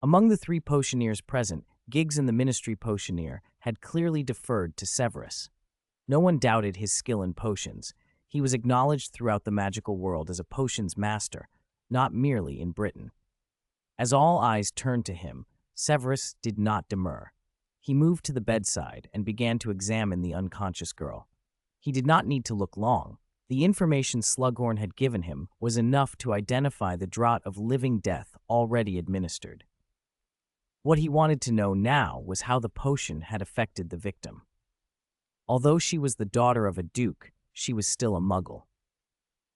Among the three potioneers present, Giggs and the ministry potioneer had clearly deferred to Severus. No one doubted his skill in potions. He was acknowledged throughout the magical world as a potions master, not merely in Britain. As all eyes turned to him, Severus did not demur. He moved to the bedside and began to examine the unconscious girl. He did not need to look long. The information Slughorn had given him was enough to identify the draught of living death already administered. What he wanted to know now was how the potion had affected the victim. Although she was the daughter of a duke, she was still a muggle.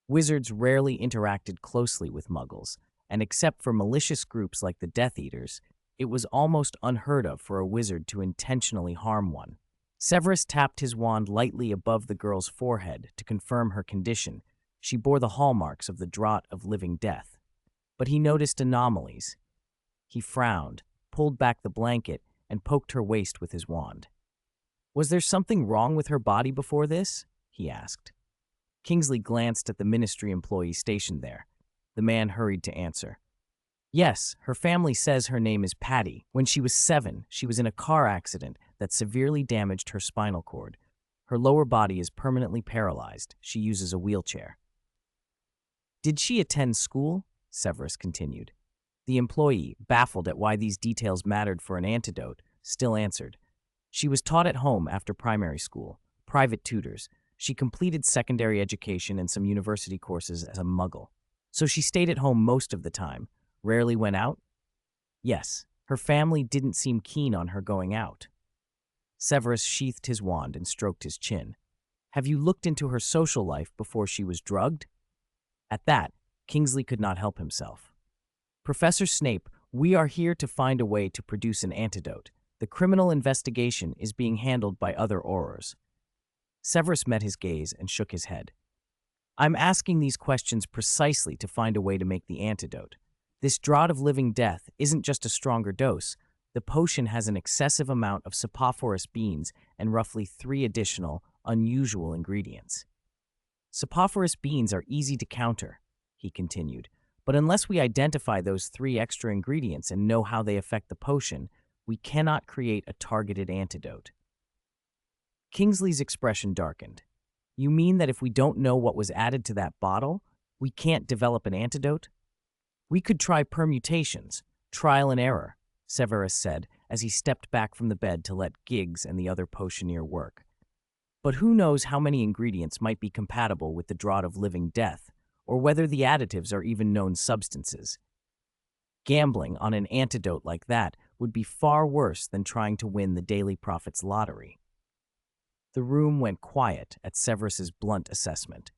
Wizards rarely interacted closely with muggles, and except for malicious groups like the Death Eaters, it was almost unheard of for a wizard to intentionally harm one. Severus tapped his wand lightly above the girl's forehead to confirm her condition. She bore the hallmarks of the draught of living death. But he noticed anomalies. He frowned, pulled back the blanket, and poked her waist with his wand. Was there something wrong with her body before this? He asked. Kingsley glanced at the ministry employee stationed there. The man hurried to answer. Yes, her family says her name is Patty. When she was 7, she was in a car accident that severely damaged her spinal cord. Her lower body is permanently paralyzed. She uses a wheelchair. Did she attend school? Severus continued. The employee, baffled at why these details mattered for an antidote, still answered. She was taught at home after primary school, private tutors. She completed secondary education and some university courses as a muggle. So she stayed at home most of the time, rarely went out? Yes, her family didn't seem keen on her going out. Severus sheathed his wand and stroked his chin. Have you looked into her social life before she was drugged? At that, Kingsley could not help himself. Professor Snape, we are here to find a way to produce an antidote. The criminal investigation is being handled by other aurors. Severus met his gaze and shook his head. I'm asking these questions precisely to find a way to make the antidote. This draught of living death isn't just a stronger dose. The potion has an excessive amount of saprophoros beans and roughly 3 additional, unusual ingredients. Saprophoros beans are easy to counter, he continued, but unless we identify those 3 extra ingredients and know how they affect the potion, we cannot create a targeted antidote. Kingsley's expression darkened. You mean that if we don't know what was added to that bottle, we can't develop an antidote? We could try permutations, trial and error, Severus said as he stepped back from the bed to let Giggs and the other potioneer work. But who knows how many ingredients might be compatible with the draught of living death, or whether the additives are even known substances. Gambling on an antidote like that would be far worse than trying to win the Daily Prophet's lottery. The room went quiet at Severus's blunt assessment.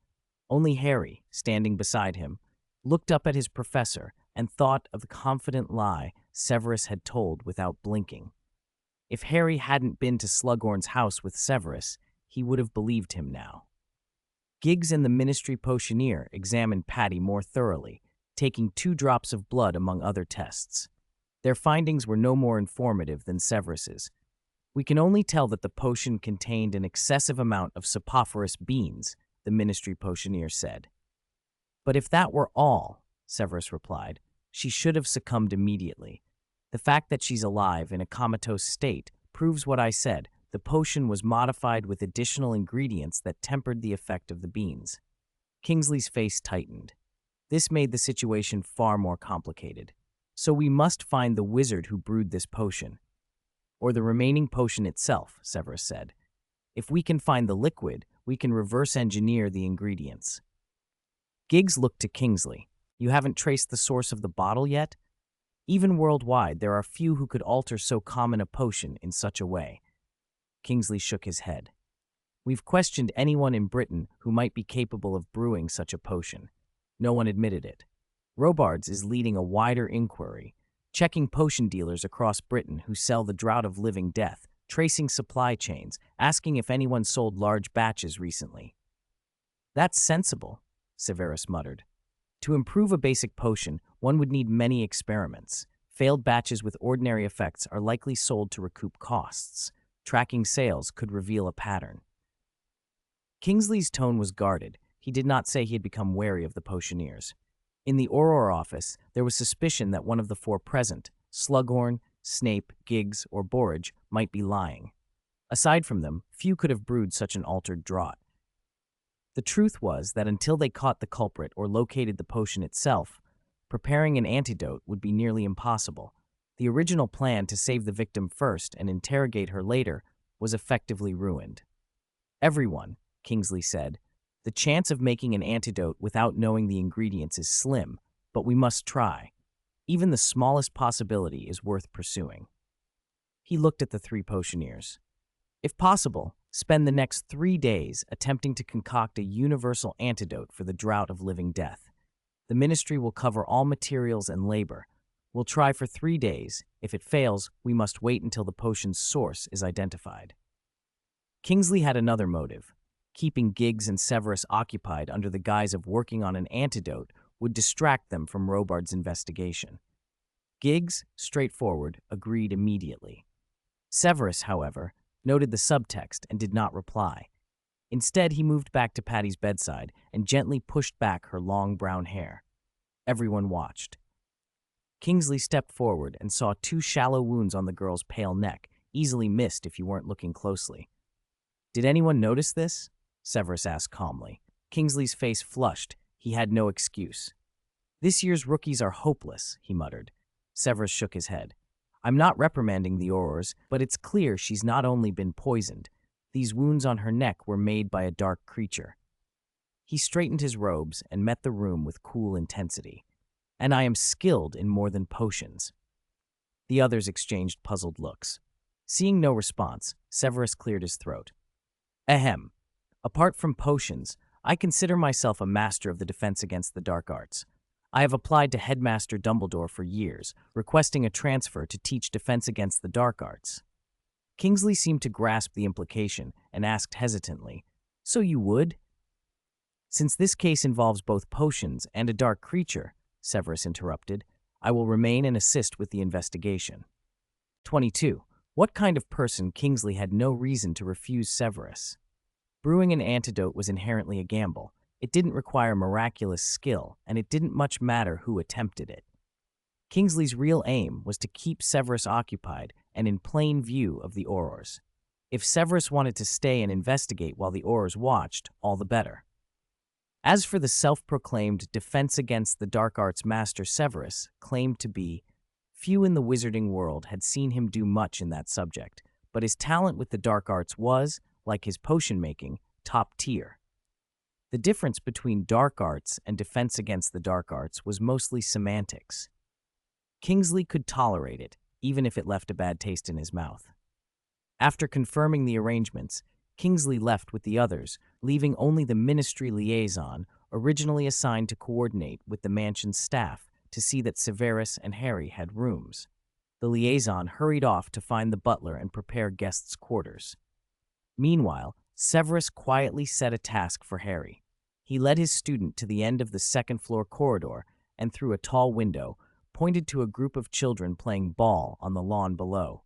Only Harry, standing beside him, looked up at his professor and thought of the confident lie Severus had told without blinking. If Harry hadn't been to Slughorn's house with Severus, he would have believed him now. Giggs and the ministry potioneer examined Patty more thoroughly, taking 2 drops of blood among other tests. Their findings were no more informative than Severus's. We can only tell that the potion contained an excessive amount of saprophoros beans, the ministry potioneer said. But if that were all, Severus replied, she should have succumbed immediately. The fact that she's alive in a comatose state proves what I said. The potion was modified with additional ingredients that tempered the effect of the beans. Kingsley's face tightened. This made the situation far more complicated. So we must find the wizard who brewed this potion. Or the remaining potion itself, Severus said. If we can find the liquid, we can reverse engineer the ingredients. Giggs looked to Kingsley. You haven't traced the source of the bottle yet? Even worldwide, there are few who could alter so common a potion in such a way. Kingsley shook his head. We've questioned anyone in Britain who might be capable of brewing such a potion. No one admitted it. Robards is leading a wider inquiry, checking potion dealers across Britain who sell the draught of living death, tracing supply chains, asking if anyone sold large batches recently. That's sensible, Severus muttered. To improve a basic potion, one would need many experiments. Failed batches with ordinary effects are likely sold to recoup costs. Tracking sales could reveal a pattern. Kingsley's tone was guarded. He did not say he had become wary of the potioneers. In the Auror office, there was suspicion that one of the 4 present, Slughorn, Snape, Giggs, or Borage might be lying. Aside from them, few could have brewed such an altered draught. The truth was that until they caught the culprit or located the potion itself, preparing an antidote would be nearly impossible. The original plan to save the victim first and interrogate her later was effectively ruined. Everyone, Kingsley said, the chance of making an antidote without knowing the ingredients is slim, but we must try. Even the smallest possibility is worth pursuing. He looked at the three potioneers. If possible, spend the next 3 days attempting to concoct a universal antidote for the drought of living death. The ministry will cover all materials and labor. We'll try for 3 days. If it fails, we must wait until the potion's source is identified. Kingsley had another motive. Keeping Giggs and Severus occupied under the guise of working on an antidote would distract them from Robart's investigation. Giggs, straightforward, agreed immediately. Severus, however, noted the subtext and did not reply. Instead, he moved back to Patty's bedside and gently pushed back her long brown hair. Everyone watched. Kingsley stepped forward and saw 2 shallow wounds on the girl's pale neck, easily missed if you weren't looking closely. "Did anyone notice this?" Severus asked calmly. Kingsley's face flushed. He had no excuse. "This year's rookies are hopeless," he muttered. Severus shook his head. "I'm not reprimanding the Aurors, but it's clear she's not only been poisoned. These wounds on her neck were made by a dark creature." He straightened his robes and met the room with cool intensity. "And I am skilled in more than potions." The others exchanged puzzled looks. Seeing no response, Severus cleared his throat. "Ahem. Apart from potions, I consider myself a master of the defense against the dark arts. I have applied to Headmaster Dumbledore for years, requesting a transfer to teach defense against the dark arts." Kingsley seemed to grasp the implication and asked hesitantly, "So you would?" "Since this case involves both potions and a dark creature," Severus interrupted, "I will remain and assist with the investigation." 22. What kind of person? Kingsley had no reason to refuse Severus. Brewing an antidote was inherently a gamble. It didn't require miraculous skill, and it didn't much matter who attempted it. Kingsley's real aim was to keep Severus occupied and in plain view of the Aurors. If Severus wanted to stay and investigate while the Aurors watched, all the better. As for the self-proclaimed defense against the dark arts master Severus claimed to be, few in the wizarding world had seen him do much in that subject, but his talent with the dark arts was, like his potion-making, top tier. The difference between dark arts and defense against the dark arts was mostly semantics. Kingsley could tolerate it, even if it left a bad taste in his mouth. After confirming the arrangements, Kingsley left with the others, leaving only the ministry liaison, originally assigned to coordinate with the mansion's staff to see that Severus and Harry had rooms. The liaison hurried off to find the butler and prepare guests' quarters. Meanwhile, Severus quietly set a task for Harry. He led his student to the end of the second-floor corridor and through a tall window, pointed to a group of children playing ball on the lawn below.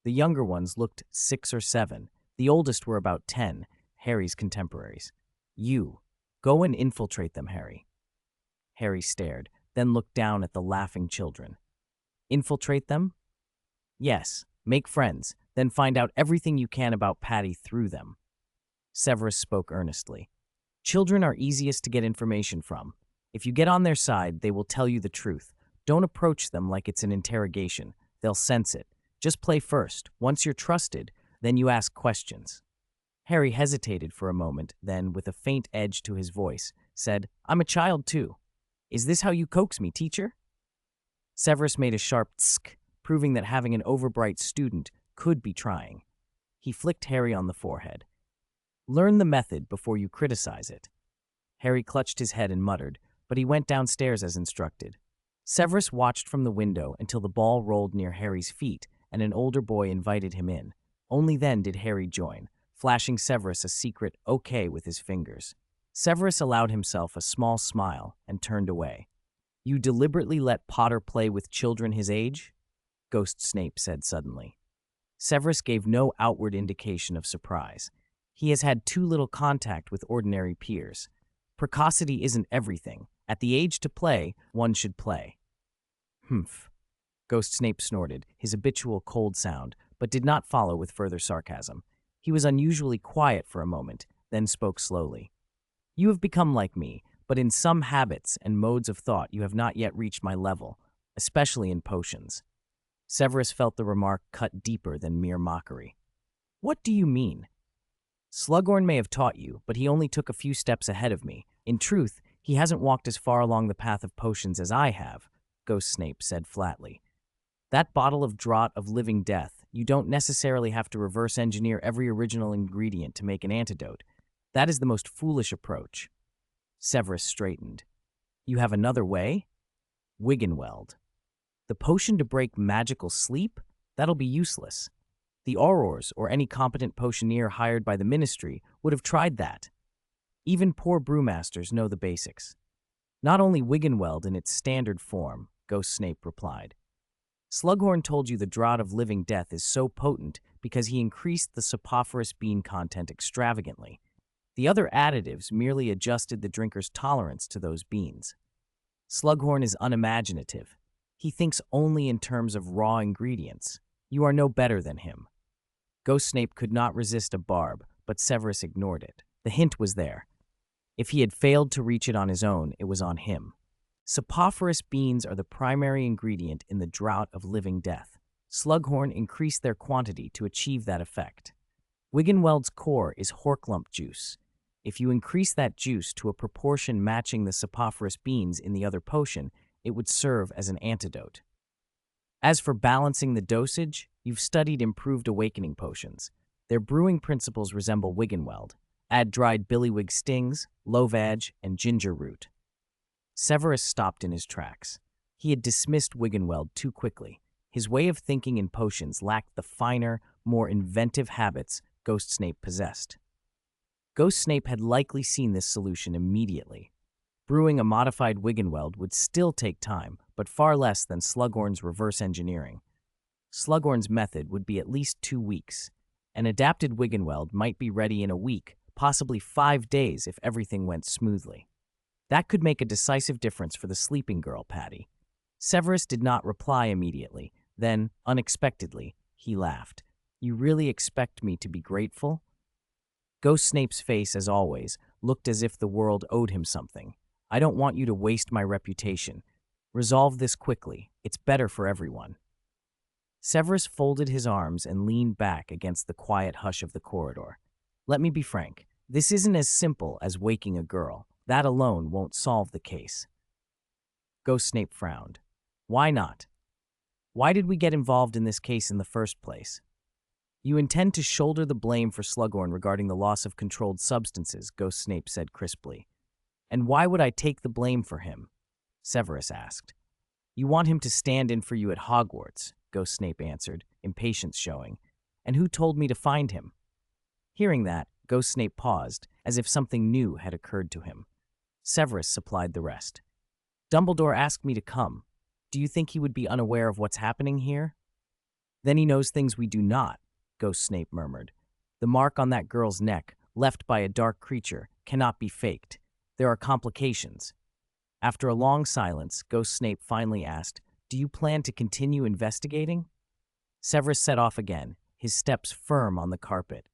The younger ones looked 6 or 7. The oldest were about 10, Harry's contemporaries. "You, go and infiltrate them, Harry." Harry stared, then looked down at the laughing children. "Infiltrate them?" "Yes, make friends, then find out everything you can about Patty through them." Severus spoke earnestly. "Children are easiest to get information from. If you get on their side, they will tell you the truth. Don't approach them like it's an interrogation. They'll sense it. Just play first. Once you're trusted, then you ask questions." Harry hesitated for a moment, then, with a faint edge to his voice, said, "I'm a child too. Is this how you coax me, teacher?" Severus made a sharp tsk, proving that having an overbright student could be trying. He flicked Harry on the forehead. "Learn the method before you criticize it." Harry clutched his head and muttered, but he went downstairs as instructed. Severus watched from the window until the ball rolled near Harry's feet and an older boy invited him in. Only then did Harry join, flashing Severus a secret "okay" with his fingers. Severus allowed himself a small smile and turned away. "You deliberately let Potter play with children his age?" Ghost Snape said suddenly. Severus gave no outward indication of surprise. He has had too little contact with ordinary peers. Precocity isn't everything. At the age to play, one should play. "Humph." Ghost Snape snorted, his habitual cold sound, but did not follow with further sarcasm. He was unusually quiet for a moment, then spoke slowly. You have become like me, but in some habits and modes of thought you have not yet reached my level, especially in potions. Severus felt the remark cut deeper than mere mockery. What do you mean? Slughorn may have taught you, but he only took a few steps ahead of me. In truth, he hasn't walked as far along the path of potions as I have, Ghost Snape said flatly. That bottle of draught of living death, you don't necessarily have to reverse engineer every original ingredient to make an antidote. That is the most foolish approach. Severus straightened. You have another way? Wiggenweld. The potion to break magical sleep? That'll be useless. The aurors, or any competent potioneer hired by the ministry, would have tried that. Even poor brewmasters know the basics. Not only Wiggenweld in its standard form, Ghost Snape replied. Slughorn told you the draught of living death is so potent because he increased the saprophoros bean content extravagantly. The other additives merely adjusted the drinker's tolerance to those beans. Slughorn is unimaginative. He thinks only in terms of raw ingredients. You are no better than him. Ghost Snape could not resist a barb, but Severus ignored it. The hint was there. If he had failed to reach it on his own, it was on him. Saprophoros beans are the primary ingredient in the draught of living death. Slughorn increased their quantity to achieve that effect. Wiggenweld's core is horklump juice. If you increase that juice to a proportion matching the saprophoros beans in the other potion, it would serve as an antidote. As for balancing the dosage, you've studied improved awakening potions. Their brewing principles resemble Wiggenweld. Add dried billywig stings, lovedge, and ginger root. Severus stopped in his tracks. He had dismissed Wiggenweld too quickly. His way of thinking in potions lacked the finer, more inventive habits Ghost Snape possessed. Ghost Snape had likely seen this solution immediately. Brewing a modified Wiggenweld would still take time, but far less than Slughorn's reverse engineering. Slughorn's method would be at least 2 weeks. An adapted Wiggenweld might be ready in a week, possibly 5 days if everything went smoothly. That could make a decisive difference for the sleeping girl, Patty. Severus did not reply immediately. Then, unexpectedly, he laughed. You really expect me to be grateful? Ghost Snape's face, as always, looked as if the world owed him something. I don't want you to waste my reputation. Resolve this quickly. It's better for everyone. Severus folded his arms and leaned back against the quiet hush of the corridor. Let me be frank. This isn't as simple as waking a girl. That alone won't solve the case. Ghost Snape frowned. Why not? Why did we get involved in this case in the first place? You intend to shoulder the blame for Slughorn regarding the loss of controlled substances, Ghost Snape said crisply. And why would I take the blame for him? Severus asked. You want him to stand in for you at Hogwarts, Ghost Snape answered, impatience showing. And who told me to find him? Hearing that, Ghost Snape paused, as if something new had occurred to him. Severus supplied the rest. Dumbledore asked me to come. Do you think he would be unaware of what's happening here? Then he knows things we do not, Ghost Snape murmured. The mark on that girl's neck, left by a dark creature, cannot be faked. There are complications. After a long silence, Ghost Snape finally asked, Do you plan to continue investigating? Severus set off again, his steps firm on the carpet.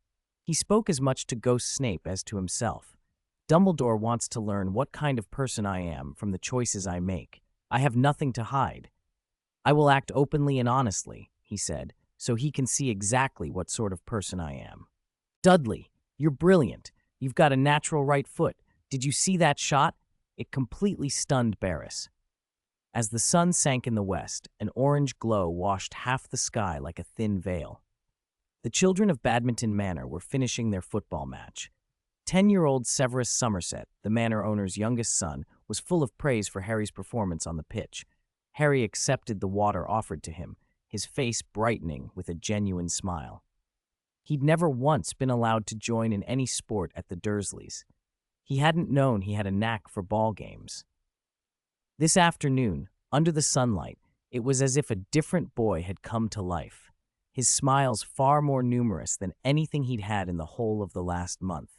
He spoke as much to Ghost Snape as to himself. Dumbledore wants to learn what kind of person I am from the choices I make. I have nothing to hide. I will act openly and honestly, he said, so he can see exactly what sort of person I am. Dudley, you're brilliant. You've got a natural right foot. Did you see that shot? It completely stunned Barris. As the sun sank in the west, an orange glow washed half the sky like a thin veil. The children of Badminton Manor were finishing their football match. 10-year-old Severus Somerset, the manor owner's youngest son, was full of praise for Harry's performance on the pitch. Harry accepted the water offered to him, his face brightening with a genuine smile. He'd never once been allowed to join in any sport at the Dursleys. He hadn't known he had a knack for ball games. This afternoon, under the sunlight, it was as if a different boy had come to life, his smiles far more numerous than anything he'd had in the whole of the last month.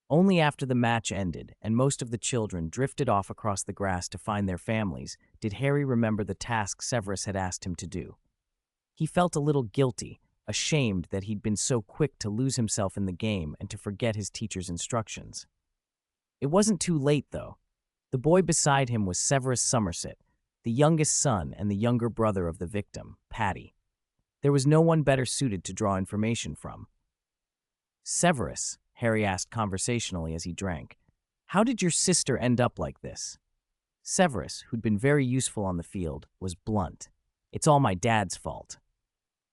Only after the match ended and most of the children drifted off across the grass to find their families did Harry remember the task Severus had asked him to do. He felt a little guilty, ashamed that he'd been so quick to lose himself in the game and to forget his teacher's instructions. It wasn't too late, though. The boy beside him was Severus Somerset, the youngest son and the younger brother of the victim, Paddy. There was no one better suited to draw information from. "Severus," Harry asked conversationally as he drank, "how did your sister end up like this?" Severus, who'd been very useful on the field, was blunt. "It's all my dad's fault."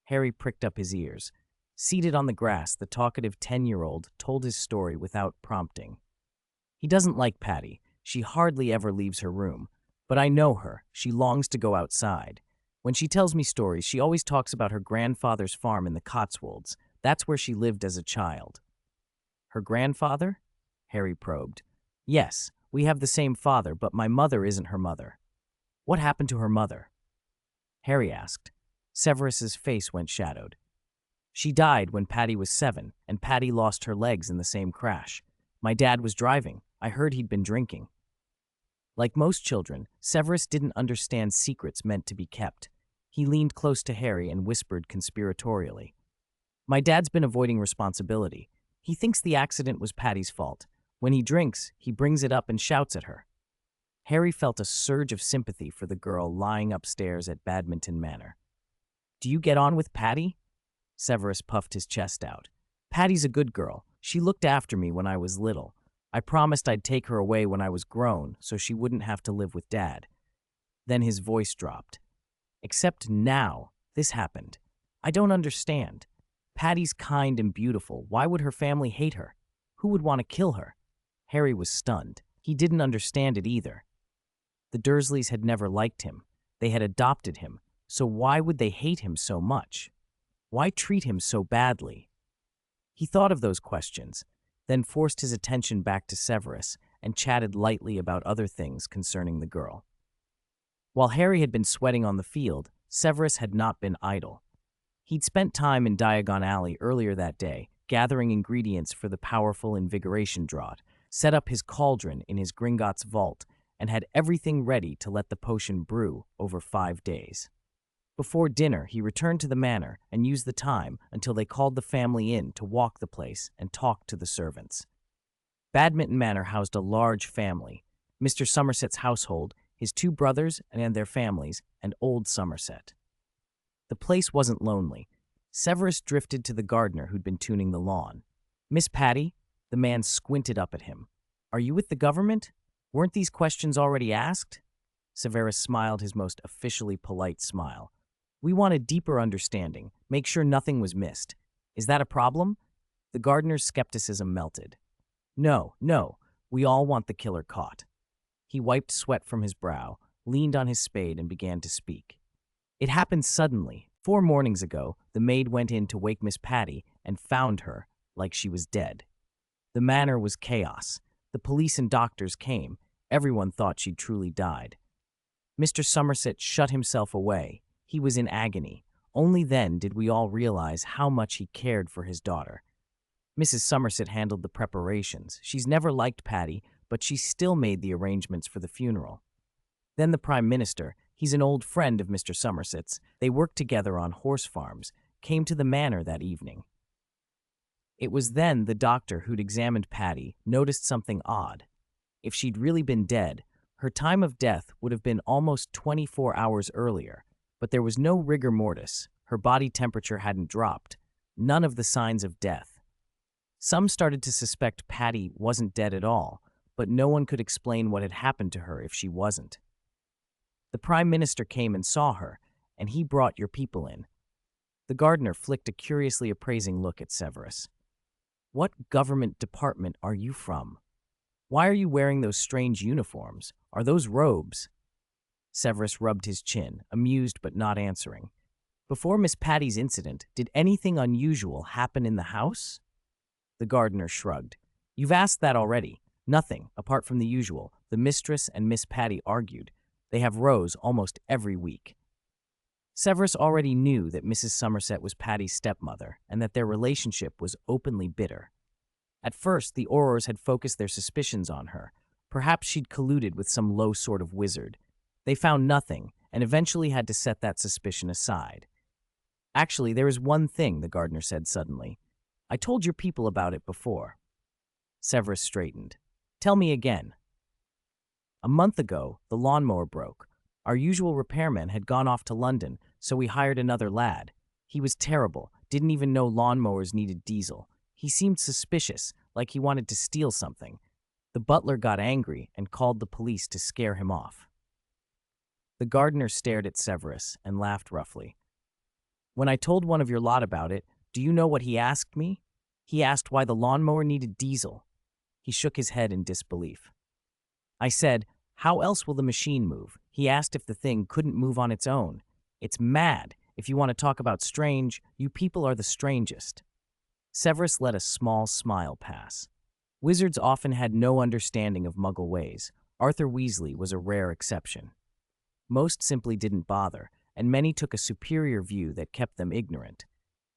Harry pricked up his ears. Seated on the grass, the talkative 10-year-old told his story without prompting. "He doesn't like Paddy. She hardly ever leaves her room. But I know her. She longs to go outside. When she tells me stories, she always talks about her grandfather's farm in the Cotswolds. That's where she lived as a child." "Her grandfather?" Harry probed. "Yes, we have the same father, but my mother isn't her mother." "What happened to her mother?" Harry asked. Severus's face went shadowed. "She died when Paddy was 7, and Paddy lost her legs in the same crash. My dad was driving. I heard he'd been drinking." Like most children, Severus didn't understand secrets meant to be kept. He leaned close to Harry and whispered conspiratorially. "My dad's been avoiding responsibility. He thinks the accident was Paddy's fault. When he drinks, he brings it up and shouts at her." Harry felt a surge of sympathy for the girl lying upstairs at Badminton Manor. "Do you get on with Paddy?" Severus puffed his chest out. "Paddy's a good girl. She looked after me when I was little. I promised I'd take her away when I was grown so she wouldn't have to live with Dad." Then his voice dropped. "Except now, this happened. I don't understand. Paddy's kind and beautiful. Why would her family hate her? Who would want to kill her?" Harry was stunned. He didn't understand it either. The Dursleys had never liked him. They had adopted him. So why would they hate him so much? Why treat him so badly? He thought of those questions, then forced his attention back to Severus and chatted lightly about other things concerning the girl. While Harry had been sweating on the field, Severus had not been idle. He'd spent time in Diagon Alley earlier that day, gathering ingredients for the powerful invigoration draught, set up his cauldron in his Gringotts vault, and had everything ready to let the potion brew over 5 days. Before dinner, he returned to the manor and used the time until they called the family in to walk the place and talk to the servants. Badminton Manor housed a large family: Mr. Somerset's household, his 2 brothers and their families, and old Somerset. The place wasn't lonely. Severus drifted to the gardener who'd been tuning the lawn. "Miss Paddy?" The man squinted up at him. "Are you with the government? Weren't these questions already asked?" Severus smiled his most officially polite smile. "We want a deeper understanding, make sure nothing was missed. Is that a problem?" The gardener's skepticism melted. No, we all want the killer caught." He wiped sweat from his brow, leaned on his spade, and began to speak. "It happened suddenly. 4 mornings ago, the maid went in to wake Miss Paddy and found her like she was dead. The manor was chaos. The police and doctors came. Everyone thought she'd truly died. Mr. Somerset shut himself away. He was in agony. Only then did we all realize how much he cared for his daughter. Mrs. Somerset handled the preparations. She's never liked Paddy, but she still made the arrangements for the funeral. Then the Prime Minister, he's an old friend of Mr. Somerset's, they worked together on horse farms, came to the manor that evening. It was then the doctor who'd examined Paddy noticed something odd. If she'd really been dead, her time of death would have been almost 24 hours earlier, but there was no rigor mortis, her body temperature hadn't dropped, none of the signs of death. Some started to suspect Paddy wasn't dead at all, but no one could explain what had happened to her if she wasn't. The Prime Minister came and saw her, and he brought your people in." The gardener flicked a curiously appraising look at Severus. "What government department are you from? Why are you wearing those strange uniforms? Are those robes?" Severus rubbed his chin, amused but not answering. "Before Miss Paddy's incident, did anything unusual happen in the house?" The gardener shrugged. "You've asked that already. Nothing, apart from the usual. The mistress and Miss Paddy argued. They have rows almost every week." Severus already knew that Mrs. Somerset was Paddy's stepmother and that their relationship was openly bitter. At first, the Aurors had focused their suspicions on her. Perhaps she'd colluded with some low sort of wizard. They found nothing, and eventually had to set that suspicion aside. Actually, there is one thing, the gardener said suddenly. I told your people about it before. Severus straightened. Tell me again. A month ago, the lawnmower broke. Our usual repairman had gone off to London, so we hired another lad. He was terrible, didn't even know lawnmowers needed diesel. He seemed suspicious, like he wanted to steal something. The butler got angry and called the police to scare him off. The gardener stared at Severus and laughed roughly. When I told one of your lot about it, do you know what he asked me? He asked why the lawnmower needed diesel. He shook his head in disbelief. I said, how else will the machine move? He asked if the thing couldn't move on its own. It's mad. If you want to talk about strange, you people are the strangest. Severus let a small smile pass. Wizards often had no understanding of Muggle ways. Arthur Weasley was a rare exception. Most simply didn't bother, and many took a superior view that kept them ignorant.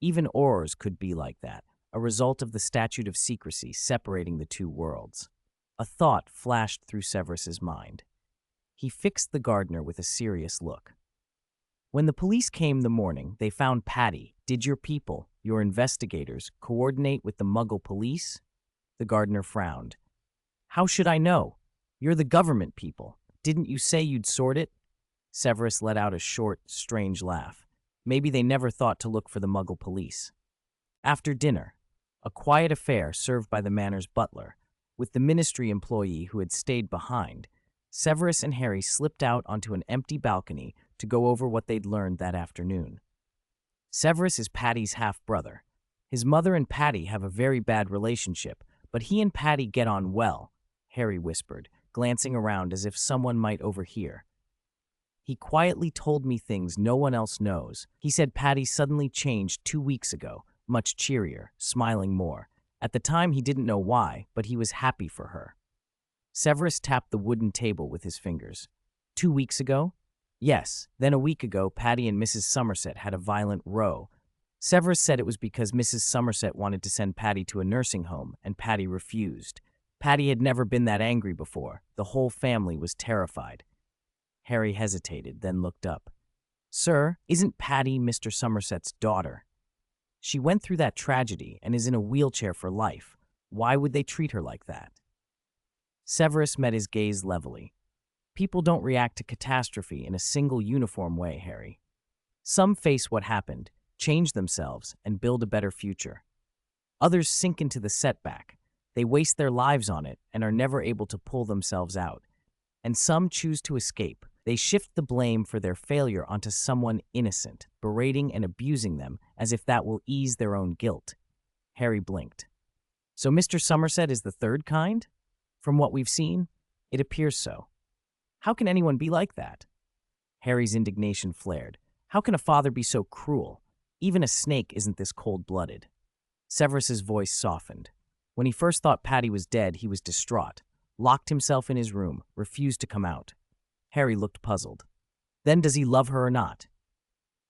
Even Aurors could be like that, a result of the statute of secrecy separating the two worlds. A thought flashed through Severus's mind. He fixed the gardener with a serious look. When the police came the morning, they found Patty. Did your people, your investigators, coordinate with the Muggle police? The gardener frowned. How should I know? You're the government people. Didn't you say you'd sort it? Severus let out a short, strange laugh. Maybe they never thought to look for the Muggle police. After dinner, a quiet affair served by the manor's butler, with the ministry employee who had stayed behind, Severus and Harry slipped out onto an empty balcony to go over what they'd learned that afternoon. Severus is Patty's half-brother. His mother and Patty have a very bad relationship, but he and Patty get on well, Harry whispered, glancing around as if someone might overhear. He quietly told me things no one else knows. He said Patty suddenly changed 2 weeks ago, much cheerier, smiling more. At the time, he didn't know why, but he was happy for her. Severus tapped the wooden table with his fingers. 2 weeks ago? Yes, then a week ago, Patty and Mrs. Somerset had a violent row. Severus said it was because Mrs. Somerset wanted to send Patty to a nursing home, and Patty refused. Patty had never been that angry before. The whole family was terrified. Harry hesitated, then looked up. Sir, isn't Patty Mr. Somerset's daughter? She went through that tragedy and is in a wheelchair for life. Why would they treat her like that? Severus met his gaze levelly. People don't react to catastrophe in a single uniform way, Harry. Some face what happened, change themselves, and build a better future. Others sink into the setback. They waste their lives on it and are never able to pull themselves out. And some choose to escape. They shift the blame for their failure onto someone innocent, berating and abusing them as if that will ease their own guilt. Harry blinked. So Mr. Somerset is the third kind? From what we've seen, it appears so. How can anyone be like that? Harry's indignation flared. How can a father be so cruel? Even a snake isn't this cold-blooded. Severus's voice softened. When he first thought Patty was dead, he was distraught, locked himself in his room, refused to come out. Harry looked puzzled. Then does he love her or not?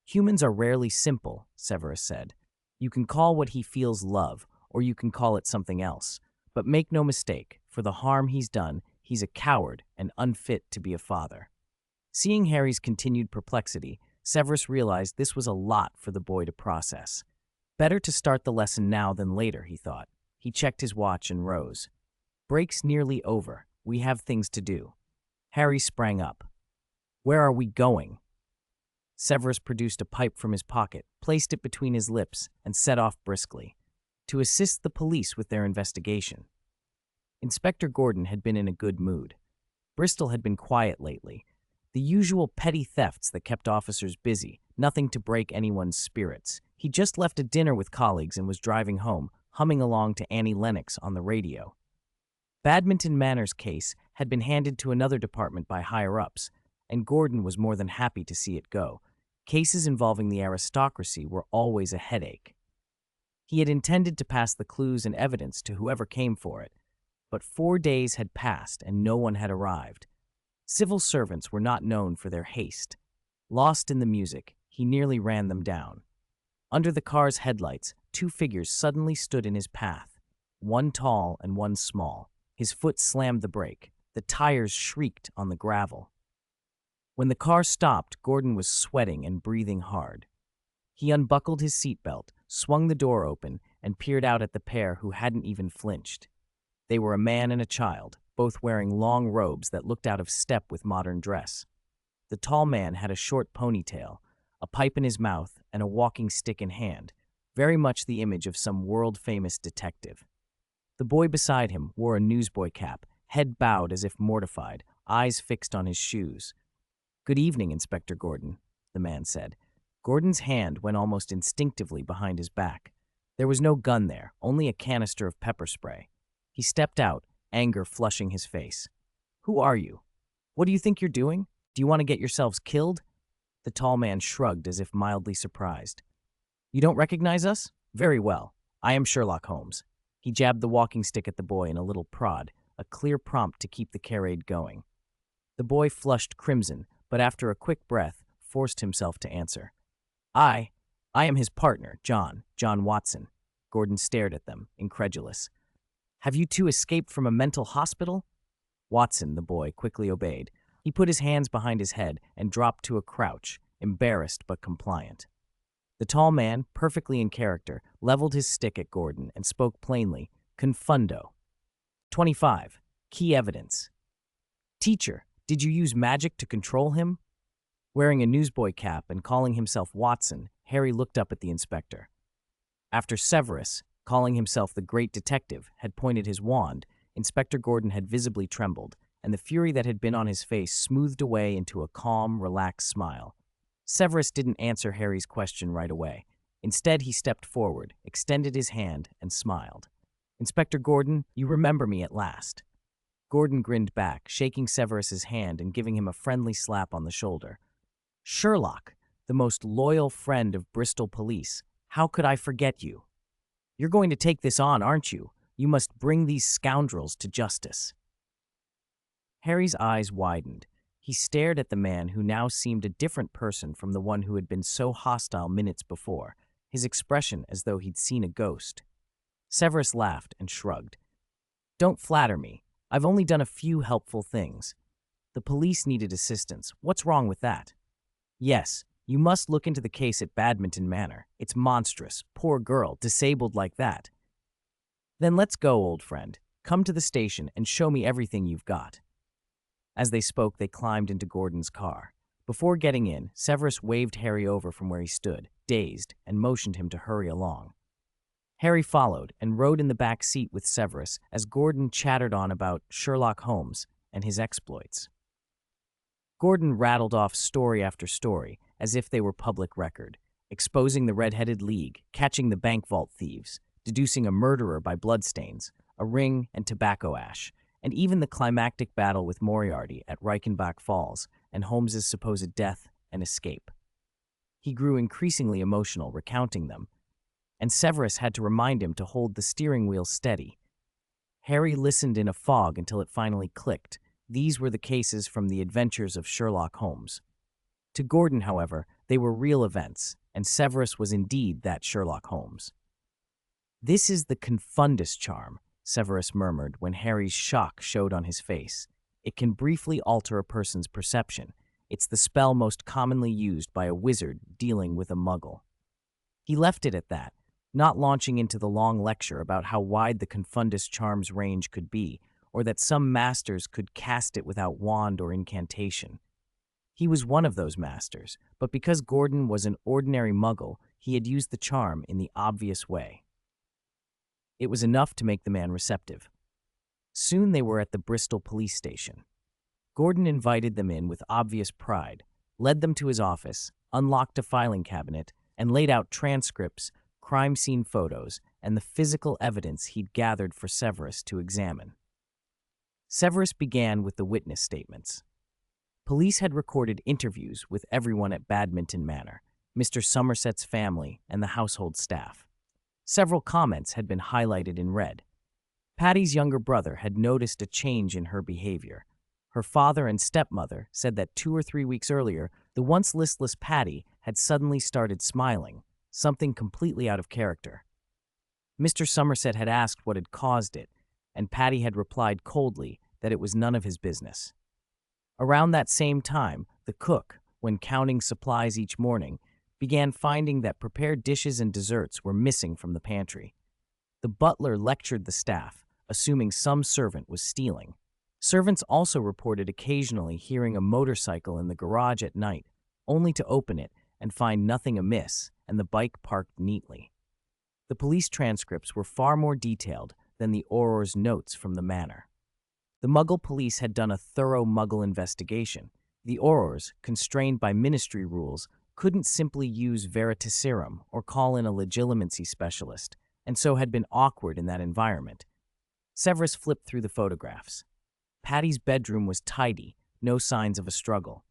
Humans are rarely simple, Severus said. You can call what he feels love, or you can call it something else. But make no mistake, for the harm he's done, he's a coward and unfit to be a father. Seeing Harry's continued perplexity, Severus realized this was a lot for the boy to process. Better to start the lesson now than later, he thought. He checked his watch and rose. Break's nearly over. We have things to do. Harry sprang up. Where are we going? Severus produced a pipe from his pocket, placed it between his lips, and set off briskly. To assist the police with their investigation. Inspector Gordon had been in a good mood. Bristol had been quiet lately. The usual petty thefts that kept officers busy, nothing to break anyone's spirits. He just left a dinner with colleagues and was driving home, humming along to Annie Lennox on the radio. Badminton Manor's case had been handed to another department by higher-ups, and Gordon was more than happy to see it go. Cases involving the aristocracy were always a headache. He had intended to pass the clues and evidence to whoever came for it, but 4 days had passed and no one had arrived. Civil servants were not known for their haste. Lost in the music, he nearly ran them down. Under the car's headlights, 2 figures suddenly stood in his path. one tall and one small. His foot slammed the brake. The tires shrieked on the gravel. When the car stopped, Gordon was sweating and breathing hard. He unbuckled his seatbelt, swung the door open, and peered out at the pair who hadn't even flinched. They were a man and a child, both wearing long robes that looked out of step with modern dress. The tall man had a short ponytail, a pipe in his mouth, and a walking stick in hand, very much the image of some world-famous detective. The boy beside him wore a newsboy cap, head bowed as if mortified, eyes fixed on his shoes. "Good evening, Inspector Gordon," the man said. Gordon's hand went almost instinctively behind his back. There was no gun there, only a canister of pepper spray. He stepped out, anger flushing his face. "Who are you? What do you think you're doing? Do you want to get yourselves killed?" The tall man shrugged as if mildly surprised. "You don't recognize us? Very well. I am Sherlock Holmes." He jabbed the walking stick at the boy in a little prod, a clear prompt to keep the carade going. The boy flushed crimson, but after a quick breath, forced himself to answer. I am his partner, John Watson." Gordon stared at them, incredulous. "Have you two escaped from a mental hospital?" Watson, the boy, quickly obeyed. He put his hands behind his head and dropped to a crouch, embarrassed but compliant. The tall man, perfectly in character, leveled his stick at Gordon and spoke plainly, "Confundo. 25. Key evidence. Teacher, did you use magic to control him?" Wearing a newsboy cap and calling himself Watson, Harry looked up at the inspector. After Severus, calling himself the great detective, had pointed his wand, Inspector Gordon had visibly trembled, and the fury that had been on his face smoothed away into a calm, relaxed smile. Severus didn't answer Harry's question right away. Instead, he stepped forward, extended his hand, and smiled. "Inspector Gordon, you remember me at last." Gordon grinned back, shaking Severus's hand and giving him a friendly slap on the shoulder. "Sherlock, the most loyal friend of Bristol police. How could I forget you? You're going to take this on, aren't you? You must bring these scoundrels to justice." Harry's eyes widened. He stared at the man who now seemed a different person from the one who had been so hostile minutes before, his expression as though he'd seen a ghost. Severus laughed and shrugged. "Don't flatter me. I've only done a few helpful things. The police needed assistance. What's wrong with that? Yes, you must look into the case at Badminton Manor. It's monstrous. Poor girl, disabled like that. Then let's go, old friend. Come to the station and show me everything you've got." As they spoke, they climbed into Gordon's car. Before getting in, Severus waved Harry over from where he stood, dazed, and motioned him to hurry along. Harry followed and rode in the back seat with Severus as Gordon chattered on about Sherlock Holmes and his exploits. Gordon rattled off story after story, as if they were public record, exposing the Red-Headed League, catching the bank vault thieves, deducing a murderer by bloodstains, a ring and tobacco ash, and even the climactic battle with Moriarty at Reichenbach Falls and Holmes's supposed death and escape. He grew increasingly emotional recounting them, and Severus had to remind him to hold the steering wheel steady. Harry listened in a fog until it finally clicked. These were the cases from the adventures of Sherlock Holmes. To Gordon, however, they were real events, and Severus was indeed that Sherlock Holmes. "This is the Confundus charm," Severus murmured when Harry's shock showed on his face. "It can briefly alter a person's perception. It's the spell most commonly used by a wizard dealing with a muggle." He left it at that, not launching into the long lecture about how wide the Confundus charm's range could be, or that some masters could cast it without wand or incantation. He was one of those masters, but because Gordon was an ordinary muggle, he had used the charm in the obvious way. It was enough to make the man receptive. Soon they were at the Bristol police station. Gordon invited them in with obvious pride, led them to his office, unlocked a filing cabinet, and laid out transcripts, crime scene photos, and the physical evidence he'd gathered for Severus to examine. Severus began with the witness statements. Police had recorded interviews with everyone at Badminton Manor, Mr. Somerset's family, and the household staff. Several comments had been highlighted in red. Patty's younger brother had noticed a change in her behavior. Her father and stepmother said that 2 or 3 weeks earlier, the once listless Patty had suddenly started smiling, something completely out of character. Mr. Somerset had asked what had caused it, and Patty had replied coldly that it was none of his business. Around that same time, the cook, when counting supplies each morning, began finding that prepared dishes and desserts were missing from the pantry. The butler lectured the staff, assuming some servant was stealing. Servants also reported occasionally hearing a motorcycle in the garage at night, only to open it and find nothing amiss and the bike parked neatly. The police transcripts were far more detailed than the Auror's notes from the manor. The Muggle police had done a thorough Muggle investigation. The Aurors, constrained by ministry rules, couldn't simply use veritaserum or call in a legilimency specialist, and so had been awkward in that environment. Severus flipped through the photographs. Patty's bedroom was tidy, no signs of a struggle.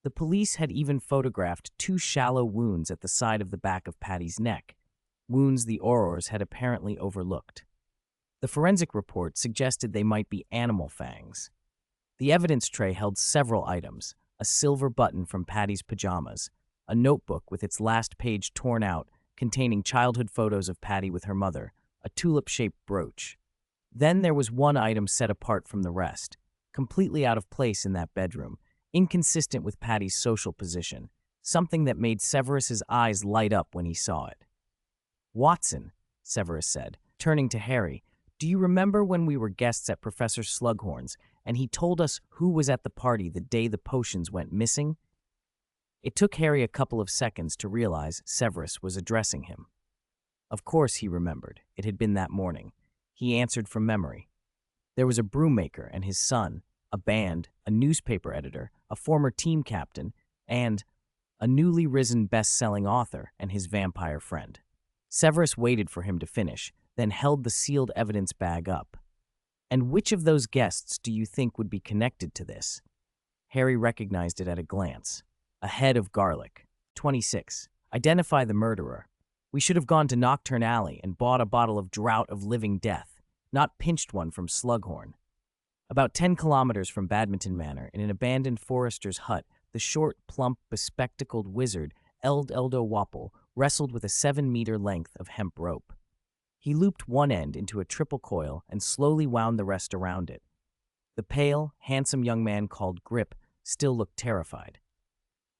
The police had even photographed 2 shallow wounds at the side of the back of Patty's neck, wounds the Aurors had apparently overlooked. The forensic report suggested they might be animal fangs. The evidence tray held several items: a silver button from Patty's pajamas, a notebook with its last page torn out, containing childhood photos of Patty with her mother, a tulip-shaped brooch. Then there was one item set apart from the rest, completely out of place in that bedroom, inconsistent with Patty's social position, something that made Severus's eyes light up when he saw it. "Watson," Severus said, turning to Harry, "do you remember when we were guests at Professor Slughorn's and he told us who was at the party the day the potions went missing?" It took Harry a couple of seconds to realize Severus was addressing him. Of course he remembered. It had been that morning. He answered from memory. There was a broommaker and his son, a band, a newspaper editor, a former team captain, and a newly risen best-selling author and his vampire friend. Severus waited for him to finish, then held the sealed evidence bag up. "And which of those guests do you think would be connected to this?" Harry recognized it at a glance. A head of garlic. 26. Identify the murderer. We should have gone to Nocturne Alley and bought a bottle of Draught of Living Death, not pinched one from Slughorn. About 10 kilometers from Badminton Manor, in an abandoned forester's hut, the short, plump, bespectacled wizard, Eldo Wapple, wrestled with a 7-meter length of hemp rope. He looped one end into a triple coil and slowly wound the rest around it. The pale, handsome young man called Grip still looked terrified.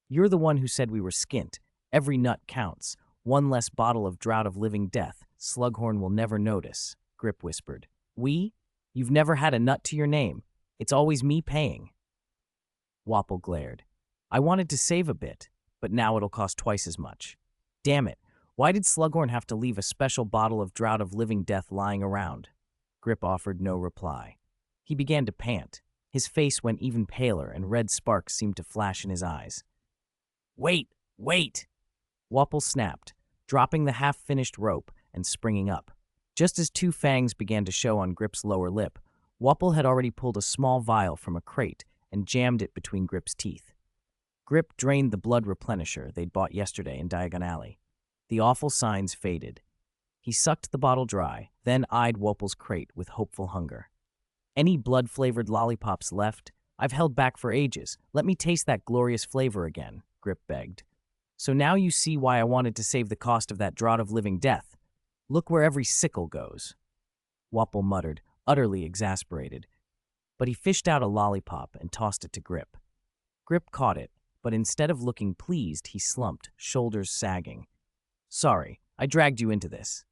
"You're the one who said we were skint. Every nut counts. One less bottle of Draught of Living Death. Slughorn will never notice," Grip whispered. "We? You've never had a nut to your name. It's always me paying." Wapple glared. "I wanted to save a bit, but now it'll cost twice as much. Damn it, why did Slughorn have to leave a special bottle of Draught of Living Death lying around?" Grip offered no reply. He began to pant. His face went even paler and red sparks seemed to flash in his eyes. "Wait, wait!" Wapple snapped, dropping the half-finished rope and springing up. Just as 2 fangs began to show on Grip's lower lip, Wapple had already pulled a small vial from a crate and jammed it between Grip's teeth. Grip drained the blood replenisher they'd bought yesterday in Diagon Alley. The awful signs faded. He sucked the bottle dry, then eyed Wapple's crate with hopeful hunger. "Any blood-flavored lollipops left? I've held back for ages. Let me taste that glorious flavor again," Grip begged. "So now you see why I wanted to save the cost of that Draught of Living Death. Look where every sickle goes." Wapple muttered, utterly exasperated. But he fished out a lollipop and tossed it to Grip. Grip caught it, but instead of looking pleased, he slumped, shoulders sagging. "Sorry, I dragged you into this."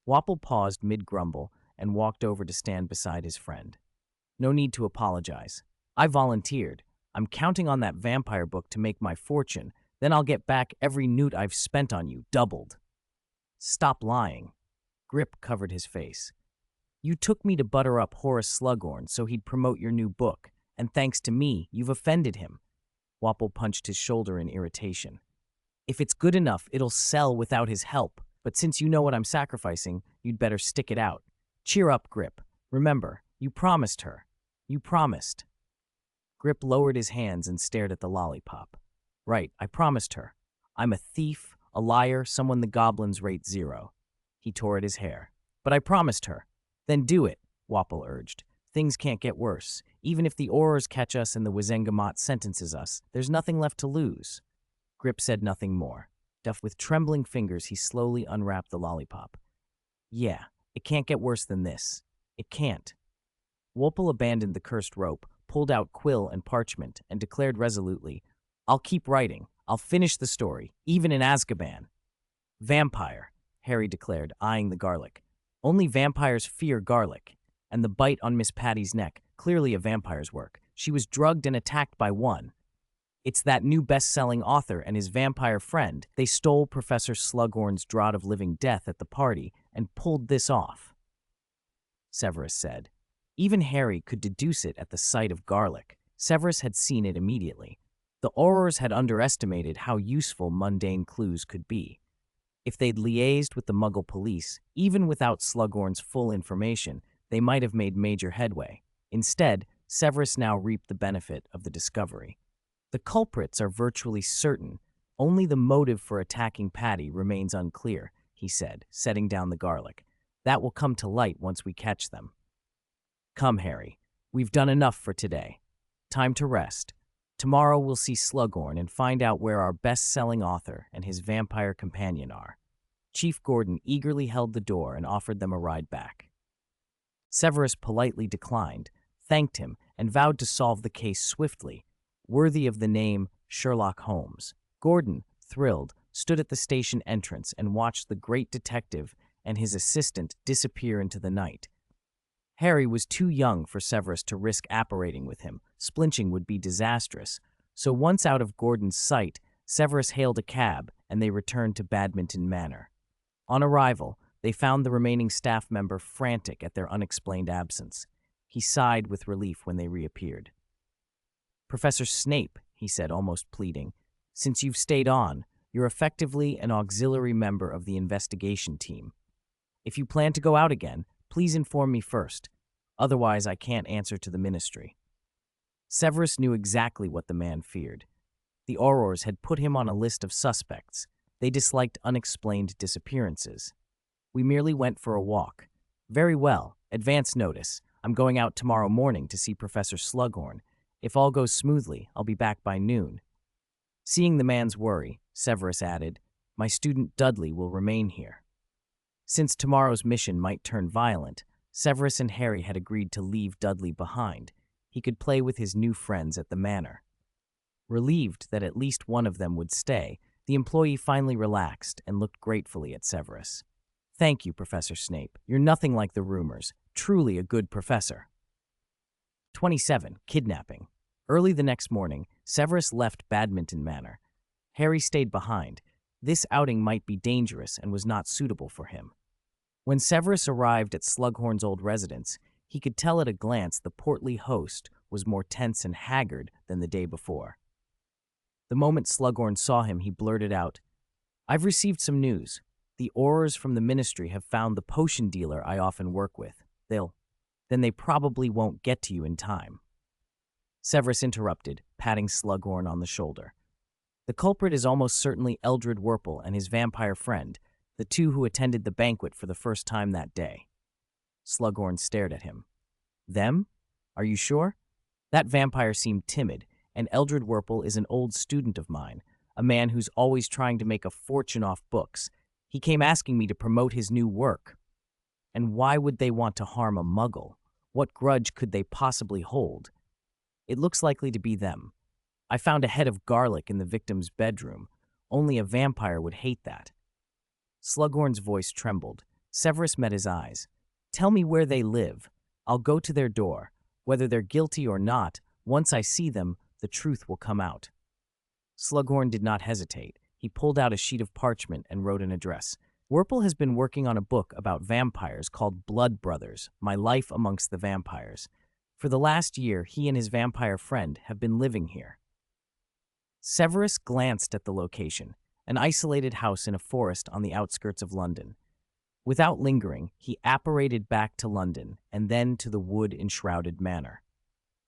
Wapple paused mid-grumble and walked over to stand beside his friend. "No need to apologize. I volunteered. I'm counting on that vampire book to make my fortune. Then I'll get back every newt I've spent on you, doubled." "Stop lying." Grip covered his face. "You took me to butter up Horace Slughorn so he'd promote your new book, and thanks to me, you've offended him." Wapple punched his shoulder in irritation. "If it's good enough, it'll sell without his help, but since you know what I'm sacrificing, you'd better stick it out. Cheer up, Grip. Remember, you promised her. You promised." Grip lowered his hands and stared at the lollipop. "Right, I promised her. I'm a thief, a liar, someone the goblins rate 0. He tore at his hair. "But I promised her." "Then do it," Wapple urged. "Things can't get worse. Even if the Aurors catch us and the Wizengamot sentences us, there's nothing left to lose." Grip said nothing more. With trembling fingers, he slowly unwrapped the lollipop. Yeah, it can't get worse than this. It can't. Wolpel abandoned the cursed rope, pulled out quill and parchment, and declared resolutely, I'll keep writing. I'll finish the story, even in Azkaban. Vampire, Harry declared, eyeing the garlic. Only vampires fear garlic. And the bite on Miss Patty's neck, clearly a vampire's work. She was drugged and attacked by one. It's that new best-selling author and his vampire friend. They stole Professor Slughorn's draught of living death at the party and pulled this off, Severus said. Even Harry could deduce it at the sight of garlic. Severus had seen it immediately. The Aurors had underestimated how useful mundane clues could be. If they'd liaised with the Muggle police, even without Slughorn's full information, they might have made major headway. Instead, Severus now reaped the benefit of the discovery. The culprits are virtually certain. Only the motive for attacking Patty remains unclear, he said, setting down the garlic. That will come to light once we catch them. Come, Harry. We've done enough for today. Time to rest. Tomorrow we'll see Slughorn and find out where our best-selling author and his vampire companion are. Chief Gordon eagerly held the door and offered them a ride back. Severus politely declined, thanked him, and vowed to solve the case swiftly, worthy of the name Sherlock Holmes. Gordon, thrilled, stood at the station entrance and watched the great detective and his assistant disappear into the night. Harry was too young for Severus to risk apparating with him. Splinching would be disastrous. So once out of Gordon's sight, Severus hailed a cab and they returned to Badminton Manor. On arrival, they found the remaining staff member frantic at their unexplained absence. He sighed with relief when they reappeared. Professor Snape, he said, almost pleading, since you've stayed on, you're effectively an auxiliary member of the investigation team. If you plan to go out again, please inform me first. Otherwise, I can't answer to the ministry. Severus knew exactly what the man feared. The Aurors had put him on a list of suspects. They disliked unexplained disappearances. We merely went for a walk. Very well. Advance notice. I'm going out tomorrow morning to see Professor Slughorn. If all goes smoothly, I'll be back by noon. Seeing the man's worry, Severus added, my student Dudley will remain here. Since tomorrow's mission might turn violent, Severus and Harry had agreed to leave Dudley behind. He could play with his new friends at the manor. Relieved that at least one of them would stay, the employee finally relaxed and looked gratefully at Severus. Thank you, Professor Snape. You're nothing like the rumors. Truly a good professor. 27. Kidnapping. Early the next morning, Severus left Badminton Manor. Harry stayed behind. This outing might be dangerous and was not suitable for him. When Severus arrived at Slughorn's old residence, he could tell at a glance the portly host was more tense and haggard than the day before. The moment Slughorn saw him, he blurted out, I've received some news. The Aurors from the ministry have found the potion dealer I often work with. Then they probably won't get to you in time. Severus interrupted, patting Slughorn on the shoulder. The culprit is almost certainly Eldred Wurple and his vampire friend, the two who attended the banquet for the first time that day. Slughorn stared at him. Them? Are you sure? That vampire seemed timid, and Eldred Wurple is an old student of mine, a man who's always trying to make a fortune off books. He came asking me to promote his new work. And why would they want to harm a muggle? What grudge could they possibly hold? It looks likely to be them. I found a head of garlic in the victim's bedroom. Only a vampire would hate that. Slughorn's voice trembled. Severus met his eyes. Tell me where they live. I'll go to their door. Whether they're guilty or not, once I see them, the truth will come out. Slughorn did not hesitate. He pulled out a sheet of parchment and wrote an address. Wurple has been working on a book about vampires called Blood Brothers, My Life Amongst the Vampires. For the last year, he and his vampire friend have been living here. Severus glanced at the location, an isolated house in a forest on the outskirts of London. Without lingering, he apparated back to London and then to the wood-enshrouded manor.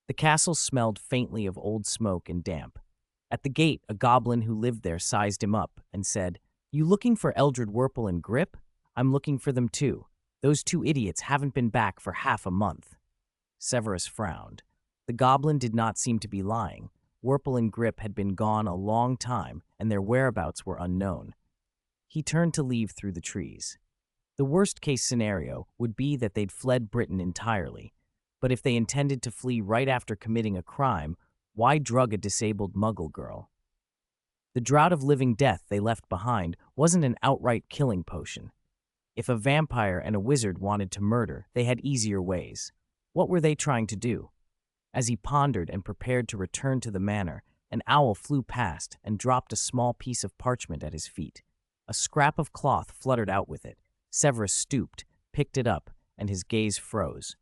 The castle smelled faintly of old smoke and damp. At the gate, a goblin who lived there sized him up and said, You looking for Eldred Wurple and Grip? I'm looking for them too. Those two idiots haven't been back for half a month. Severus frowned. The goblin did not seem to be lying. Wurple and Grip had been gone a long time, and their whereabouts were unknown. He turned to leave through the trees. The worst-case scenario would be that they'd fled Britain entirely. But if they intended to flee right after committing a crime, why drug a disabled Muggle girl? The draught of living death they left behind wasn't an outright killing potion. If a vampire and a wizard wanted to murder, they had easier ways. What were they trying to do? As he pondered and prepared to return to the manor, an owl flew past and dropped a small piece of parchment at his feet. A scrap of cloth fluttered out with it. Severus stooped, picked it up, and his gaze froze.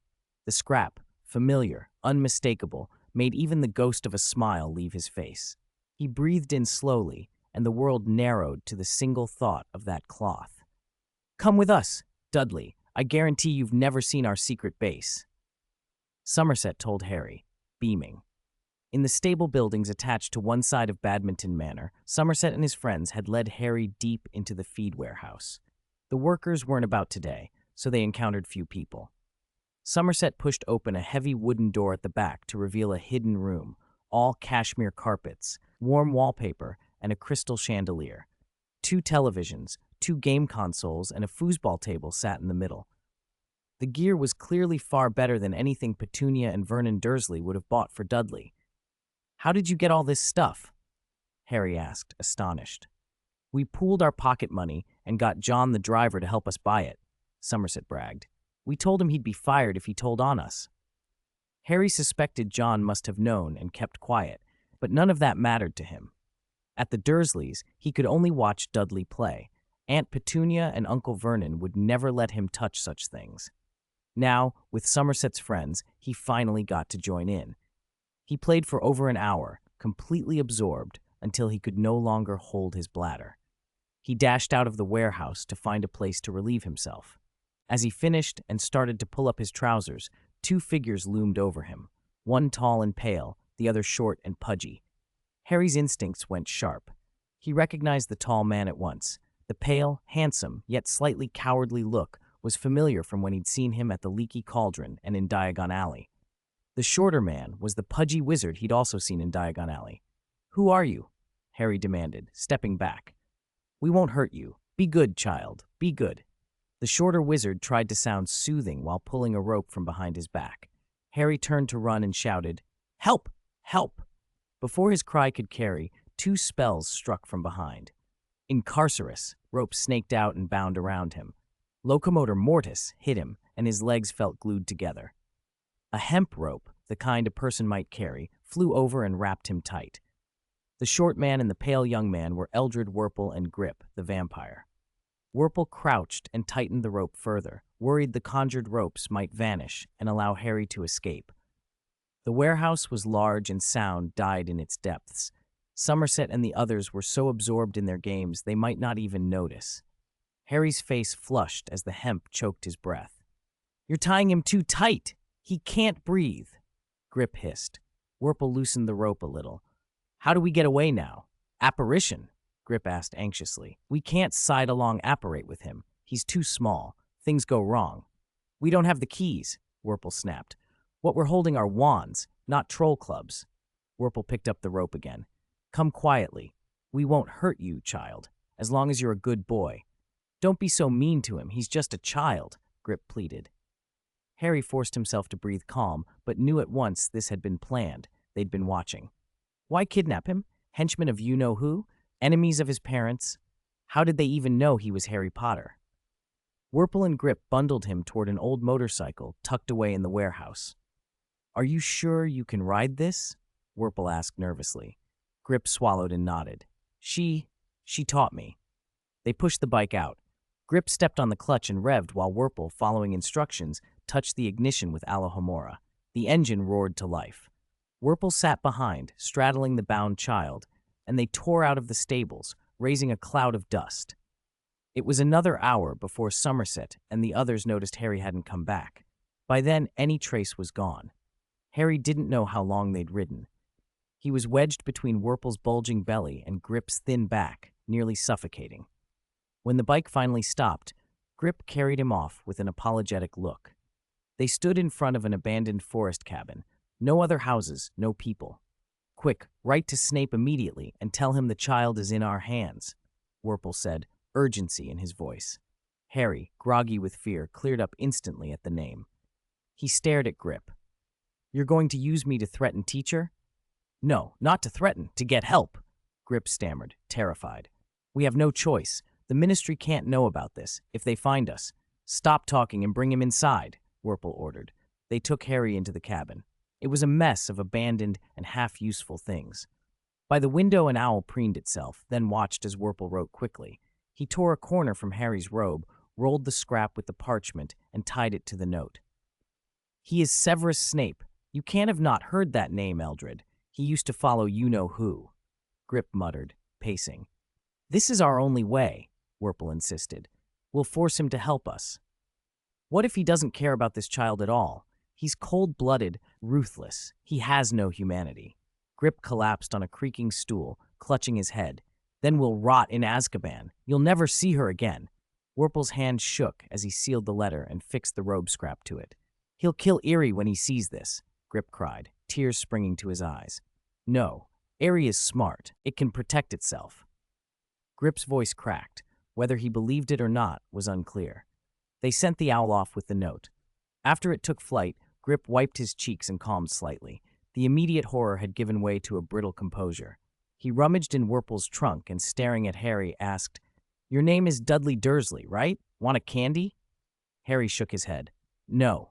The scrap, familiar, unmistakable, made even the ghost of a smile leave his face. He breathed in slowly, and the world narrowed to the single thought of that cloth. "Come with us, Dudley. I guarantee you've never seen our secret base," Somerset told Harry, beaming. In the stable buildings attached to one side of Badminton Manor, Somerset and his friends had led Harry deep into the feed warehouse. The workers weren't about today, so they encountered few people. Somerset pushed open a heavy wooden door at the back to reveal a hidden room, all cashmere carpets, warm wallpaper, and a crystal chandelier. 2 televisions, 2 game consoles, and a foosball table sat in the middle. The gear was clearly far better than anything Petunia and Vernon Dursley would have bought for Dudley. "How did you get all this stuff?" Harry asked, astonished. "We pooled our pocket money and got John the driver to help us buy it," Somerset bragged. "We told him he'd be fired if he told on us." Harry suspected John must have known and kept quiet, but none of that mattered to him. At the Dursleys, he could only watch Dudley play. Aunt Petunia and Uncle Vernon would never let him touch such things. Now, with Somerset's friends, he finally got to join in. He played for over an hour, completely absorbed, until he could no longer hold his bladder. He dashed out of the warehouse to find a place to relieve himself. As he finished and started to pull up his trousers, 2 figures loomed over him, one tall and pale, the other short and pudgy. Harry's instincts went sharp. He recognized the tall man at once. The pale, handsome, yet slightly cowardly look was familiar from when he'd seen him at the Leaky Cauldron and in Diagon Alley. The shorter man was the pudgy wizard he'd also seen in Diagon Alley. "Who are you?" Harry demanded, stepping back. "We won't hurt you. Be good, child, be good." The shorter wizard tried to sound soothing while pulling a rope from behind his back. Harry turned to run and shouted, "Help! Help!" Before his cry could carry, 2 spells struck from behind. Incarcerus, rope snaked out and bound around him. Locomotor Mortis hit him, and his legs felt glued together. A hemp rope, the kind a person might carry, flew over and wrapped him tight. The short man and the pale young man were Eldred Wurple and Grip, the vampire. Wurple crouched and tightened the rope further, worried the conjured ropes might vanish and allow Harry to escape. The warehouse was large and sound died in its depths. Somerset and the others were so absorbed in their games they might not even notice. Harry's face flushed as the hemp choked his breath. "You're tying him too tight! He can't breathe!" Grip hissed. Wurple loosened the rope a little. "How do we get away now?" "Apparition," Grip asked anxiously. "We can't side-along apparate with him. He's too small. Things go wrong." "We don't have the keys," Wurple snapped. "What we're holding are wands, not troll clubs." Wurple picked up the rope again. "Come quietly. We won't hurt you, child, as long as you're a good boy." "Don't be so mean to him. He's just a child," Grip pleaded. Harry forced himself to breathe calm, but knew at once this had been planned. They'd been watching. Why kidnap him? Henchmen of you-know-who? Enemies of his parents? How did they even know he was Harry Potter? Wurple and Grip bundled him toward an old motorcycle tucked away in the warehouse. "Are you sure you can ride this?" Wurple asked nervously. Grip swallowed and nodded. She taught me." They pushed the bike out. Grip stepped on the clutch and revved while Wurple, following instructions, touched the ignition with Alohomora. The engine roared to life. Wurple sat behind, straddling the bound child, and they tore out of the stables, raising a cloud of dust. It was another hour before Somerset and the others noticed Harry hadn't come back. By then, any trace was gone. Harry didn't know how long they'd ridden. He was wedged between Wurple's bulging belly and Grip's thin back, nearly suffocating. When the bike finally stopped, Grip carried him off with an apologetic look. They stood in front of an abandoned forest cabin. No other houses, no people. "Quick, write to Snape immediately and tell him the child is in our hands," Wurple said, urgency in his voice. Harry, groggy with fear, cleared up instantly at the name. He stared at Grip. You're going to use me to threaten teacher? No, not to threaten, to get help, Grip stammered, terrified. We have no choice. The ministry can't know about this, if they find us. Stop talking and bring him inside, Wurple ordered. They took Harry into the cabin. It was a mess of abandoned and half-useful things. By the window, an owl preened itself, then watched as Wurple wrote quickly. He tore a corner from Harry's robe, rolled the scrap with the parchment, and tied it to the note. He is Severus Snape. You can't have not heard that name, Eldred. He used to follow you-know-who. Grip muttered, pacing. This is our only way, Wurple insisted. We'll force him to help us. What if he doesn't care about this child at all? He's cold-blooded, ruthless. He has no humanity. Grip collapsed on a creaking stool, clutching his head. Then we'll rot in Azkaban. You'll never see her again. Wurple's hand shook as he sealed the letter and fixed the robe scrap to it. He'll kill Erie when he sees this, Grip cried, tears springing to his eyes. No, Erie is smart. It can protect itself. Grip's voice cracked. Whether he believed it or not was unclear. They sent the owl off with the note. After it took flight, Grip wiped his cheeks and calmed slightly. The immediate horror had given way to a brittle composure. He rummaged in Wurple's trunk and, staring at Harry, asked, Your name is Dudley Dursley, right? Want a candy? Harry shook his head. No.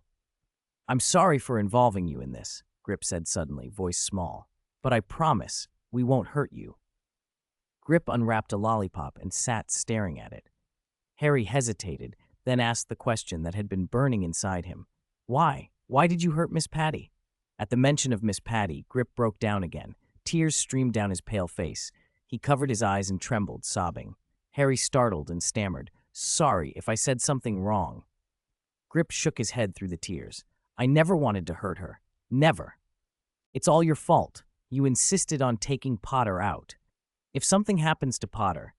I'm sorry for involving you in this, Grip said suddenly, voice small. But I promise we won't hurt you. Grip unwrapped a lollipop and sat staring at it. Harry hesitated, then asked the question that had been burning inside him. Why? Why did you hurt Miss Patty? At the mention of Miss Patty, Grip broke down again. Tears streamed down his pale face. He covered his eyes and trembled, sobbing. Harry startled and stammered, Sorry if I said something wrong. Grip shook his head through the tears. I never wanted to hurt her. Never. It's all your fault. You insisted on taking Potter out. If something happens to Potter,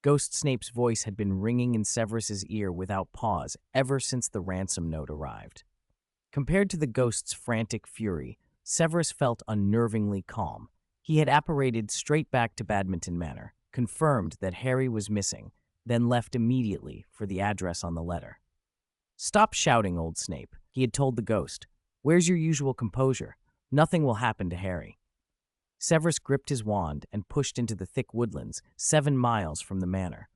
Ghost Snape's voice had been ringing in Severus's ear without pause ever since the ransom note arrived. Compared to the ghost's frantic fury, Severus felt unnervingly calm. He had apparated straight back to Badminton Manor, confirmed that Harry was missing, then left immediately for the address on the letter. Stop shouting, old Snape, he had told the ghost. Where's your usual composure? Nothing will happen to Harry. Severus gripped his wand and pushed into the thick woodlands 7 miles from the manor.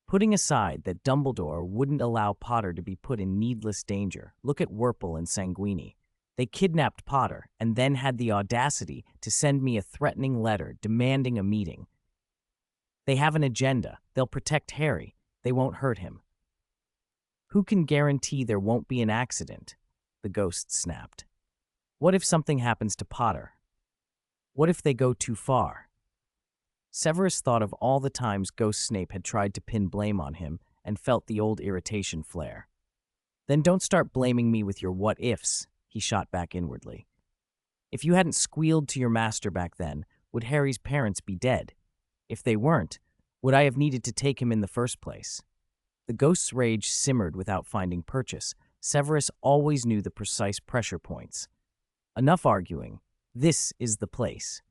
Putting aside that Dumbledore wouldn't allow Potter to be put in needless danger, look at Wurple and Sanguini. They kidnapped Potter and then had the audacity to send me a threatening letter demanding a meeting. They have an agenda. They'll protect Harry. They won't hurt him. Who can guarantee there won't be an accident? The ghost snapped. What if something happens to Potter? What if they go too far? Severus thought of all the times Ghost Snape had tried to pin blame on him and felt the old irritation flare. Then don't start blaming me with your what-ifs, he shot back inwardly. If you hadn't squealed to your master back then, would Harry's parents be dead? If they weren't, would I have needed to take him in the first place? The ghost's rage simmered without finding purchase. Severus always knew the precise pressure points. Enough arguing. This is the place.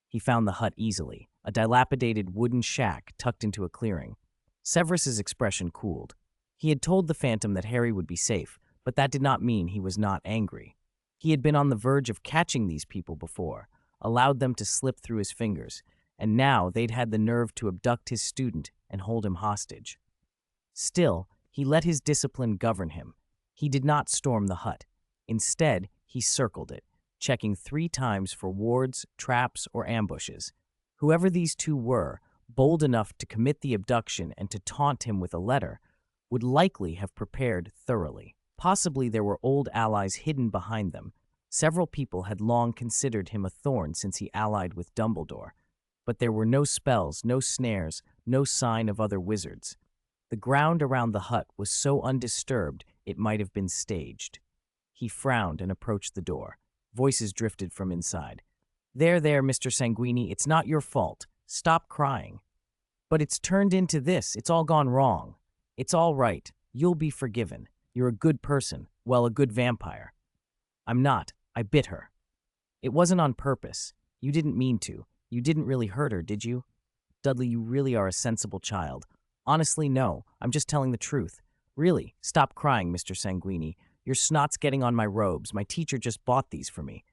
He found the hut easily, a dilapidated wooden shack tucked into a clearing. Severus's expression cooled. He had told the Phantom that Harry would be safe, but that did not mean he was not angry. He had been on the verge of catching these people before, allowed them to slip through his fingers, and now they'd had the nerve to abduct his student and hold him hostage. Still, he let his discipline govern him. He did not storm the hut. Instead, he circled it, checking 3 times for wards, traps, or ambushes. Whoever these 2 were, bold enough to commit the abduction and to taunt him with a letter, would likely have prepared thoroughly. Possibly there were old allies hidden behind them. Several people had long considered him a thorn since he allied with Dumbledore. But there were no spells, no snares, no sign of other wizards. The ground around the hut was so undisturbed it might have been staged. He frowned and approached the door. Voices drifted from inside. There, Mr. Sanguini, it's not your fault. Stop crying. But it's turned into this. It's all gone wrong. It's all right. You'll be forgiven. You're a good person. Well, a good vampire. I'm not. I bit her. It wasn't on purpose. You didn't mean to. You didn't really hurt her, did you? Dudley, you really are a sensible child. Honestly, no. I'm just telling the truth. Really, stop crying, Mr. Sanguini. Your snot's getting on my robes. My teacher just bought these for me.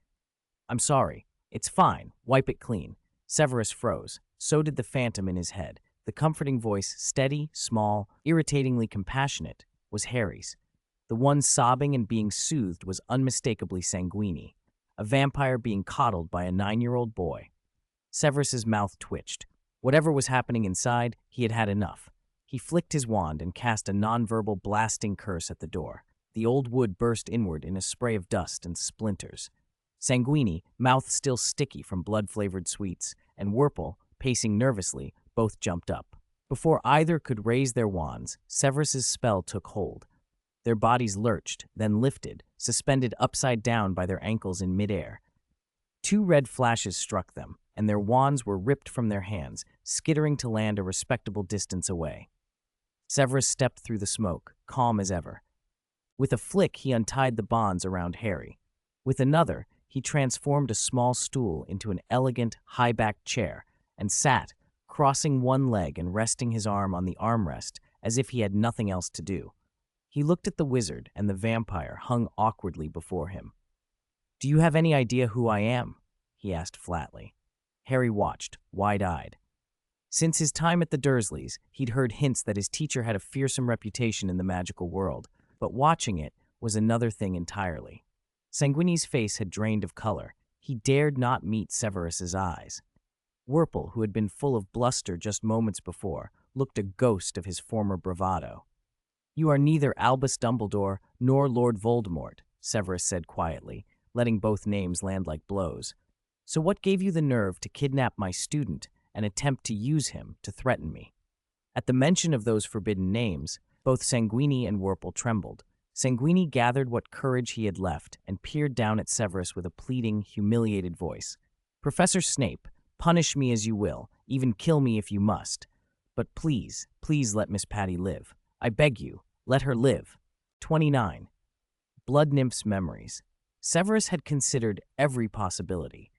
I'm sorry. It's fine. Wipe it clean. Severus froze. So did the phantom in his head. The comforting voice, steady, small, irritatingly compassionate, was Harry's. The one sobbing and being soothed was unmistakably Sanguini, a vampire being coddled by a 9-year-old boy. Severus's mouth twitched. Whatever was happening inside, he had had enough. He flicked his wand and cast a nonverbal blasting curse at the door. The old wood burst inward in a spray of dust and splinters. Sanguini, mouth still sticky from blood-flavored sweets, and Werple, pacing nervously, both jumped up. Before either could raise their wands, Severus's spell took hold. Their bodies lurched, then lifted, suspended upside down by their ankles in midair. 2 red flashes struck them, and their wands were ripped from their hands, skittering to land a respectable distance away. Severus stepped through the smoke, calm as ever. With a flick, he untied the bonds around Harry. With another, he transformed a small stool into an elegant, high-backed chair and sat, crossing one leg and resting his arm on the armrest as if he had nothing else to do. He looked at the wizard, and the vampire hung awkwardly before him. "Do you have any idea who I am?" he asked flatly. Harry watched, wide-eyed. Since his time at the Dursleys, he'd heard hints that his teacher had a fearsome reputation in the magical world, but watching it was another thing entirely. Sanguini's face had drained of color. He dared not meet Severus's eyes. Werple, who had been full of bluster just moments before, looked a ghost of his former bravado. "You are neither Albus Dumbledore nor Lord Voldemort," Severus said quietly, letting both names land like blows. "So what gave you the nerve to kidnap my student and attempt to use him to threaten me?" At the mention of those forbidden names, both Sanguini and Werple trembled. Sanguini gathered what courage he had left and peered down at Severus with a pleading, humiliated voice. "Professor Snape, punish me as you will, even kill me if you must. But please, please let Miss Patty live. I beg you, let her live." 29. Blood Nymph's memories. Severus had considered every possibility.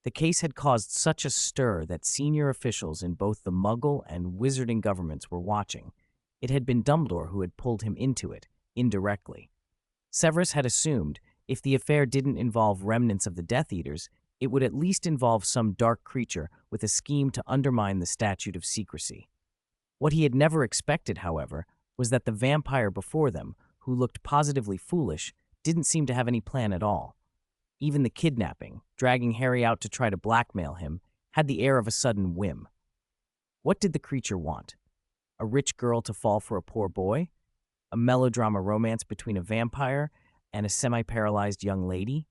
The case had caused such a stir that senior officials in both the Muggle and Wizarding governments were watching. It had been Dumbledore who had pulled him into it, indirectly. Severus had assumed if the affair didn't involve remnants of the Death Eaters, it would at least involve some dark creature with a scheme to undermine the statute of secrecy. What he had never expected, however, was that the vampire before them, who looked positively foolish, didn't seem to have any plan at all. Even the kidnapping, dragging Harry out to try to blackmail him, had the air of a sudden whim. What did the creature want? A rich girl to fall for a poor boy? A melodrama romance between a vampire and a semi-paralyzed young lady?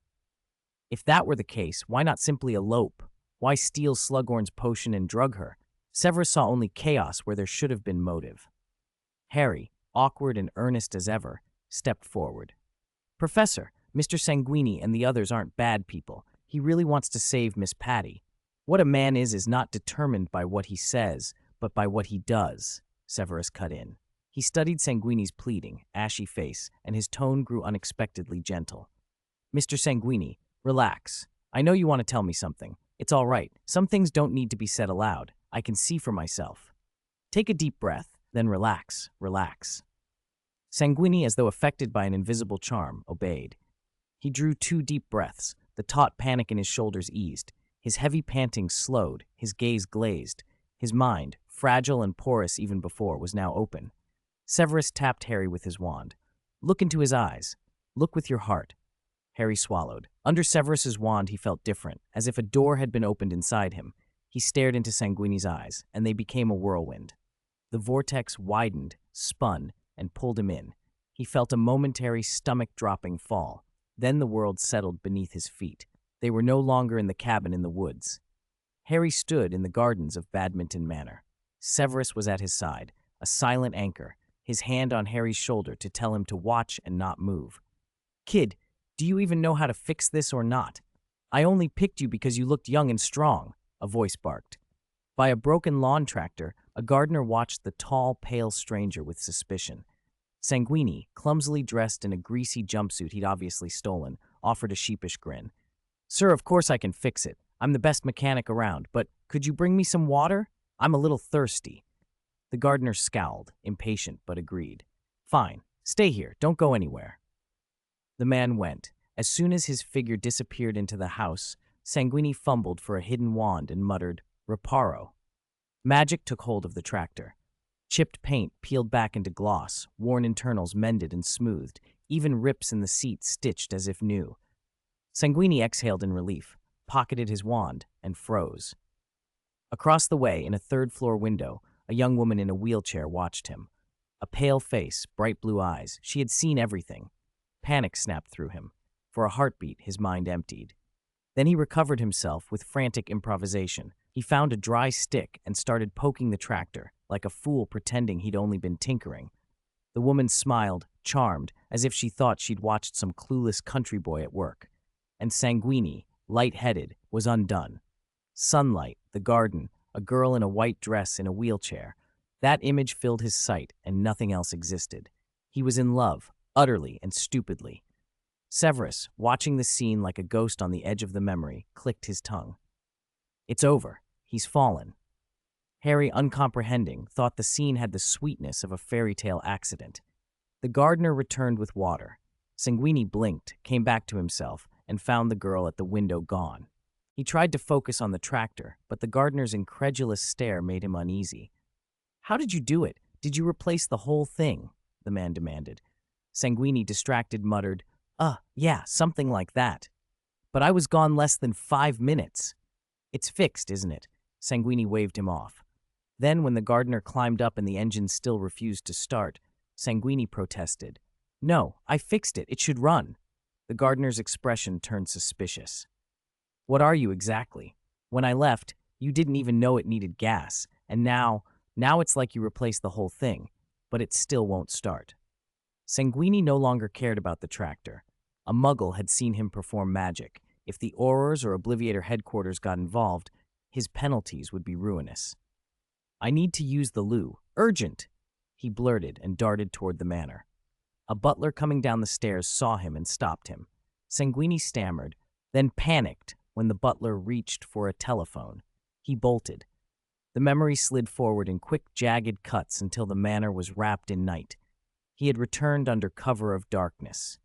If that were the case, why not simply elope? Why steal Slughorn's potion and drug her? Severus saw only chaos where there should have been motive. Harry, awkward and earnest as ever, stepped forward. "Professor, Mr. Sanguini and the others aren't bad people. He really wants to save Miss Patty. What a man is not determined by what he says, but by what he does," Severus cut in. He studied Sanguini's pleading, ashy face, and his tone grew unexpectedly gentle. "Mr. Sanguini, relax. I know you want to tell me something. It's all right. Some things don't need to be said aloud. I can see for myself. Take a deep breath, then relax, relax." Sanguini, as though affected by an invisible charm, obeyed. He drew 2 deep breaths. The taut panic in his shoulders eased. His heavy panting slowed, his gaze glazed. His mind, fragile and porous even before, was now open. Severus tapped Harry with his wand. "Look into his eyes. Look with your heart." Harry swallowed. Under Severus's wand he felt different, as if a door had been opened inside him. He stared into Sanguini's eyes, and they became a whirlwind. The vortex widened, spun, and pulled him in. He felt a momentary stomach-dropping fall. Then the world settled beneath his feet. They were no longer in the cabin in the woods. Harry stood in the gardens of Badminton Manor. Severus was at his side, a silent anchor, his hand on Harry's shoulder to tell him to watch and not move. "Kid, do you even know how to fix this or not? I only picked you because you looked young and strong," a voice barked. By a broken lawn tractor, a gardener watched the tall, pale stranger with suspicion. Sanguini, clumsily dressed in a greasy jumpsuit he'd obviously stolen, offered a sheepish grin. "Sir, of course I can fix it. I'm the best mechanic around, but could you bring me some water?" I'm a little thirsty. The gardener scowled, impatient, but agreed. Fine, stay here, don't go anywhere. The man went. As soon as his figure disappeared into the house, Sanguini fumbled for a hidden wand and muttered, Reparo. Magic took hold of the tractor. Chipped paint peeled back into gloss, worn internals mended and smoothed, even rips in the seat stitched as if new. Sanguini exhaled in relief, pocketed his wand, and froze. Across the way, in a third-floor window, a young woman in a wheelchair watched him. A pale face, bright blue eyes, she had seen everything. Panic snapped through him. For a heartbeat, his mind emptied. Then he recovered himself with frantic improvisation. He found a dry stick and started poking the tractor, like a fool pretending he'd only been tinkering. The woman smiled, charmed, as if she thought she'd watched some clueless country boy at work. And Sanguini, light-headed, was undone. Sunlight, the garden, a girl in a white dress in a wheelchair. That image filled his sight, and nothing else existed. He was in love, utterly and stupidly. Severus, watching the scene like a ghost on the edge of the memory, clicked his tongue. It's over. He's fallen. Harry, uncomprehending, thought the scene had the sweetness of a fairy tale accident. The gardener returned with water. Sanguini blinked, came back to himself, and found the girl at the window gone. He tried to focus on the tractor, but the gardener's incredulous stare made him uneasy. How did you do it? Did you replace the whole thing? The man demanded. Sanguini, distracted, muttered, yeah, something like that. But I was gone less than 5 minutes. It's fixed, isn't it? Sanguini waved him off. Then, when the gardener climbed up and the engine still refused to start, Sanguini protested. No, I fixed it. It should run. The gardener's expression turned suspicious. What are you exactly? When I left, you didn't even know it needed gas, and now it's like you replaced the whole thing, but it still won't start. Sanguini no longer cared about the tractor. A muggle had seen him perform magic. If the Aurors or Obliviator headquarters got involved, his penalties would be ruinous. I need to use the loo. Urgent! He blurted and darted toward the manor. A butler coming down the stairs saw him and stopped him. Sanguini stammered, then panicked when the butler reached for a telephone. He bolted. The memory slid forward in quick, jagged cuts until the manor was wrapped in night. He had returned under cover of darkness.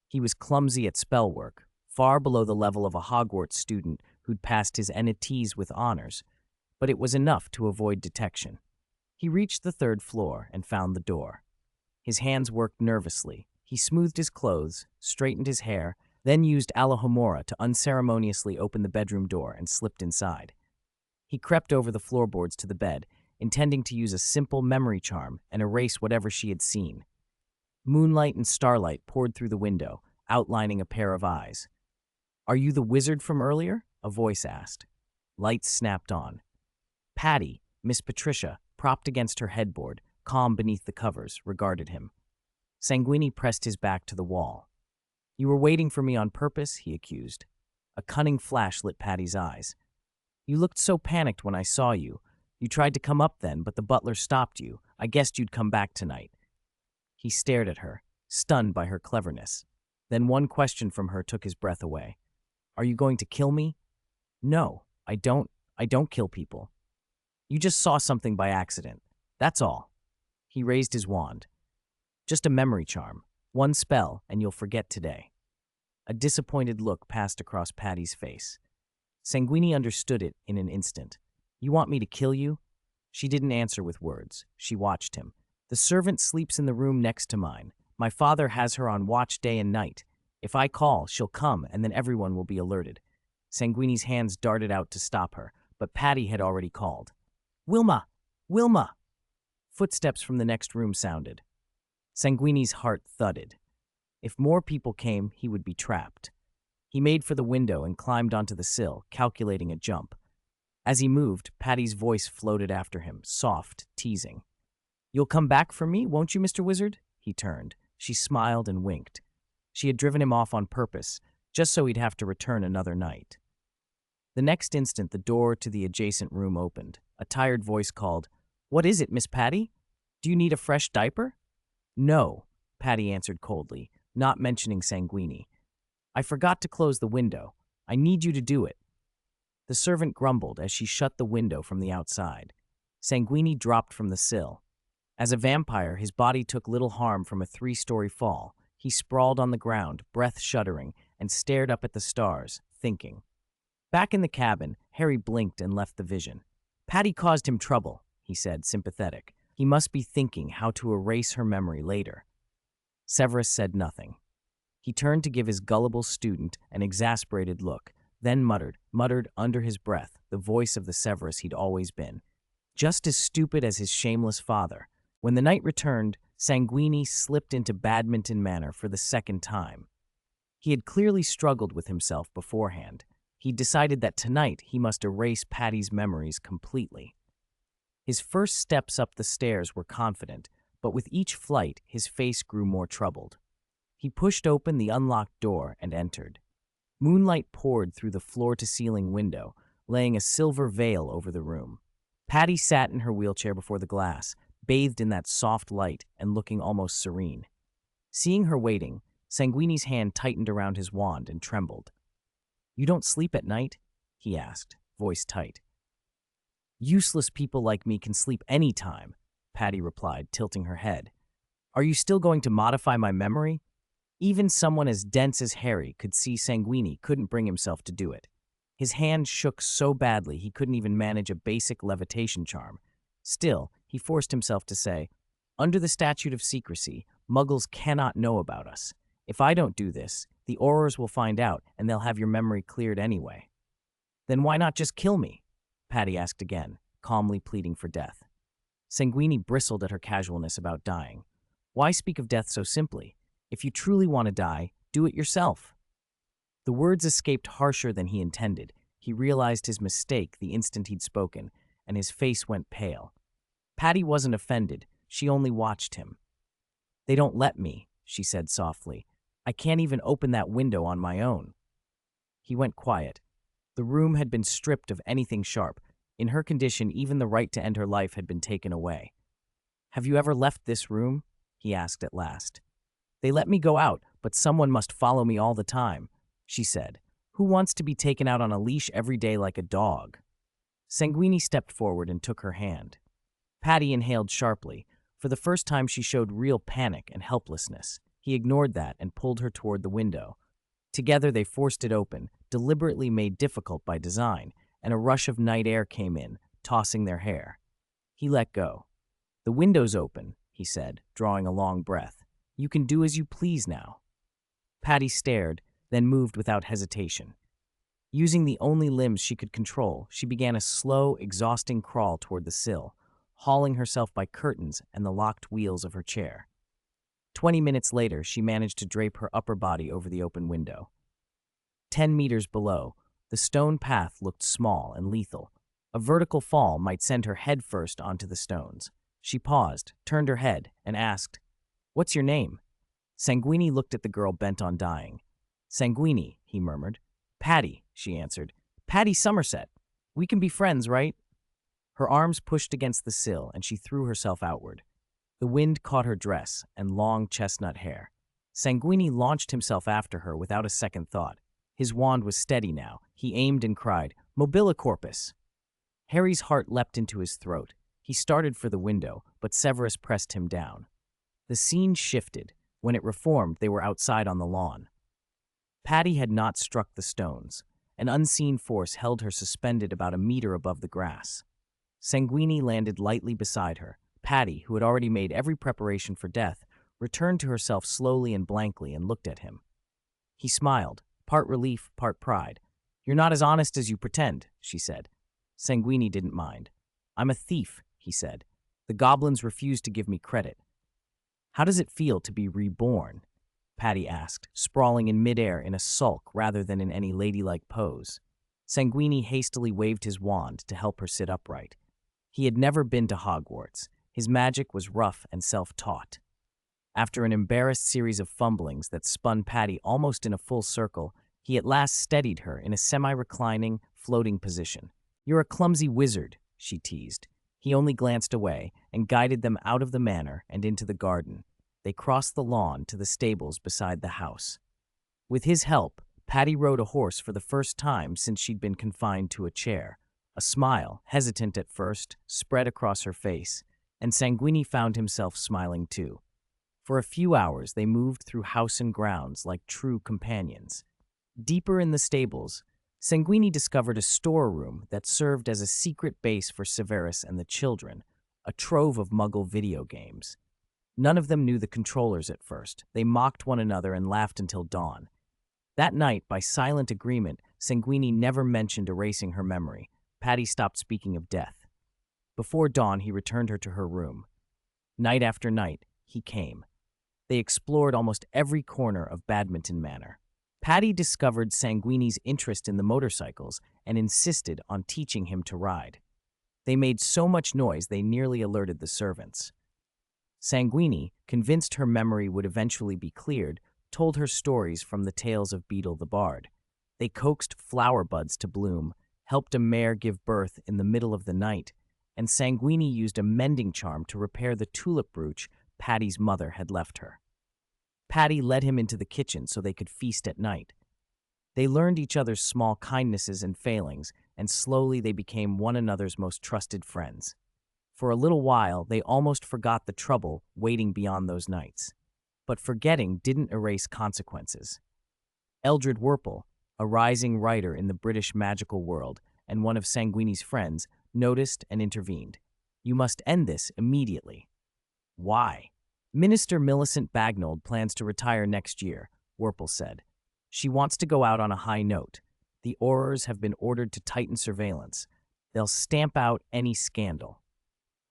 He was clumsy at spell work, far below the level of a Hogwarts student who'd passed his NETs with honors, but it was enough to avoid detection. He reached the 3rd floor and found the door. His hands worked nervously. He smoothed his clothes, straightened his hair, then used Alohomora to unceremoniously open the bedroom door and slipped inside. He crept over the floorboards to the bed, intending to use a simple memory charm and erase whatever she had seen. Moonlight and starlight poured through the window, outlining a pair of eyes. Are you the wizard from earlier? A voice asked. Lights snapped on. Patty, Miss Patricia, propped against her headboard, calm beneath the covers, regarded him. Sanguini pressed his back to the wall. You were waiting for me on purpose, he accused. A cunning flash lit Patty's eyes. You looked so panicked when I saw you. You tried to come up then, but the butler stopped you. I guessed you'd come back tonight. He stared at her, stunned by her cleverness. Then one question from her took his breath away. Are you going to kill me? No, I don't kill people. You just saw something by accident. That's all. He raised his wand. Just a memory charm. One spell, and you'll forget today. A disappointed look passed across Patty's face. Sanguini understood it in an instant. You want me to kill you? She didn't answer with words. She watched him. The servant sleeps in the room next to mine. My father has her on watch day and night. If I call, she'll come, and then everyone will be alerted. Sanguini's hands darted out to stop her, but Patty had already called. Wilma! Wilma! Footsteps from the next room sounded. Sanguini's heart thudded. If more people came, he would be trapped. He made for the window and climbed onto the sill, calculating a jump. As he moved, Patty's voice floated after him, soft, teasing. You'll come back for me, won't you, Mr. Wizard? He turned. She smiled and winked. She had driven him off on purpose, just so he'd have to return another night. The next instant, the door to the adjacent room opened. A tired voice called, What is it, Miss Patty? Do you need a fresh diaper? No, Patty answered coldly, not mentioning Sanguini. I forgot to close the window. I need you to do it. The servant grumbled as she shut the window from the outside. Sanguini dropped from the sill. As a vampire, his body took little harm from a 3-story fall. He sprawled on the ground, breath shuddering, and stared up at the stars, thinking. Back in the cabin, Harry blinked and left the vision. Patty caused him trouble, he said, sympathetic. He must be thinking how to erase her memory later. Severus said nothing. He turned to give his gullible student an exasperated look, then muttered under his breath, the voice of the Severus he'd always been. Just as stupid as his shameless father. When the night returned, Sanguini slipped into badminton manner for the second time. He had clearly struggled with himself beforehand. He decided that tonight he must erase Patty's memories completely. His first steps up the stairs were confident, but with each flight his face grew more troubled. He pushed open the unlocked door and entered. Moonlight poured through the floor-to-ceiling window, laying a silver veil over the room. Patty sat in her wheelchair before the glass, bathed in that soft light and looking almost serene. Seeing her waiting, Sanguini's hand tightened around his wand and trembled. "You don't sleep at night?" he asked, voice tight. "Useless people like me can sleep any time," Patty replied, tilting her head. "Are you still going to modify my memory?" Even someone as dense as Harry could see Sanguini couldn't bring himself to do it. His hand shook so badly he couldn't even manage a basic levitation charm. Still, he forced himself to say, "Under the statute of secrecy, Muggles cannot know about us. If I don't do this, the Aurors will find out and they'll have your memory cleared anyway." "Then why not just kill me?" Patty asked again, calmly pleading for death. Sanguini bristled at her casualness about dying. Why speak of death so simply? If you truly want to die, do it yourself. The words escaped harsher than he intended. He realized his mistake the instant he'd spoken, and his face went pale. Patty wasn't offended. She only watched him. "They don't let me," she said softly. "I can't even open that window on my own." He went quiet. The room had been stripped of anything sharp. In her condition, even the right to end her life had been taken away. "Have you ever left this room?" he asked at last. "They let me go out, but someone must follow me all the time," she said. "Who wants to be taken out on a leash every day like a dog?" Sanguini stepped forward and took her hand. Patty inhaled sharply. For the first time she showed real panic and helplessness. He ignored that and pulled her toward the window. Together they forced it open, deliberately made difficult by design, and a rush of night air came in, tossing their hair. He let go. "The window's open," he said, drawing a long breath. "You can do as you please now." Patty stared, then moved without hesitation. Using the only limbs she could control, she began a slow, exhausting crawl toward the sill, hauling herself by curtains and the locked wheels of her chair. 20 minutes later, she managed to drape her upper body over the open window. 10 meters below, the stone path looked small and lethal. A vertical fall might send her headfirst onto the stones. She paused, turned her head, and asked, "What's your name?" Sanguini looked at the girl bent on dying. "Sanguini," he murmured. "Patty," she answered. "Patty Somerset. We can be friends, right?" Her arms pushed against the sill, and she threw herself outward. The wind caught her dress and long chestnut hair. Sanguini launched himself after her without a second thought. His wand was steady now. He aimed and cried, "Mobila corpus!" Harry's heart leapt into his throat. He started for the window, but Severus pressed him down. The scene shifted. When it reformed, they were outside on the lawn. Patty had not struck the stones. An unseen force held her suspended about a meter above the grass. Sanguini landed lightly beside her. Patty, who had already made every preparation for death, returned to herself slowly and blankly and looked at him. He smiled, part relief, part pride. "You're not as honest as you pretend," she said. Sanguini didn't mind. "I'm a thief," he said. "The goblins refuse to give me credit." "How does it feel to be reborn?" Patty asked, sprawling in midair in a sulk rather than in any ladylike pose. Sanguini hastily waved his wand to help her sit upright. He had never been to Hogwarts. His magic was rough and self-taught. After an embarrassed series of fumblings that spun Patty almost in a full circle, he at last steadied her in a semi-reclining, floating position. "You're a clumsy wizard," she teased. He only glanced away and guided them out of the manor and into the garden. They crossed the lawn to the stables beside the house. With his help, Patty rode a horse for the first time since she'd been confined to a chair. A smile, hesitant at first, spread across her face, and Sanguini found himself smiling too. For a few hours, they moved through house and grounds like true companions. Deeper in the stables, Sanguini discovered a storeroom that served as a secret base for Severus and the children, a trove of Muggle video games. None of them knew the controllers at first. They mocked one another and laughed until dawn. That night, by silent agreement, Sanguini never mentioned erasing her memory. Patty stopped speaking of death. Before dawn, he returned her to her room. Night after night, he came. They explored almost every corner of Badminton Manor. Patty discovered Sanguini's interest in the motorcycles and insisted on teaching him to ride. They made so much noise they nearly alerted the servants. Sanguini, convinced her memory would eventually be cleared, told her stories from the tales of Beetle the Bard. They coaxed flower buds to bloom, helped a mare give birth in the middle of the night, and Sanguini used a mending charm to repair the tulip brooch Patty's mother had left her. Patty led him into the kitchen so they could feast at night. They learned each other's small kindnesses and failings, and slowly they became one another's most trusted friends. For a little while, they almost forgot the trouble waiting beyond those nights. But forgetting didn't erase consequences. Eldred Werple, a rising writer in the British magical world and one of Sanguini's friends, noticed and intervened. "You must end this immediately." "Why?" "Minister Millicent Bagnold plans to retire next year," Werple said. "She wants to go out on a high note. The Aurors have been ordered to tighten surveillance. They'll stamp out any scandal."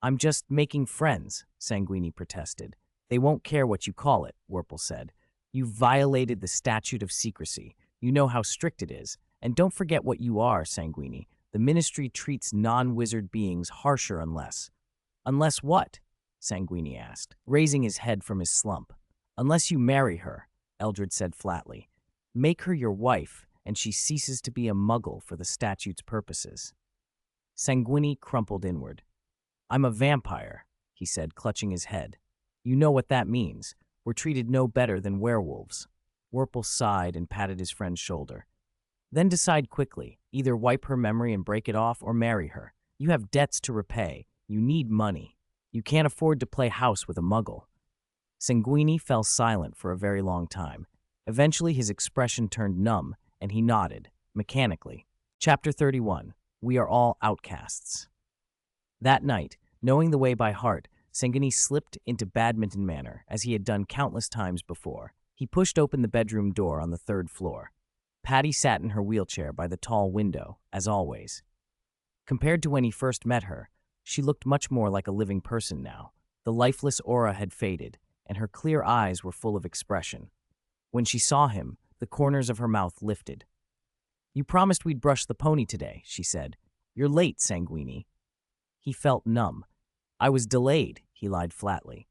"I'm just making friends," Sanguini protested. "They won't care what you call it," Werple said. "You've violated the statute of secrecy. You know how strict it is. And don't forget what you are, Sanguini. The ministry treats non-wizard beings harsher unless—" "Unless what?" Sanguini asked, raising his head from his slump. "Unless you marry her," Eldred said flatly. "Make her your wife, and she ceases to be a muggle for the statute's purposes." Sanguini crumpled inward. "I'm a vampire," he said, clutching his head. "You know what that means. We're treated no better than werewolves." Werple sighed and patted his friend's shoulder. "Then decide quickly. Either wipe her memory and break it off, or marry her. You have debts to repay. You need money. You can't afford to play house with a muggle." Sanguini fell silent for a very long time. Eventually his expression turned numb, and he nodded, mechanically. Chapter 31. We Are All Outcasts. That night, knowing the way by heart, Sanguini slipped into Badminton Manor, as he had done countless times before. He pushed open the bedroom door on the 3rd floor. Patty sat in her wheelchair by the tall window, as always. Compared to when he first met her, she looked much more like a living person now. The lifeless aura had faded, and her clear eyes were full of expression. When she saw him, the corners of her mouth lifted. "You promised we'd brush the pony today," she said. "You're late, Sanguini." He felt numb. "I was delayed," he lied flatly.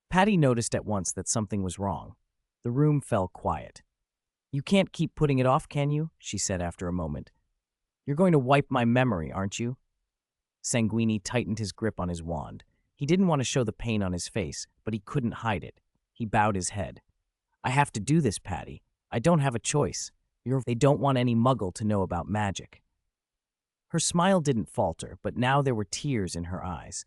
Patty noticed at once that something was wrong. The room fell quiet. "You can't keep putting it off, can you?" she said after a moment. "You're going to wipe my memory, aren't you?" Sanguini tightened his grip on his wand. He didn't want to show the pain on his face, but he couldn't hide it. He bowed his head. "I have to do this, Patty. I don't have a choice. They don't want any muggle to know about magic." Her smile didn't falter, but now there were tears in her eyes.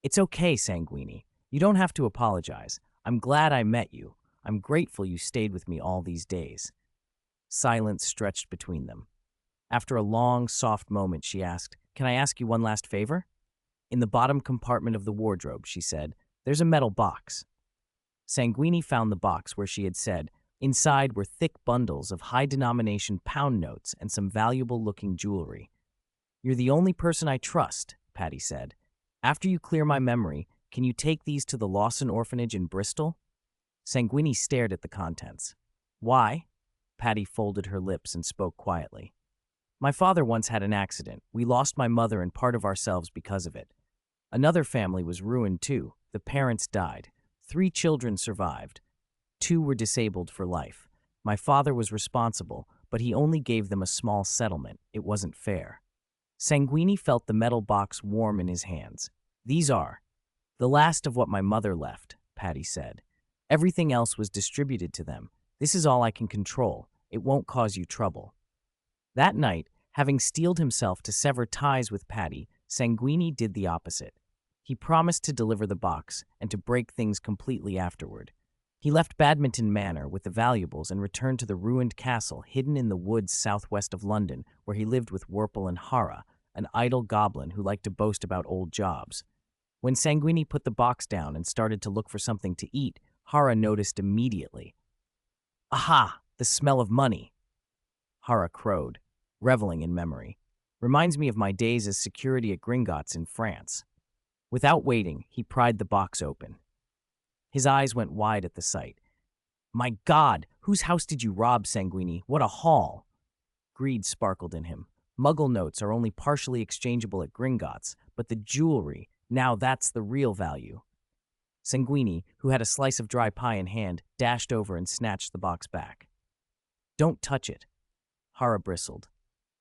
"It's okay, Sanguini. You don't have to apologize. I'm glad I met you. I'm grateful you stayed with me all these days." Silence stretched between them. After a long, soft moment, she asked, "Can I ask you one last favor?" "In the bottom compartment of the wardrobe," she said, "there's a metal box." Sanguini found the box where she had said. Inside were thick bundles of high-denomination pound notes and some valuable-looking jewelry. "You're the only person I trust," Patty said. "After you clear my memory, can you take these to the Lawson Orphanage in Bristol?" Sanguini stared at the contents. "Why?" Patty folded her lips and spoke quietly. "My father once had an accident. We lost my mother and part of ourselves because of it. Another family was ruined too. The parents died. 3 children survived. 2 were disabled for life. My father was responsible, but he only gave them a small settlement. It wasn't fair." Sanguini felt the metal box warm in his hands. "These are the last of what my mother left," Patty said. "Everything else was distributed to them. This is all I can control. It won't cause you trouble." That night, Having steeled himself to sever ties with Patty, Sanguini did the opposite. He promised to deliver the box and to break things completely afterward. He left Badminton Manor with the valuables and returned to the ruined castle hidden in the woods southwest of London, where he lived with Werple and Hara, an idle goblin who liked to boast about old jobs. When Sanguini put the box down and started to look for something to eat, Hara noticed immediately. "Aha! The smell of money!" Hara crowed, reveling in memory. "Reminds me of my days as security at Gringotts in France." Without waiting, he pried the box open. His eyes went wide at the sight. "My God! Whose house did you rob, Sanguini? What a haul!" Greed sparkled in him. Muggle notes are only partially exchangeable at Gringotts, but the jewelry, now that's the real value. Sanguini, who had a slice of dry pie in hand, dashed over and snatched the box back. "Don't touch it." Hara bristled.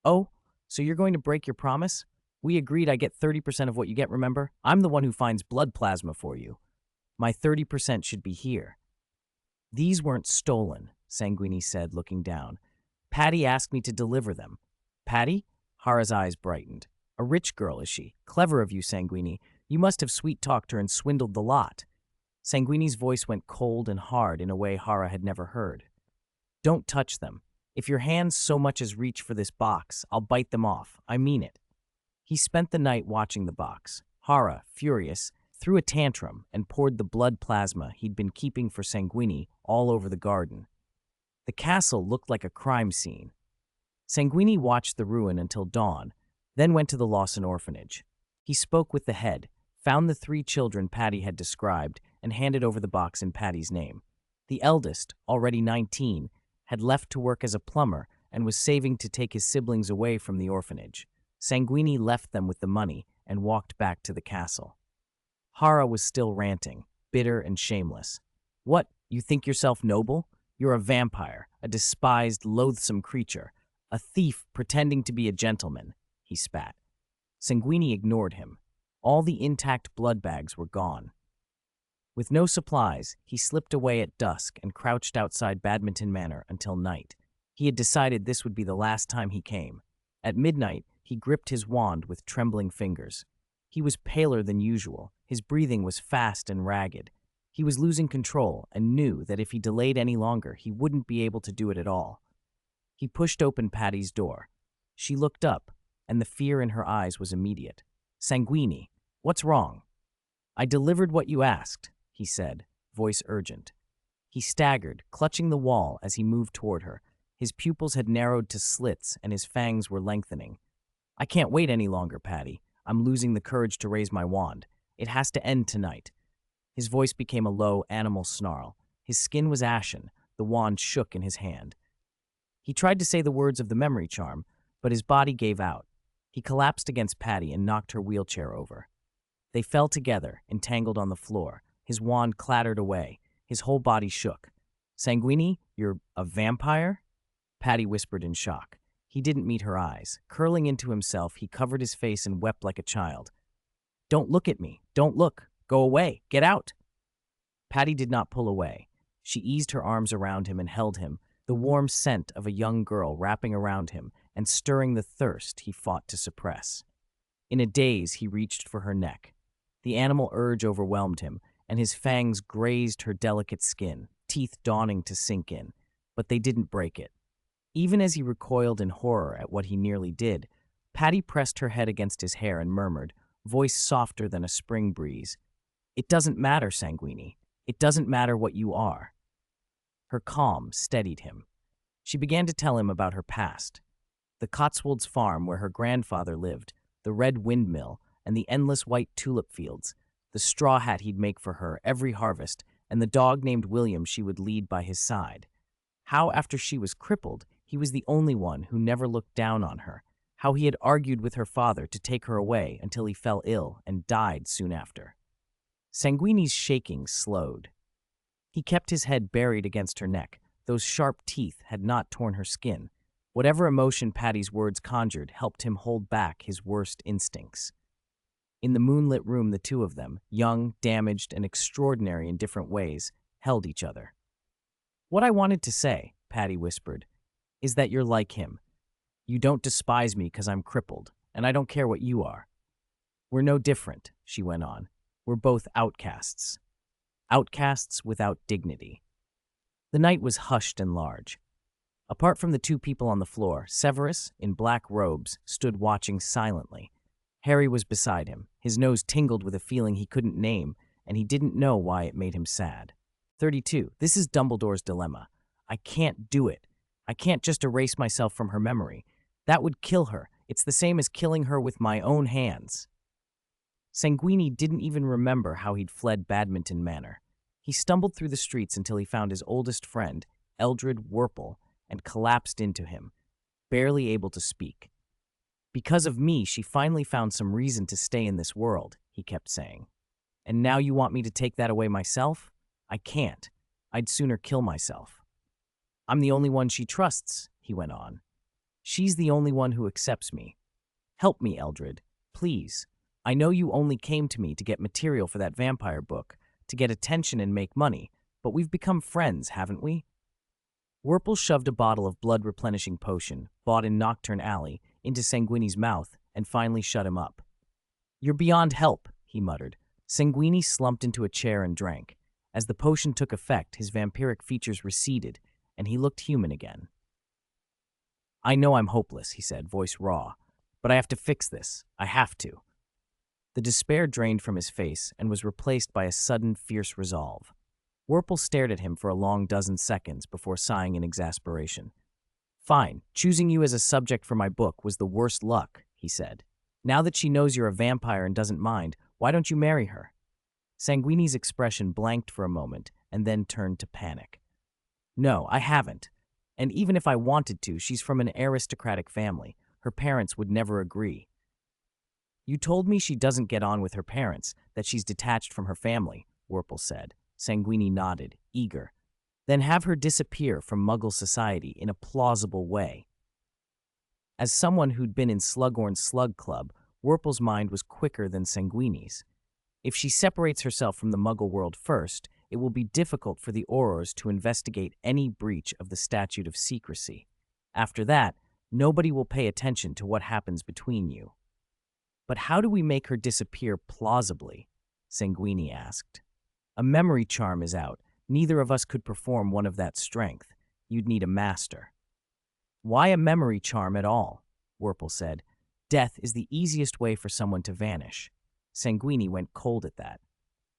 "Oh, so you're going to break your promise? We agreed I get 30% of what you get, remember? I'm the one who finds blood plasma for you. My 30% should be here." "These weren't stolen," Sanguini said, looking down. "Patty asked me to deliver them." "Patty?" Hara's eyes brightened. "A rich girl, is she? Clever of you, Sanguini. You must have sweet-talked her and swindled the lot." Sanguini's voice went cold and hard in a way Hara had never heard. "Don't touch them. If your hands so much as reach for this box, I'll bite them off. I mean it." He spent the night watching the box. Hara, furious, threw a tantrum and poured the blood plasma he'd been keeping for Sanguini all over the garden. The castle looked like a crime scene. Sanguini watched the ruin until dawn, then went to the Lawson orphanage. He spoke with the head, found the 3 children Patty had described, and handed over the box in Patty's name. The eldest, already 19, had left to work as a plumber and was saving to take his siblings away from the orphanage. Sanguini left them with the money and walked back to the castle. Hara was still ranting, bitter and shameless. "What, you think yourself noble? You're a vampire, a despised, loathsome creature, a thief pretending to be a gentleman," he spat. Sanguini ignored him. All the intact blood bags were gone. With no supplies, he slipped away at dusk and crouched outside Badminton Manor until night. He had decided this would be the last time he came. At midnight, he gripped his wand with trembling fingers. He was paler than usual. His breathing was fast and ragged. He was losing control and knew that if he delayed any longer, he wouldn't be able to do it at all. He pushed open Patty's door. She looked up, and the fear in her eyes was immediate. "Sanguini, what's wrong?" "I delivered what you asked," he said, voice urgent. He staggered, clutching the wall as he moved toward her. His pupils had narrowed to slits, and his fangs were lengthening. "I can't wait any longer, Patty. I'm losing the courage to raise my wand. It has to end tonight." His voice became a low, animal snarl. His skin was ashen. The wand shook in his hand. He tried to say the words of the memory charm, but his body gave out. He collapsed against Patty and knocked her wheelchair over. They fell together, entangled on the floor. His wand clattered away. His whole body shook. "Sanguini, you're a vampire?" Patty whispered in shock. He didn't meet her eyes. Curling into himself, he covered his face and wept like a child. "Don't look at me. Don't look. Go away. Get out." Patty did not pull away. She eased her arms around him and held him, the warm scent of a young girl wrapping around him and stirring the thirst he fought to suppress. In a daze, he reached for her neck. The animal urge overwhelmed him, and his fangs grazed her delicate skin, teeth dawning to sink in, but they didn't break it. Even as he recoiled in horror at what he nearly did, Patty pressed her head against his hair and murmured, voice softer than a spring breeze, "It doesn't matter, Sanguini. It doesn't matter what you are." Her calm steadied him. She began to tell him about her past. The Cotswolds farm where her grandfather lived, the red windmill, and the endless white tulip fields, the straw hat he'd make for her every harvest, and the dog named William she would lead by his side. How, after she was crippled, he was the only one who never looked down on her. How he had argued with her father to take her away until he fell ill and died soon after. Sanguini's shaking slowed. He kept his head buried against her neck. Those sharp teeth had not torn her skin. Whatever emotion Patty's words conjured helped him hold back his worst instincts. In the moonlit room, the two of them, young, damaged, and extraordinary in different ways, held each other. "What I wanted to say," Patty whispered, "is that you're like him. You don't despise me because I'm crippled, and I don't care what you are. We're no different, she went on. We're both outcasts. Outcasts without dignity. The night was hushed and large. Apart from the two people on the floor, Severus, in black robes, stood watching silently. Harry was beside him. His nose tingled with a feeling he couldn't name, and he didn't know why it made him sad. 32. This is Dumbledore's dilemma. I can't do it. I can't just erase myself from her memory. That would kill her. It's the same as killing her with my own hands. Sanguini didn't even remember how he'd fled Badminton Manor. He stumbled through the streets until he found his oldest friend, Eldred Wurple, and collapsed into him, barely able to speak. Because of me, she finally found some reason to stay in this world, he kept saying. And now you want me to take that away myself? I can't. I'd sooner kill myself. I'm the only one she trusts, he went on. She's the only one who accepts me. Help me, Eldred, please. I know you only came to me to get material for that vampire book, to get attention and make money, but we've become friends, haven't we? Wurple shoved a bottle of blood-replenishing potion, bought in Nocturne Alley, into Sanguini's mouth and finally shut him up. You're beyond help, he muttered. Sanguini slumped into a chair and drank. As the potion took effect, his vampiric features receded, and he looked human again. I know I'm hopeless, he said, voice raw, but I have to fix this. I have to. The despair drained from his face and was replaced by a sudden, fierce resolve. Wurple stared at him for a long dozen seconds before sighing in exasperation. Fine, choosing you as a subject for my book was the worst luck, he said. Now that she knows you're a vampire and doesn't mind, why don't you marry her? Sanguini's expression blanked for a moment and then turned to panic. No, I haven't. And even if I wanted to, she's from an aristocratic family. Her parents would never agree. You told me she doesn't get on with her parents, that she's detached from her family, Wurple said. Sanguini nodded, eager. Then have her disappear from Muggle society in a plausible way. As someone who'd been in Slughorn's Slug Club, Wurple's mind was quicker than Sanguini's. If she separates herself from the Muggle world first, it will be difficult for the Aurors to investigate any breach of the Statute of Secrecy. After that, nobody will pay attention to what happens between you. But how do we make her disappear plausibly? Sanguini asked. A memory charm is out. Neither of us could perform one of that strength. You'd need a master. Why a memory charm at all? Wurple said. Death is the easiest way for someone to vanish. Sanguini went cold at that.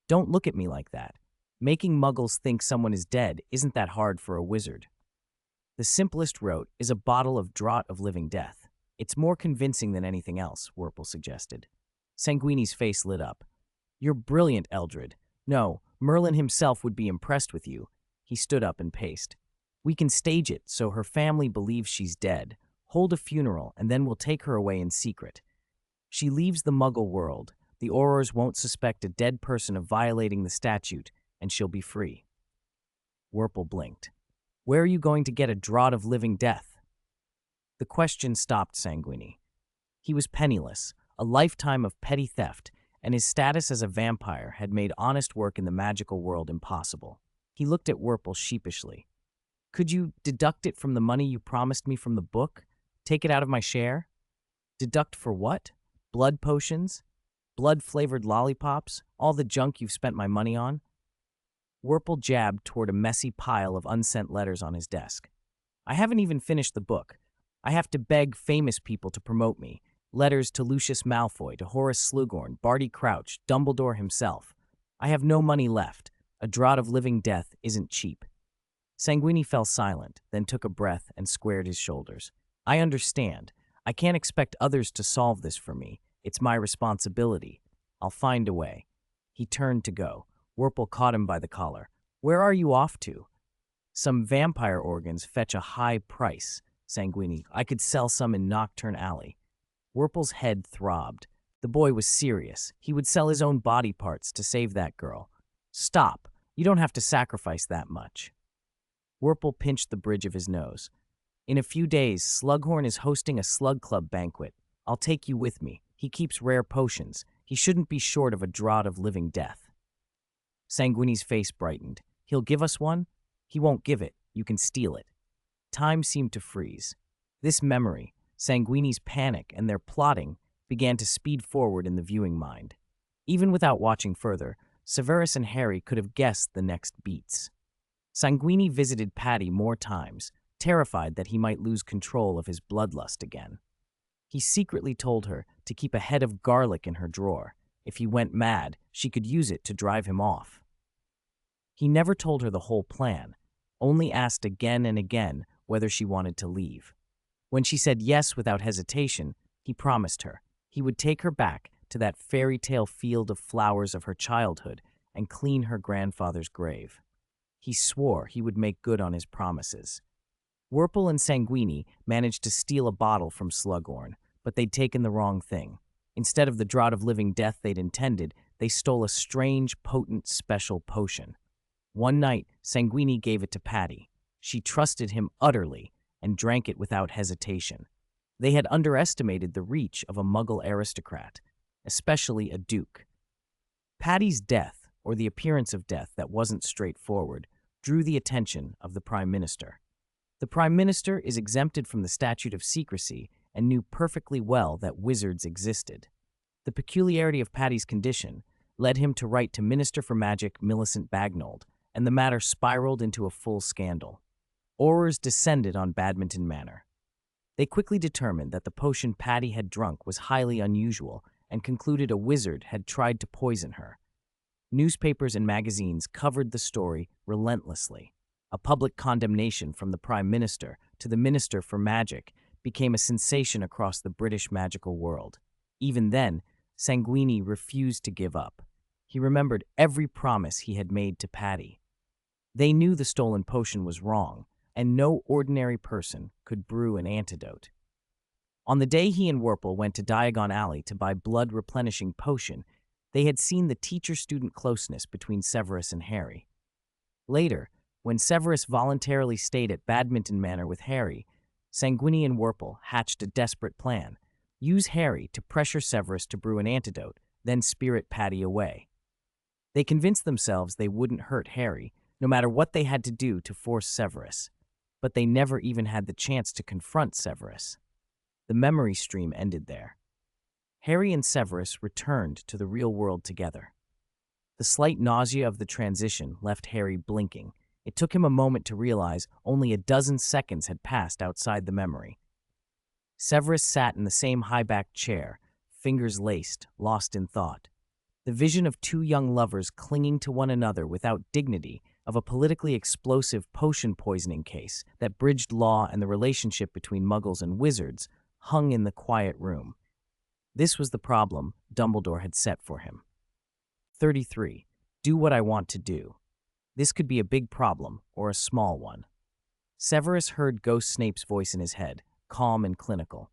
Don't look at me like that. Making Muggles think someone is dead isn't that hard for a wizard. The simplest route is a bottle of draught of living death. It's more convincing than anything else, Wurple suggested. Sanguini's face lit up. You're brilliant, Eldred. No, Merlin himself would be impressed with you. He stood up and paced. We can stage it so her family believes she's dead, hold a funeral, and then we'll take her away in secret. She leaves the Muggle world. The Aurors won't suspect a dead person of violating the statute, and she'll be free. Wurple blinked. Where are you going to get a draught of living death? The question stopped Sanguini. He was penniless, a lifetime of petty theft, and his status as a vampire had made honest work in the magical world impossible. He looked at Wurple sheepishly. Could you deduct it from the money you promised me from the book? Take it out of my share? Deduct for what? Blood potions? Blood-flavored lollipops? All the junk you've spent my money on? Wurple jabbed toward a messy pile of unsent letters on his desk. I haven't even finished the book. I have to beg famous people to promote me. Letters to Lucius Malfoy, to Horace Slughorn, Barty Crouch, Dumbledore himself. I have no money left. A draught of living death isn't cheap. Sanguini fell silent, then took a breath and squared his shoulders. I understand. I can't expect others to solve this for me. It's my responsibility. I'll find a way. He turned to go. Wurple caught him by the collar. Where are you off to? Some vampire organs fetch a high price, Sanguini. I could sell some in Nocturne Alley. Wurple's head throbbed. The boy was serious. He would sell his own body parts to save that girl. Stop. You don't have to sacrifice that much. Wurple pinched the bridge of his nose. In a few days, Slughorn is hosting a Slug Club banquet. I'll take you with me. He keeps rare potions. He shouldn't be short of a draught of living death. Sanguini's face brightened. He'll give us one? He won't give it. You can steal it. Time seemed to freeze. This memory, Sanguini's panic and their plotting began to speed forward in the viewing mind. Even without watching further, Severus and Harry could have guessed the next beats. Sanguini visited Paddy more times, terrified that he might lose control of his bloodlust again. He secretly told her to keep a head of garlic in her drawer. If he went mad, she could use it to drive him off. He never told her the whole plan, only asked again and again whether she wanted to leave. When she said yes without hesitation, he promised her he would take her back to that fairy tale field of flowers of her childhood and clean her grandfather's grave. He swore he would make good on his promises. Wurple and Sanguini managed to steal a bottle from Slughorn, but they'd taken the wrong thing. Instead of the draught of living death they'd intended, they stole a strange, potent, special potion. One night, Sanguini gave it to Paddy. She trusted him utterly and drank it without hesitation. They had underestimated the reach of a Muggle aristocrat, especially a duke. Paddy's death, or the appearance of death that wasn't straightforward, drew the attention of the Prime Minister. The Prime Minister is exempted from the statute of secrecy and knew perfectly well that wizards existed. The peculiarity of Paddy's condition led him to write to Minister for Magic Millicent Bagnold, and the matter spiraled into a full scandal. Horrors descended on Badminton Manor. They quickly determined that the potion Paddy had drunk was highly unusual and concluded a wizard had tried to poison her. Newspapers and magazines covered the story relentlessly. A public condemnation from the Prime Minister to the Minister for Magic became a sensation across the British magical world. Even then, Sanguini refused to give up. He remembered every promise he had made to Paddy. They knew the stolen potion was wrong, and no ordinary person could brew an antidote. On the day he and Wurple went to Diagon Alley to buy blood-replenishing potion, they had seen the teacher-student closeness between Severus and Harry. Later, when Severus voluntarily stayed at Badminton Manor with Harry, Sanguini and Wurple hatched a desperate plan. Use Harry to pressure Severus to brew an antidote, then spirit Paddy away. They convinced themselves they wouldn't hurt Harry, no matter what they had to do to force Severus. But they never even had the chance to confront Severus. The memory stream ended there. Harry and Severus returned to the real world together. The slight nausea of the transition left Harry blinking. It took him a moment to realize only a dozen seconds had passed outside the memory. Severus sat in the same high-backed chair, fingers laced, lost in thought. The vision of two young lovers clinging to one another without dignity, of a politically explosive potion poisoning case that bridged law and the relationship between Muggles and wizards, hung in the quiet room. This was the problem Dumbledore had set for him. 33. Do what I want to do. This could be a big problem or a small one. Severus heard Ghost Snape's voice in his head, calm and clinical.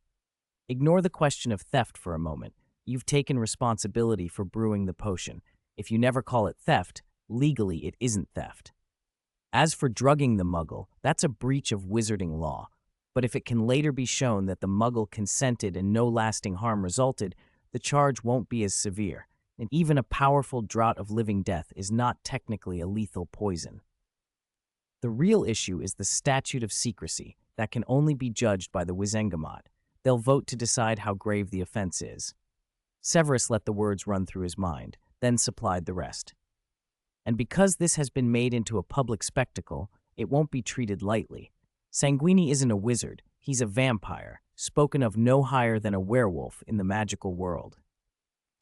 Ignore the question of theft for a moment. You've taken responsibility for brewing the potion. If you never call it theft, legally it isn't theft. As for drugging the Muggle, that's a breach of wizarding law. But if it can later be shown that the Muggle consented and no lasting harm resulted, the charge won't be as severe, and even a powerful draught of living death is not technically a lethal poison. The real issue is the statute of secrecy that can only be judged by the Wizengamot. They'll vote to decide how grave the offense is. Severus let the words run through his mind, then supplied the rest. And because this has been made into a public spectacle, it won't be treated lightly. Sanguini isn't a wizard, he's a vampire, spoken of no higher than a werewolf in the magical world.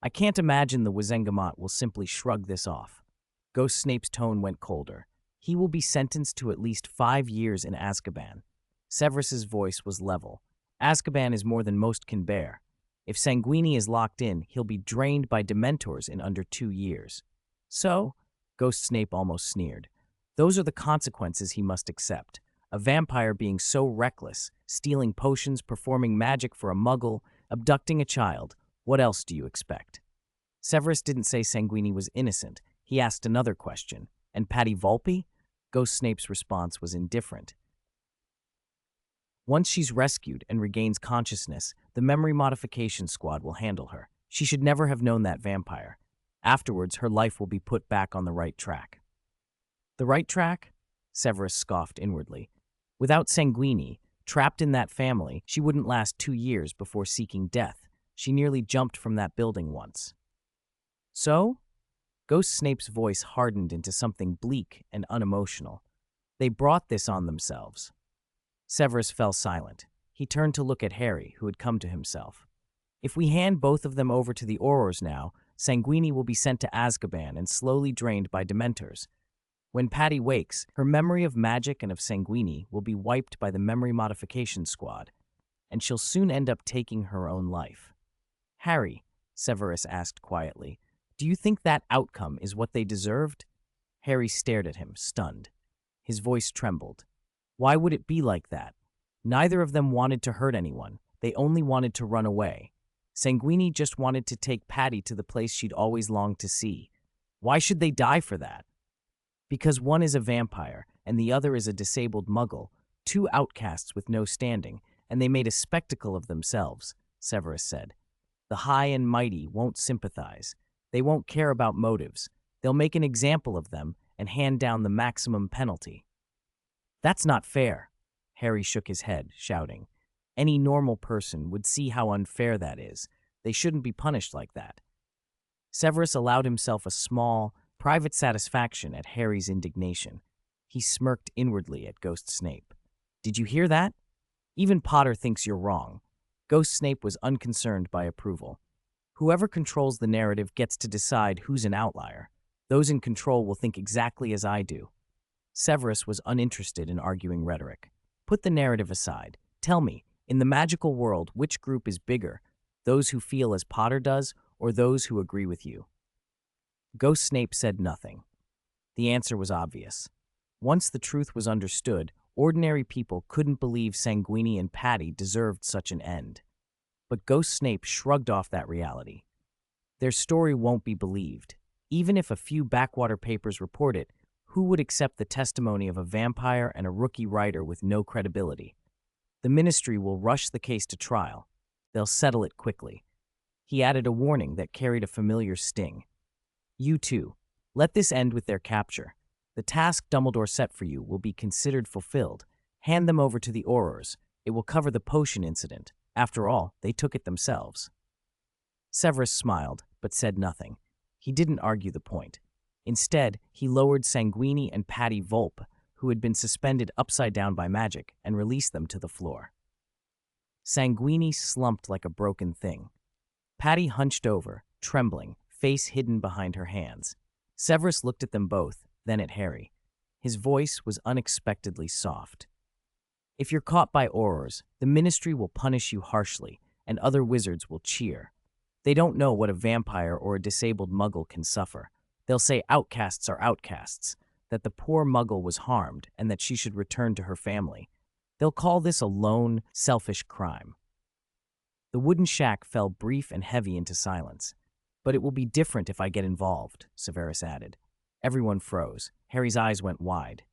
I can't imagine the Wizengamot will simply shrug this off. Ghost Snape's tone went colder. He will be sentenced to at least 5 years in Azkaban. Severus's voice was level. Azkaban is more than most can bear. If Sanguini is locked in, he'll be drained by Dementors in under 2 years. So, Ghost Snape almost sneered, those are the consequences he must accept. A vampire being so reckless, stealing potions, performing magic for a Muggle, abducting a child. What else do you expect? Severus didn't say Sanguini was innocent. He asked another question. And Paddy Volpe? Ghost Snape's response was indifferent. Once she's rescued and regains consciousness, the memory modification squad will handle her. She should never have known that vampire. Afterwards, her life will be put back on the right track. The right track? Severus scoffed inwardly. Without Sanguini, Trapped in that family, she wouldn't last 2 years before seeking death. She nearly jumped from that building once. So? Ghost Snape's voice hardened into something bleak and unemotional. They brought this on themselves. Severus fell silent. He turned to look at Harry, who had come to himself. If we hand both of them over to the Aurors now, Sanguini will be sent to Azkaban and slowly drained by Dementors. When Patty wakes, her memory of magic and of Sanguini will be wiped by the memory modification squad, and she'll soon end up taking her own life. Harry, Severus asked quietly, do you think that outcome is what they deserved? Harry stared at him, stunned. His voice trembled. Why would it be like that? Neither of them wanted to hurt anyone. They only wanted to run away. Sanguini just wanted to take Patty to the place she'd always longed to see. Why should they die for that? Because one is a vampire and the other is a disabled muggle, two outcasts with no standing, and they made a spectacle of themselves, Severus said. The high and mighty won't sympathize. They won't care about motives. They'll make an example of them and hand down the maximum penalty. That's not fair. Harry shook his head, shouting. Any normal person would see how unfair that is. They shouldn't be punished like that. Severus allowed himself a small, private satisfaction at Harry's indignation. He smirked inwardly at Ghost Snape. Did you hear that? Even Potter thinks you're wrong. Ghost Snape was unconcerned by approval. Whoever controls the narrative gets to decide who's an outlier. Those in control will think exactly as I do. Severus was uninterested in arguing rhetoric. Put the narrative aside. Tell me, in the magical world, which group is bigger, those who feel as Potter does or those who agree with you? Ghost Snape said nothing. The answer was obvious. Once the truth was understood, ordinary people couldn't believe Sanguini and Patty deserved such an end. But Ghost Snape shrugged off that reality. Their story won't be believed. Even if a few backwater papers report it, who would accept the testimony of a vampire and a rookie writer with no credibility? The Ministry will rush the case to trial. They'll settle it quickly. He added a warning that carried a familiar sting. You too. Let this end with their capture. The task Dumbledore set for you will be considered fulfilled. Hand them over to the Aurors. It will cover the potion incident. After all, they took it themselves. Severus smiled, but said nothing. He didn't argue the point. Instead, he lowered Sanguini and Patty Volpe, who had been suspended upside down by magic, and released them to the floor. Sanguini slumped like a broken thing. Patty hunched over, trembling, face hidden behind her hands. Severus looked at them both, then at Harry. His voice was unexpectedly soft. If you're caught by Aurors, the Ministry will punish you harshly, and other wizards will cheer. They don't know what a vampire or a disabled muggle can suffer. They'll say outcasts are outcasts, that the poor muggle was harmed, and that she should return to her family. They'll call this a lone, selfish crime. The wooden shack fell brief and heavy into silence. But it will be different if I get involved, Severus added. Everyone froze. Harry's eyes went wide.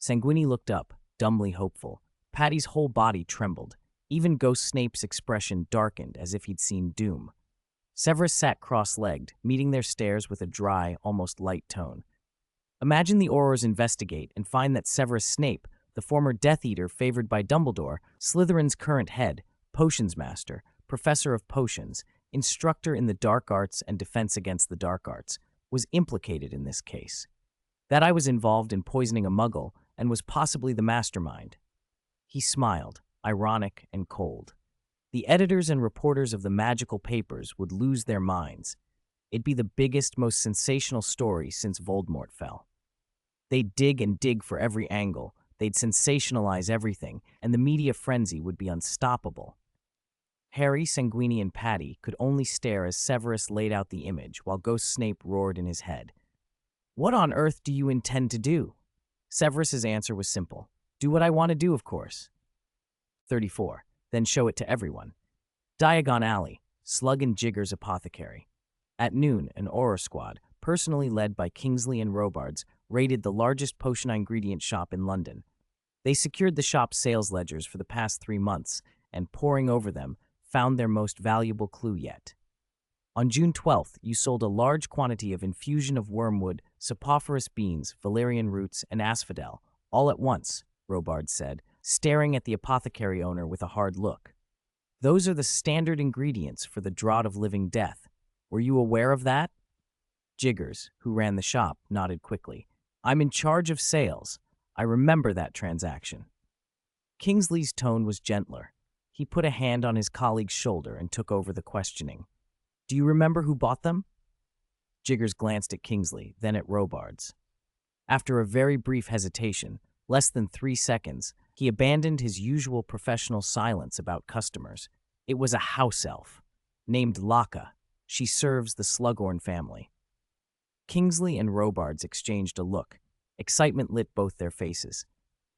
Sanguini looked up, dumbly hopeful. Patty's whole body trembled. Even Ghost Snape's expression darkened as if he'd seen doom. Severus sat cross-legged, meeting their stares with a dry, almost light tone. Imagine the Aurors investigate and find that Severus Snape, the former Death Eater favored by Dumbledore, Slytherin's current head, potions master, professor of potions, instructor in the dark arts and defense against the dark arts, was implicated in this case. That I was involved in poisoning a muggle and was possibly the mastermind. He smiled, ironic and cold. The editors and reporters of the magical papers would lose their minds. It'd be the biggest, most sensational story since Voldemort fell. They'd dig and dig for every angle, they'd sensationalize everything, and the media frenzy would be unstoppable. Harry, Sanguini, and Patty could only stare as Severus laid out the image while Ghost Snape roared in his head. What on earth do you intend to do? Severus's answer was simple. Do what I want to do, of course. 34. Then show it to everyone. Diagon Alley, Slug and Jigger's apothecary. At noon, an Auror squad, personally led by Kingsley and Robards, raided the largest potion ingredient shop in London. They secured the shop's sales ledgers for the past 3 months, and poring over them, found their most valuable clue yet. On June 12th, you sold a large quantity of infusion of wormwood, saprophoros beans, valerian roots, and asphodel, all at once, Robards said, staring at the apothecary owner with a hard look. "Those are the standard ingredients for the draught of living death. Were you aware of that?" Jiggers, who ran the shop, nodded quickly. "I'm in charge of sales. I remember that transaction." Kingsley's tone was gentler. He put a hand on his colleague's shoulder and took over the questioning. "Do you remember who bought them?" Jiggers glanced at Kingsley, then at Robards. After a very brief hesitation, less than 3 seconds, he abandoned his usual professional silence about customers. It was a house elf, named Laka. She serves the Slughorn family. Kingsley and Robards exchanged a look. Excitement lit both their faces.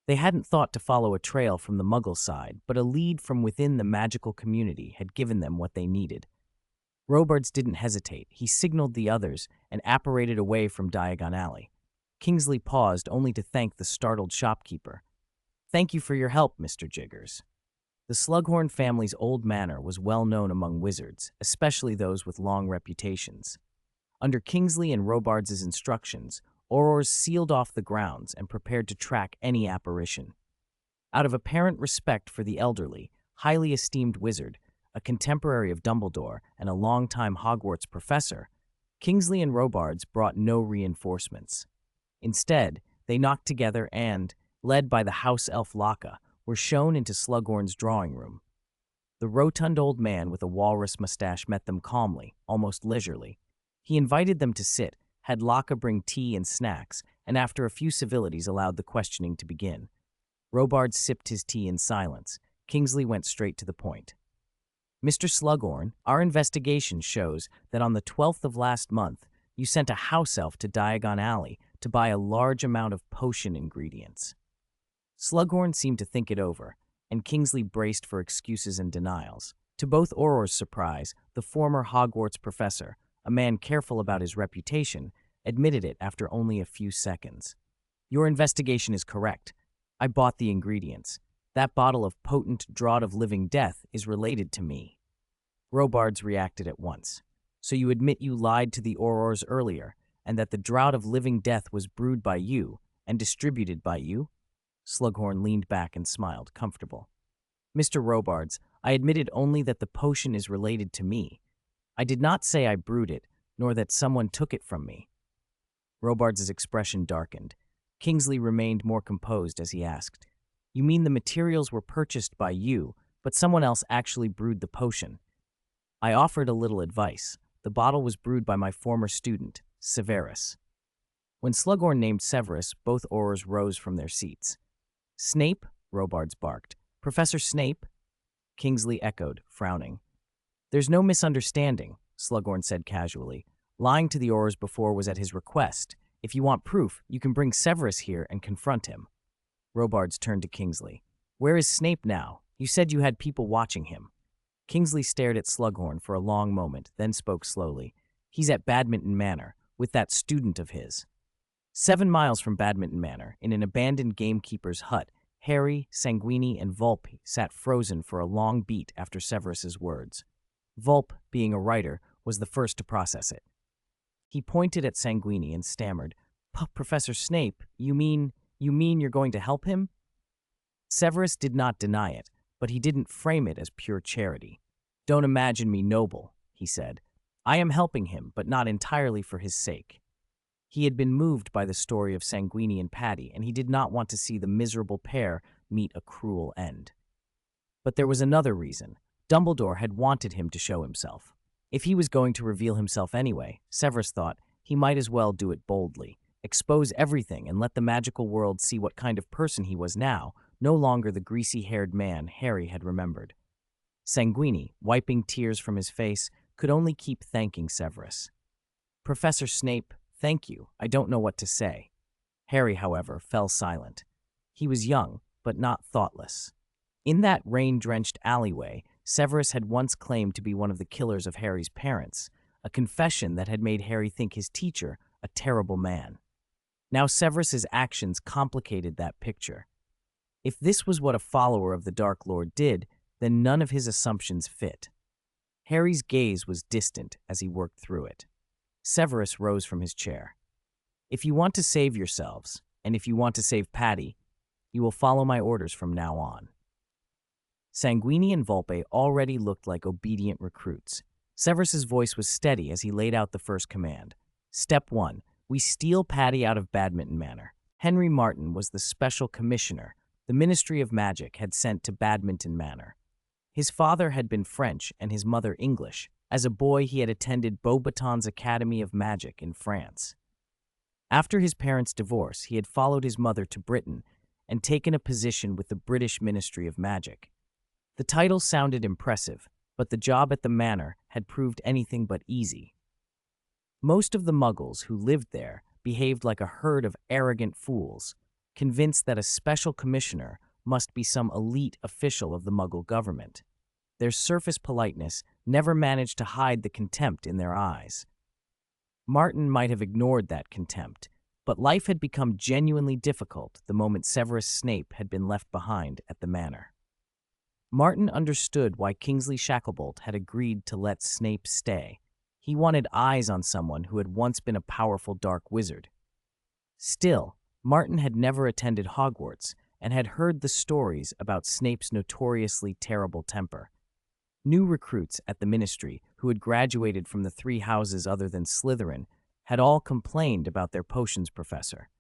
They hadn't thought to follow a trail from the Muggle side, but a lead from within the magical community had given them what they needed. Robards didn't hesitate. He signaled the others and apparated away from Diagon Alley. Kingsley paused only to thank the startled shopkeeper. "Thank you for your help, Mr. Jiggers." The Slughorn family's old manor was well known among wizards, especially those with long reputations. Under Kingsley and Robards' instructions, Aurors sealed off the grounds and prepared to track any apparition. Out of apparent respect for the elderly, highly esteemed wizard, a contemporary of Dumbledore and a longtime Hogwarts professor, Kingsley and Robards brought no reinforcements. Instead, they knocked together and, led by the house elf Laka, were shown into Slughorn's drawing room. The rotund old man with a walrus mustache met them calmly, almost leisurely. He invited them to sit, had Laka bring tea and snacks, and after a few civilities allowed the questioning to begin. Robards sipped his tea in silence. Kingsley went straight to the point. "Mr. Slughorn, our investigation shows that on the 12th of last month, you sent a house elf to Diagon Alley to buy a large amount of potion ingredients." Slughorn seemed to think it over, and Kingsley braced for excuses and denials. To both Auror's surprise, the former Hogwarts professor, a man careful about his reputation, admitted it after only a few seconds. "Your investigation is correct. I bought the ingredients. That bottle of potent draught of living death is related to me." Robards reacted at once. "So you admit you lied to the Aurors earlier, and that the draught of living death was brewed by you and distributed by you?" Slughorn leaned back and smiled, comfortable. "Mr. Robards, I admitted only that the potion is related to me. I did not say I brewed it, nor that someone took it from me." Robards' expression darkened. Kingsley remained more composed as he asked, "You mean the materials were purchased by you, but someone else actually brewed the potion?" "I offered a little advice. The bottle was brewed by my former student, Severus." When Slughorn named Severus, both Aurors rose from their seats. "Snape?" Robards barked. "Professor Snape?" Kingsley echoed, frowning. "There's no misunderstanding," Slughorn said casually. "Lying to the Aurors before was at his request. If you want proof, you can bring Severus here and confront him." Robards turned to Kingsley. "Where is Snape now? You said you had people watching him." Kingsley stared at Slughorn for a long moment, then spoke slowly. "He's at Badminton Manor, with that student of his." 7 miles from Badminton Manor, in an abandoned gamekeeper's hut, Harry, Sanguini, and Vulpe sat frozen for a long beat after Severus's words. Vulpe, being a writer, was the first to process it. He pointed at Sanguini and stammered, "Professor Snape, you mean you're going to help him?" Severus did not deny it, but he didn't frame it as pure charity. "Don't imagine me noble," he said. "I am helping him, but not entirely for his sake." He had been moved by the story of Sanguini and Paddy, and he did not want to see the miserable pair meet a cruel end. But there was another reason. Dumbledore had wanted him to show himself. If he was going to reveal himself anyway, Severus thought, he might as well do it boldly, expose everything and let the magical world see what kind of person he was now, no longer the greasy-haired man Harry had remembered. Sanguini, wiping tears from his face, could only keep thanking Severus. "Professor Snape, thank you. I don't know what to say." Harry, however, fell silent. He was young, but not thoughtless. In that rain-drenched alleyway, Severus had once claimed to be one of the killers of Harry's parents, a confession that had made Harry think his teacher a terrible man. Now Severus's actions complicated that picture. If this was what a follower of the Dark Lord did, then none of his assumptions fit. Harry's gaze was distant as he worked through it. Severus rose from his chair. "If you want to save yourselves, and if you want to save Paddy, You will follow my orders from now on." Sanguini and Volpe already looked like obedient recruits. Severus's voice was steady as he laid out the first command. Step 1. We steal Patty out of Badminton Manor. Henry Martin was the special commissioner the Ministry of Magic had sent to Badminton Manor. His father had been French and his mother English. As a boy, he had attended Beauxbaton's Academy of Magic in France. After his parents' divorce, he had followed his mother to Britain and taken a position with the British Ministry of Magic. The title sounded impressive, but the job at the manor had proved anything but easy. Most of the Muggles who lived there behaved like a herd of arrogant fools, convinced that a special commissioner must be some elite official of the Muggle government. Their surface politeness never managed to hide the contempt in their eyes. Martin might have ignored that contempt, but life had become genuinely difficult the moment Severus Snape had been left behind at the manor. Martin understood why Kingsley Shacklebolt had agreed to let Snape stay. He wanted eyes on someone who had once been a powerful dark wizard. Still, Martin had never attended Hogwarts and had heard the stories about Snape's notoriously terrible temper. New recruits at the ministry, who had graduated from the 3 houses other than Slytherin, had all complained about their potions professor.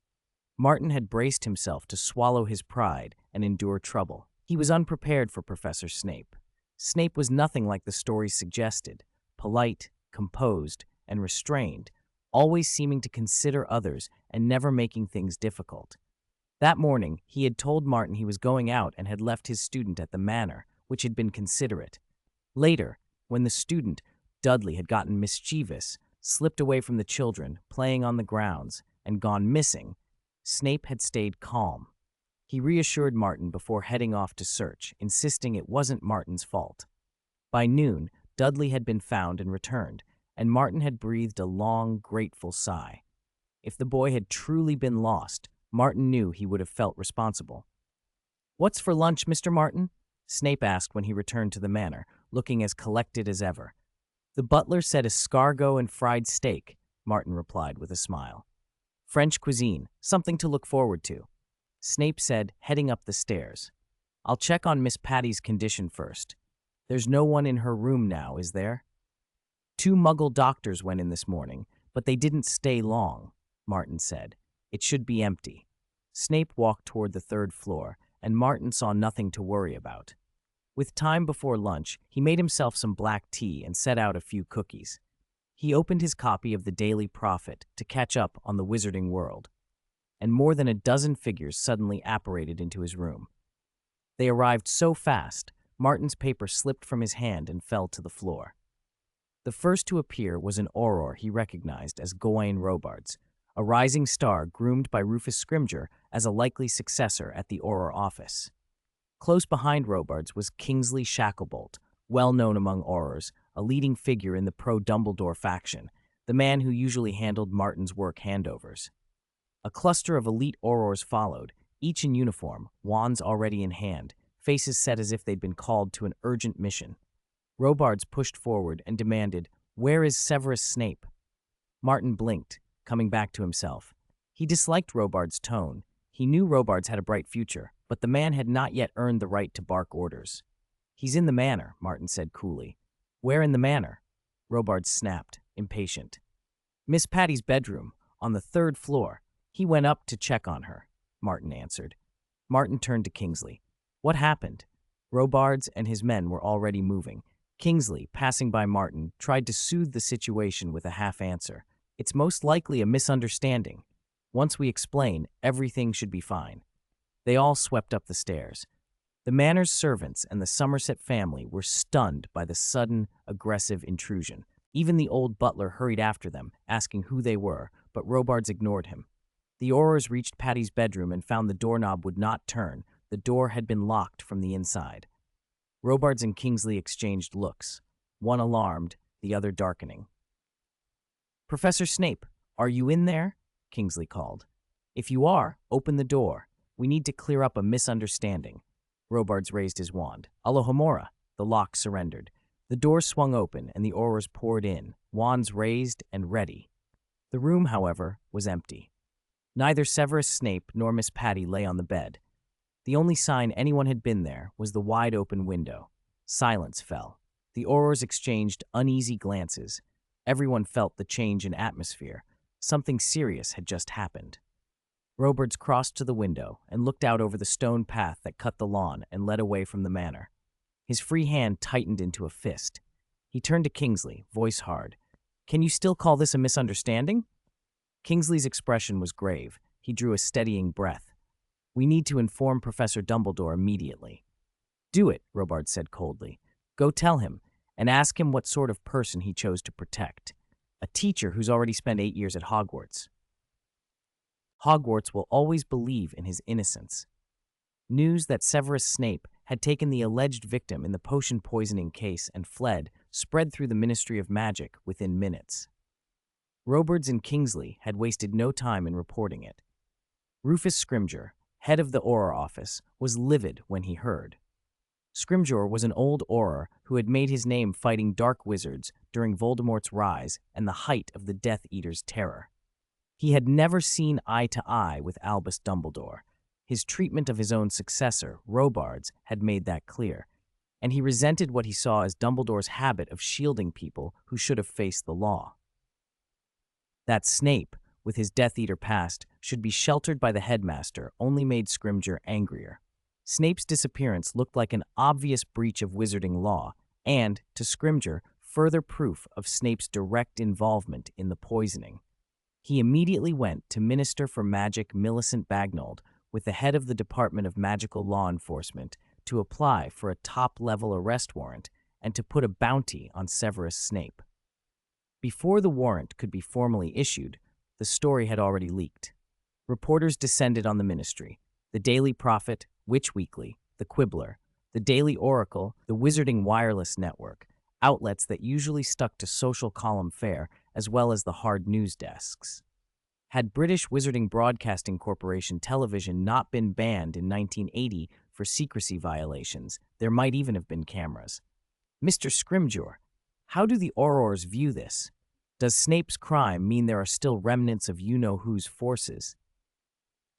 Martin had braced himself to swallow his pride and endure trouble. He was unprepared for Professor Snape. Snape was nothing like the stories suggested, polite, composed, and restrained, always seeming to consider others and never making things difficult. That morning, he had told Martin he was going out and had left his student at the manor, which had been considerate. Later, when the student, Dudley, had gotten mischievous, slipped away from the children, playing on the grounds, and gone missing, Snape had stayed calm. He reassured Martin before heading off to search, insisting it wasn't Martin's fault. By noon, Dudley had been found and returned, and Martin had breathed a long, grateful sigh. If the boy had truly been lost, Martin knew he would have felt responsible. "What's for lunch, Mr. Martin?" Snape asked when he returned to the manor, looking as collected as ever. "The butler said escargot and fried steak," Martin replied with a smile. "French cuisine, something to look forward to," Snape said, heading up the stairs. "I'll check on Miss Patty's condition first. There's no one in her room now, is there?" "2 Muggle doctors went in this morning, but they didn't stay long," Martin said. "It should be empty." Snape walked toward the 3rd floor, and Martin saw nothing to worry about. With time before lunch, he made himself some black tea and set out a few cookies. He opened his copy of the Daily Prophet to catch up on the wizarding world, and more than a dozen figures suddenly apparated into his room. They arrived so fast, Martin's paper slipped from his hand and fell to the floor. The first to appear was an auror he recognized as Gawain Robards, a rising star groomed by Rufus Scrimgeour as a likely successor at the auror office. Close behind Robards was Kingsley Shacklebolt, well known among aurors, a leading figure in the pro-Dumbledore faction, the man who usually handled Martin's work handovers. A cluster of elite aurors followed, each in uniform, wands already in hand, faces set as if they'd been called to an urgent mission. Robards pushed forward and demanded, "Where is Severus Snape?" Martin blinked, coming back to himself. He disliked Robards' tone. He knew Robards had a bright future, but the man had not yet earned the right to bark orders. "He's in the manor," Martin said coolly. "Where in the manor?" Robards snapped, impatient. "Miss Patty's bedroom, on the 3rd floor. He went up to check on her," Martin answered. Martin turned to Kingsley. "What happened?" Robards and his men were already moving. Kingsley, passing by Martin, tried to soothe the situation with a half-answer. "It's most likely a misunderstanding. Once we explain, everything should be fine." They all swept up the stairs. The manor's servants and the Somerset family were stunned by the sudden, aggressive intrusion. Even the old butler hurried after them, asking who they were, but Robards ignored him. The aurors reached Patty's bedroom and found the doorknob would not turn. The door had been locked from the inside. Robards and Kingsley exchanged looks, one alarmed, the other darkening. "Professor Snape, are you in there?" Kingsley called. "If you are, open the door. We need to clear up a misunderstanding." Robards raised his wand. "Alohomora." The lock surrendered. The door swung open and the aurors poured in, wands raised and ready. The room, however, was empty. Neither Severus Snape nor Miss Patty lay on the bed. The only sign anyone had been there was the wide-open window. Silence fell. The Aurors exchanged uneasy glances. Everyone felt the change in atmosphere. Something serious had just happened. Robards crossed to the window and looked out over the stone path that cut the lawn and led away from the manor. His free hand tightened into a fist. He turned to Kingsley, voice hard. "Can you still call this a misunderstanding?" Kingsley's expression was grave. He drew a steadying breath. "We need to inform Professor Dumbledore immediately." "Do it," Robards said coldly. "Go tell him, and ask him what sort of person he chose to protect. A teacher who's already spent 8 years at Hogwarts. Hogwarts will always believe in his innocence." News that Severus Snape had taken the alleged victim in the potion poisoning case and fled spread through the Ministry of Magic within minutes. Robards and Kingsley had wasted no time in reporting it. Rufus Scrimgeour, head of the Auror office, was livid when he heard. Scrimgeour was an old Auror who had made his name fighting dark wizards during Voldemort's rise and the height of the Death Eater's terror. He had never seen eye to eye with Albus Dumbledore. His treatment of his own successor, Robards, had made that clear, and he resented what he saw as Dumbledore's habit of shielding people who should have faced the law. That Snape, with his Death Eater past, should be sheltered by the headmaster only made Scrimgeour angrier. Snape's disappearance looked like an obvious breach of wizarding law, and, to Scrimgeour, further proof of Snape's direct involvement in the poisoning. He immediately went to Minister for Magic Millicent Bagnold with the head of the Department of Magical Law Enforcement to apply for a top-level arrest warrant and to put a bounty on Severus Snape. Before the warrant could be formally issued, the story had already leaked. Reporters descended on the ministry. The Daily Prophet, Witch Weekly, The Quibbler, The Daily Oracle, the Wizarding Wireless Network, outlets that usually stuck to social column fare as well as the hard news desks. Had British Wizarding Broadcasting Corporation television not been banned in 1980 for secrecy violations, there might even have been cameras. "Mr. Scrimgeour, how do the Aurors view this? Does Snape's crime mean there are still remnants of you-know-who's forces?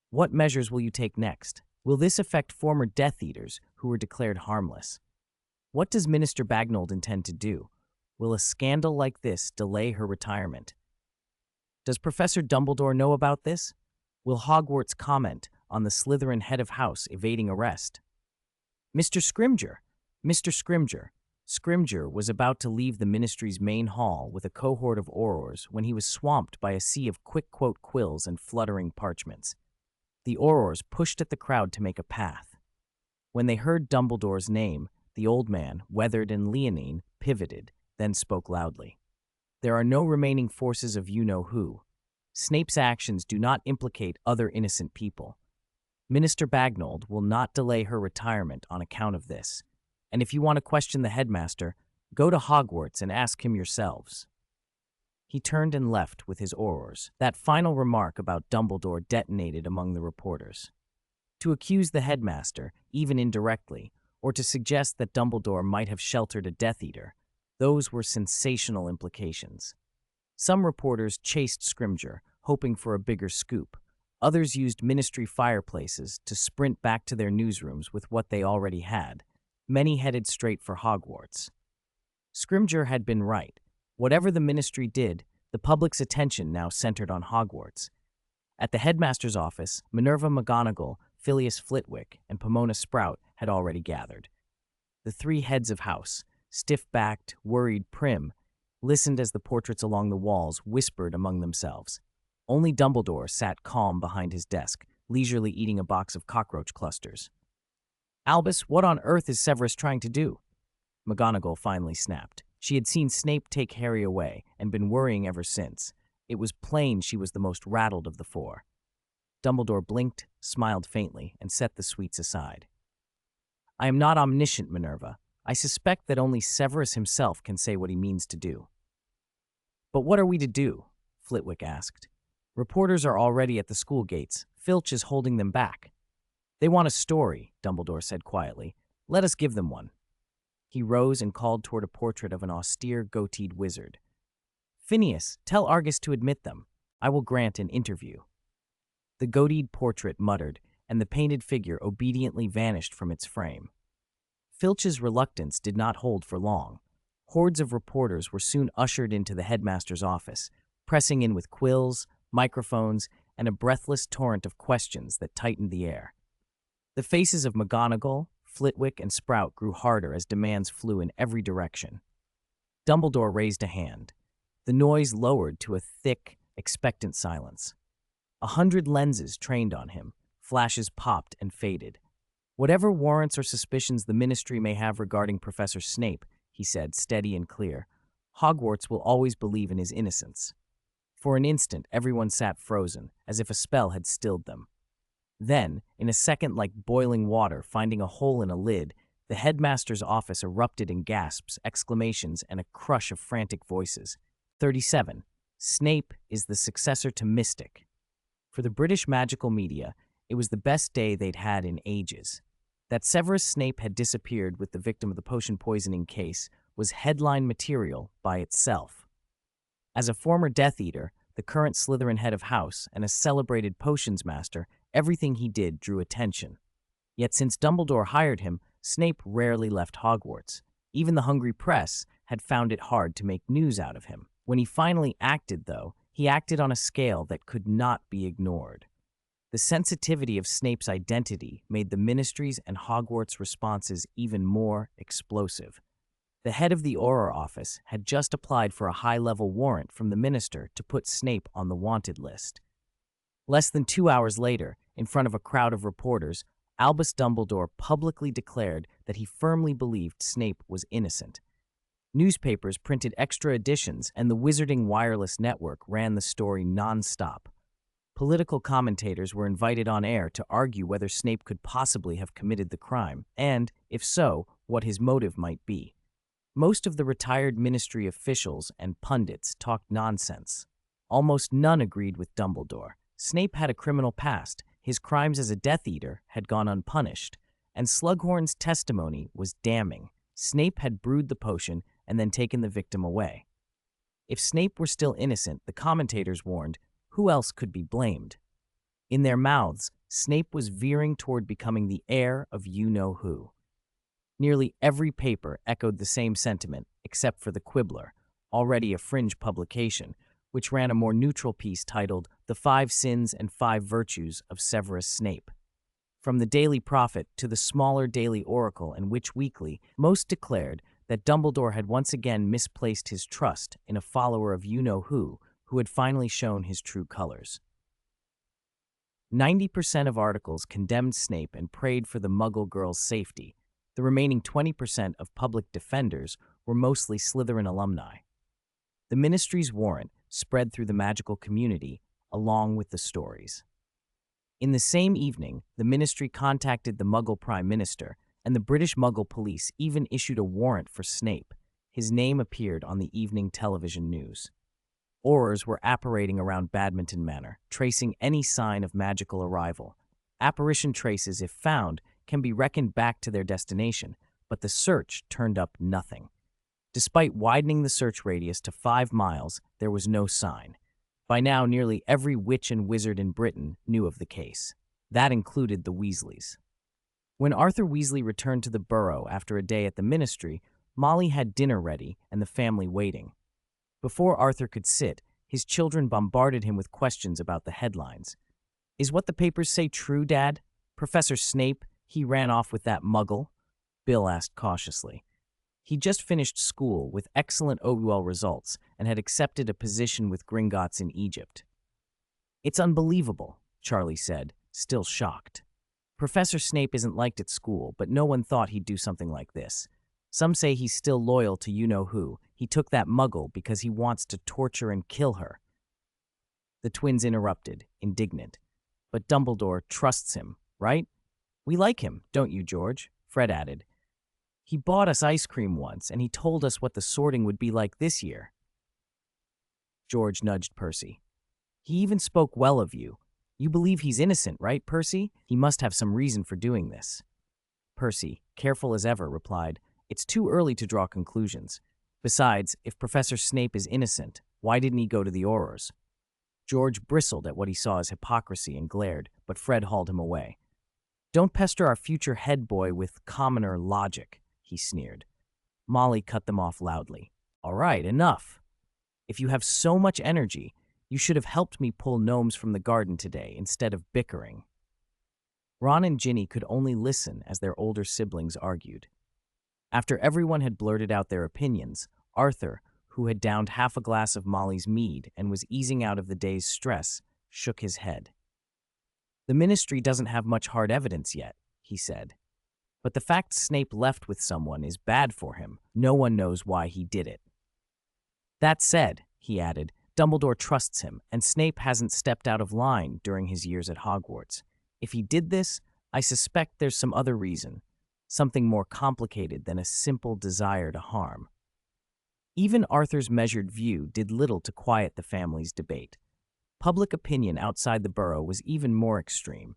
What measures will you take next? Will this affect former Death Eaters who were declared harmless? What does Minister Bagnold intend to do? Will a scandal like this delay her retirement? Does Professor Dumbledore know about this? Will Hogwarts comment on the Slytherin head of house evading arrest?" "Mr. Scrimgeour! Mr. Scrimgeour!" Scrimgeour was about to leave the ministry's main hall with a cohort of Aurors when he was swamped by a sea of quick-quote quills and fluttering parchments. The Aurors pushed at the crowd to make a path. When they heard Dumbledore's name, the old man, weathered and leonine, pivoted, then spoke loudly. "There are no remaining forces of you-know-who. Snape's actions do not implicate other innocent people. Minister Bagnold will not delay her retirement on account of this. And if you want to question the headmaster, go to Hogwarts and ask him yourselves." He turned and left with his Aurors. That final remark about Dumbledore detonated among the reporters. To accuse the headmaster, even indirectly, or to suggest that Dumbledore might have sheltered a Death Eater, those were sensational implications. Some reporters chased Scrimgeour, hoping for a bigger scoop. Others used ministry fireplaces to sprint back to their newsrooms with what they already had. Many headed straight for Hogwarts. Scrimgeour had been right. Whatever the ministry did, the public's attention now centered on Hogwarts. At the headmaster's office, Minerva McGonagall, Phileas Flitwick, and Pomona Sprout had already gathered. The three heads of house, stiff-backed, worried, prim, listened as the portraits along the walls whispered among themselves. Only Dumbledore sat calm behind his desk, leisurely eating a box of cockroach clusters. "Albus, what on earth is Severus trying to do?" McGonagall finally snapped. She had seen Snape take Harry away and been worrying ever since. It was plain she was the most rattled of the four. Dumbledore blinked, smiled faintly, and set the sweets aside. "I am not omniscient, Minerva. I suspect that only Severus himself can say what he means to do." "But what are we to do?" Flitwick asked. "Reporters are already at the school gates. Filch is holding them back." "They want a story," Dumbledore said quietly. "Let us give them one." He rose and called toward a portrait of an austere, goateed wizard. "Phineas, tell Argus to admit them. I will grant an interview." The goateed portrait muttered, and the painted figure obediently vanished from its frame. Filch's reluctance did not hold for long. Hordes of reporters were soon ushered into the headmaster's office, pressing in with quills, microphones, and a breathless torrent of questions that tightened the air. The faces of McGonagall, Flitwick, and Sprout grew harder as demands flew in every direction. Dumbledore raised a hand. The noise lowered to a thick, expectant silence. 100 lenses trained on him. Flashes popped and faded. "Whatever warrants or suspicions the Ministry may have regarding Professor Snape," he said, steady and clear, "Hogwarts will always believe in his innocence." For an instant, everyone sat frozen, as if a spell had stilled them. Then, in a second like boiling water finding a hole in a lid, the headmaster's office erupted in gasps, exclamations, and a crush of frantic voices. 37. Snape is the successor to Mystic. For the British magical media, it was the best day they'd had in ages. That Severus Snape had disappeared with the victim of the potion poisoning case was headline material by itself. As a former Death Eater, the current Slytherin head of house, and a celebrated potions master, everything he did drew attention. Yet since Dumbledore hired him, Snape rarely left Hogwarts. Even the hungry press had found it hard to make news out of him. When he finally acted, though, he acted on a scale that could not be ignored. The sensitivity of Snape's identity made the Ministry's and Hogwarts' responses even more explosive. The head of the Auror office had just applied for a high-level warrant from the minister to put Snape on the wanted list. Less than 2 hours later, in front of a crowd of reporters, Albus Dumbledore publicly declared that he firmly believed Snape was innocent. Newspapers printed extra editions, and the Wizarding Wireless Network ran the story non-stop. Political commentators were invited on air to argue whether Snape could possibly have committed the crime, and, if so, what his motive might be. Most of the retired Ministry officials and pundits talked nonsense. Almost none agreed with Dumbledore. Snape had a criminal past, his crimes as a Death Eater had gone unpunished, and Slughorn's testimony was damning. Snape had brewed the potion and then taken the victim away. If Snape were still innocent, the commentators warned, who else could be blamed? In their mouths, Snape was veering toward becoming the heir of you-know-who. Nearly every paper echoed the same sentiment, except for the Quibbler, already a fringe publication, which ran a more neutral piece titled The 5 Sins and 5 Virtues of Severus Snape. From the Daily Prophet to the smaller Daily Oracle and Witch Weekly, most declared that Dumbledore had once again misplaced his trust in a follower of you-know-who had finally shown his true colors. 90% of articles condemned Snape and prayed for the Muggle girl's safety. The remaining 20% of public defenders were mostly Slytherin alumni. The Ministry's warrant spread through the magical community, along with the stories. In the same evening, the Ministry contacted the Muggle Prime Minister, and the British Muggle Police even issued a warrant for Snape. His name appeared on the evening television news. Aurors were apparating around Badminton Manor, tracing any sign of magical arrival. Apparition traces, if found, can be reckoned back to their destination, but the search turned up nothing. Despite widening the search radius to 5 miles, there was no sign. By now, nearly every witch and wizard in Britain knew of the case. That included the Weasleys. When Arthur Weasley returned to the Burrow after a day at the Ministry, Molly had dinner ready and the family waiting. Before Arthur could sit, his children bombarded him with questions about the headlines. "Is what the papers say true, Dad? Professor Snape, he ran off with that Muggle?" Bill asked cautiously. He'd just finished school with excellent OUL results and had accepted a position with Gringotts in Egypt. "It's unbelievable," Charlie said, still shocked. "Professor Snape isn't liked at school, but no one thought he'd do something like this. Some say he's still loyal to you-know-who. He took that Muggle because he wants to torture and kill her." The twins interrupted, indignant. "But Dumbledore trusts him, right? We like him, don't you, George?" Fred added. "He bought us ice cream once, and he told us what the sorting would be like this year." George nudged Percy. "He even spoke well of you. You believe he's innocent, right, Percy? He must have some reason for doing this." Percy, careful as ever, replied, "It's too early to draw conclusions. Besides, if Professor Snape is innocent, why didn't he go to the Aurors?" George bristled at what he saw as hypocrisy and glared, but Fred hauled him away. Don't pester our future head boy with commoner logic, he sneered. Molly cut them off loudly. All right, enough. If you have so much energy, you should have helped me pull gnomes from the garden today instead of bickering. Ron and Ginny could only listen as their older siblings argued. After everyone had blurted out their opinions, Arthur, who had downed half a glass of Molly's mead and was easing out of the day's stress, shook his head. The ministry doesn't have much hard evidence yet, he said. But the fact Snape left with someone is bad for him. No one knows why he did it. That said, he added, Dumbledore trusts him, and Snape hasn't stepped out of line during his years at Hogwarts. If he did this, I suspect there's some other reason, something more complicated than a simple desire to harm. Even Arthur's measured view did little to quiet the family's debate. Public opinion outside the Burrow was even more extreme.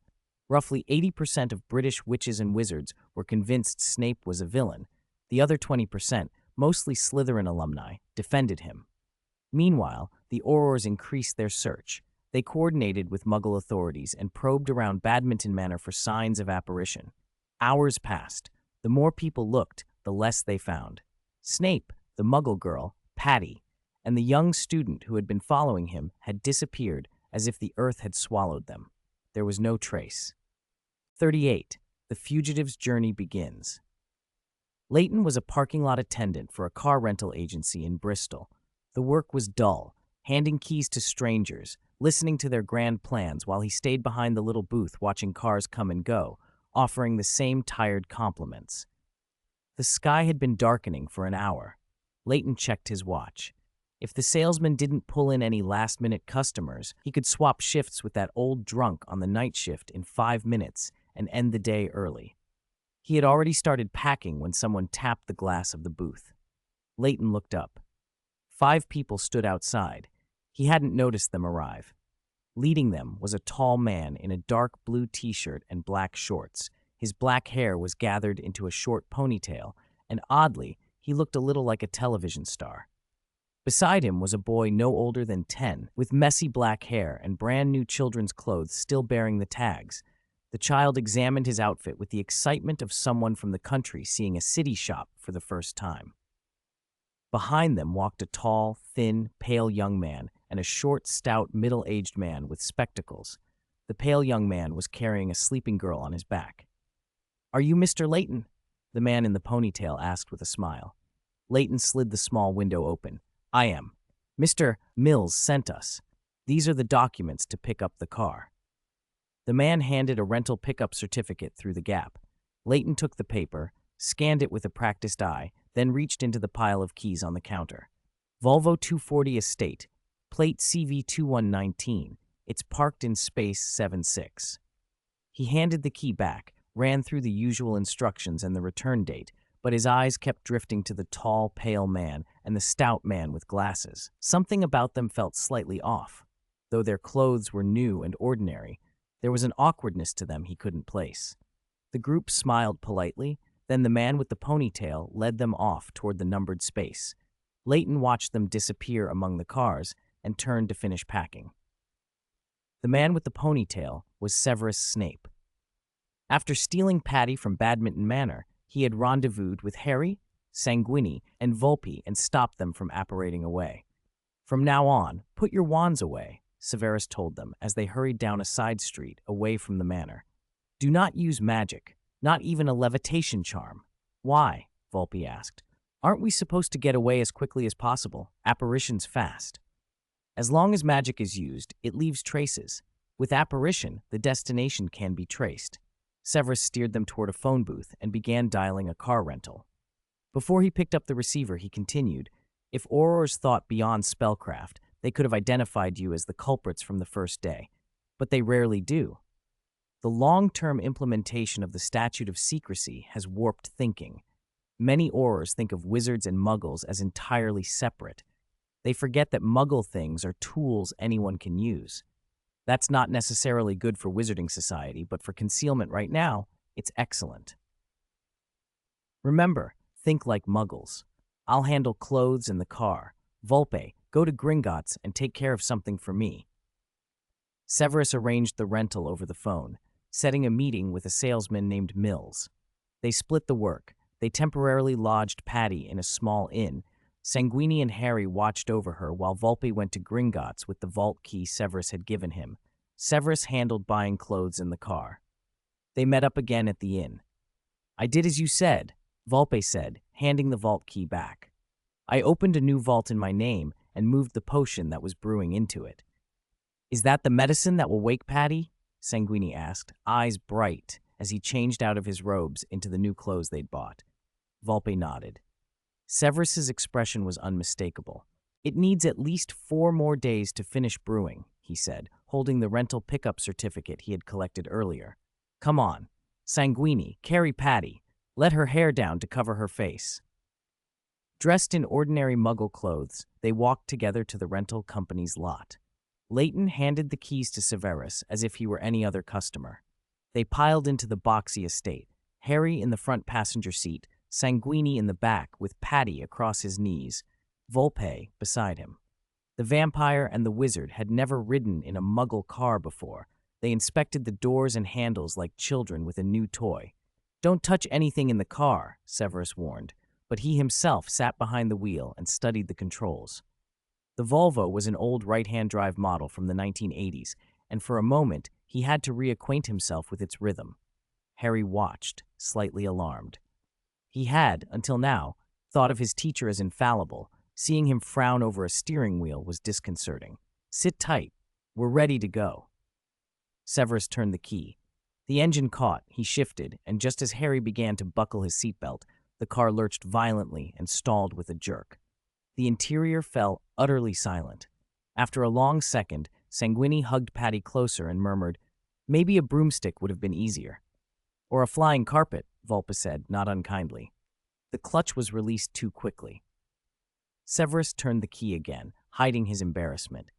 Roughly 80% of British witches and wizards were convinced Snape was a villain. The other 20%, mostly Slytherin alumni, defended him. Meanwhile, the Aurors increased their search. They coordinated with Muggle authorities and probed around Badminton Manor for signs of apparition. Hours passed. The more people looked, the less they found. Snape, the Muggle girl, Patty, and the young student who had been following him had disappeared as if the earth had swallowed them. There was no trace. 38. The fugitive's journey begins. Leighton was a parking lot attendant for a car rental agency in Bristol. The work was dull, handing keys to strangers, listening to their grand plans while he stayed behind the little booth watching cars come and go, offering the same tired compliments. The sky had been darkening for an hour. Leighton checked his watch. If the salesman didn't pull in any last-minute customers, he could swap shifts with that old drunk on the night shift in 5 minutes and end the day early. He had already started packing when someone tapped the glass of the booth. Leighton looked up. 5 people stood outside. He hadn't noticed them arrive. Leading them was a tall man in a dark blue t-shirt and black shorts. His black hair was gathered into a short ponytail, and oddly, he looked a little like a television star. Beside him was a boy no older than 10, with messy black hair and brand new children's clothes still bearing the tags. The child examined his outfit with the excitement of someone from the country seeing a city shop for the first time. Behind them walked a tall, thin, pale young man and a short, stout, middle-aged man with spectacles. The pale young man was carrying a sleeping girl on his back. "Are you Mr. Leighton?" the man in the ponytail asked with a smile. Leighton slid the small window open. "I am. Mr. Mills sent us. These are the documents to pick up the car." The man handed a rental pickup certificate through the gap. Leighton took the paper, scanned it with a practiced eye, then reached into the pile of keys on the counter. Volvo 240 Estate, plate CV2119. It's parked in space 76. He handed the key back, ran through the usual instructions and the return date, but his eyes kept drifting to the tall, pale man and the stout man with glasses. Something about them felt slightly off. Though their clothes were new and ordinary, there was an awkwardness to them he couldn't place. The group smiled politely, then the man with the ponytail led them off toward the numbered space. Leighton watched them disappear among the cars and turned to finish packing. The man with the ponytail was Severus Snape. After stealing Patty from Badminton Manor, he had rendezvoused with Harry, Sanguini, and Volpe and stopped them from apparating away. "From now on, put your wands away," Severus told them as they hurried down a side street away from the manor. "Do not use magic, not even a levitation charm." "Why?" Volpe asked. "Aren't we supposed to get away as quickly as possible? Apparition's fast." "As long as magic is used, it leaves traces. With apparition, the destination can be traced." Severus steered them toward a phone booth and began dialing a car rental. Before he picked up the receiver, he continued, "If Aurors thought beyond spellcraft, they could have identified you as the culprits from the first day. But they rarely do. The long-term implementation of the Statute of Secrecy has warped thinking. Many Aurors think of wizards and muggles as entirely separate. They forget that muggle things are tools anyone can use. That's not necessarily good for Wizarding Society, but for concealment right now, it's excellent. Remember, think like muggles. I'll handle clothes and the car. Volpe, go to Gringotts and take care of something for me." Severus arranged the rental over the phone. setting a meeting with a salesman named Mills. They split the work. They temporarily lodged Patty in a small inn. Sanguini and Harry watched over her while Volpe went to Gringotts with the vault key Severus had given him. Severus handled buying clothes in the car. They met up again at the inn. "I did as you said," Volpe said, handing the vault key back. "I opened a new vault in my name and moved the potion that was brewing into it." "Is that the medicine that will wake Patty?" Sanguini asked, eyes bright, as he changed out of his robes into the new clothes they'd bought. Volpe nodded. Severus's expression was unmistakable. "It needs at least 4 more days to finish brewing," he said, holding the rental pickup certificate he had collected earlier. "Come on. Sanguini, carry Patty. Let her hair down to cover her face." Dressed in ordinary muggle clothes, they walked together to the rental company's lot. Leighton handed the keys to Severus as if he were any other customer. They piled into the boxy estate, Harry in the front passenger seat, Sanguini in the back with Patty across his knees, Volpe beside him. The vampire and the wizard had never ridden in a muggle car before. They inspected the doors and handles like children with a new toy. "Don't touch anything in the car," Severus warned, but he himself sat behind the wheel and studied the controls. The Volvo was an old right-hand drive model from the 1980s, and for a moment he had to reacquaint himself with its rhythm. Harry watched, slightly alarmed. He had, until now, thought of his teacher as infallible. Seeing him frown over a steering wheel was disconcerting. "Sit tight. We're ready to go." Severus turned the key. The engine caught, he shifted, and just as Harry began to buckle his seatbelt, the car lurched violently and stalled with a jerk. The interior fell utterly silent. After a long second, Sanguini hugged Patty closer and murmured, "Maybe a broomstick would have been easier." "Or a flying carpet," Volpe said, not unkindly. The clutch was released too quickly. Severus turned the key again, hiding his embarrassment.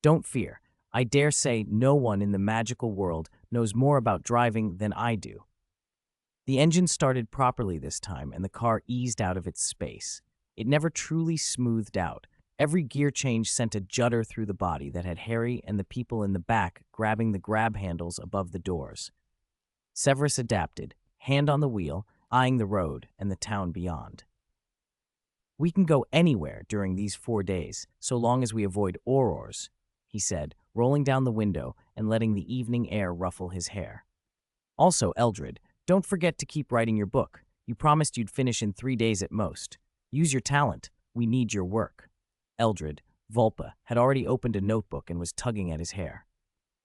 "Don't fear. I dare say no one in the magical world knows more about driving than I do." The engine started properly this time, and the car eased out of its space. It never truly smoothed out. Every gear change sent a judder through the body that had Harry and the people in the back grabbing the grab handles above the doors. Severus adapted, hand on the wheel, eyeing the road and the town beyond. "We can go anywhere during these 4 days, so long as we avoid aurors," he said, rolling down the window and letting the evening air ruffle his hair. "Also, Eldred, don't forget to keep writing your book. You promised you'd finish in 3 days at most. Use your talent. We need your work." Eldred, Volpe, had already opened a notebook and was tugging at his hair.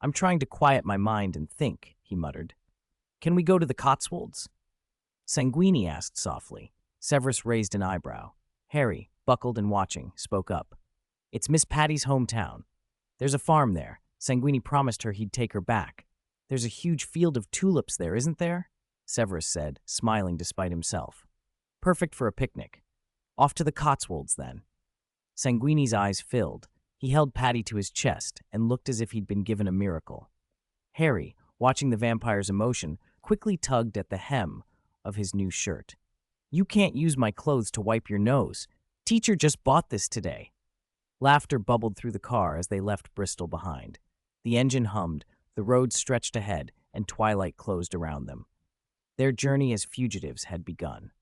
"I'm trying to quiet my mind and think," he muttered. "Can we go to the Cotswolds?" Sanguini asked softly. Severus raised an eyebrow. Harry, buckled and watching, spoke up. "It's Miss Patty's hometown. There's a farm there. Sanguini promised her he'd take her back. There's a huge field of tulips there, isn't there?" Severus said, smiling despite himself. "Perfect for a picnic. Off to the Cotswolds, then." Sanguini's eyes filled. He held Patty to his chest and looked as if he'd been given a miracle. Harry, watching the vampire's emotion, quickly tugged at the hem of his new shirt. "You can't use my clothes to wipe your nose. Teacher just bought this today." Laughter bubbled through the car as they left Bristol behind. The engine hummed, the road stretched ahead, and twilight closed around them. Their journey as fugitives had begun.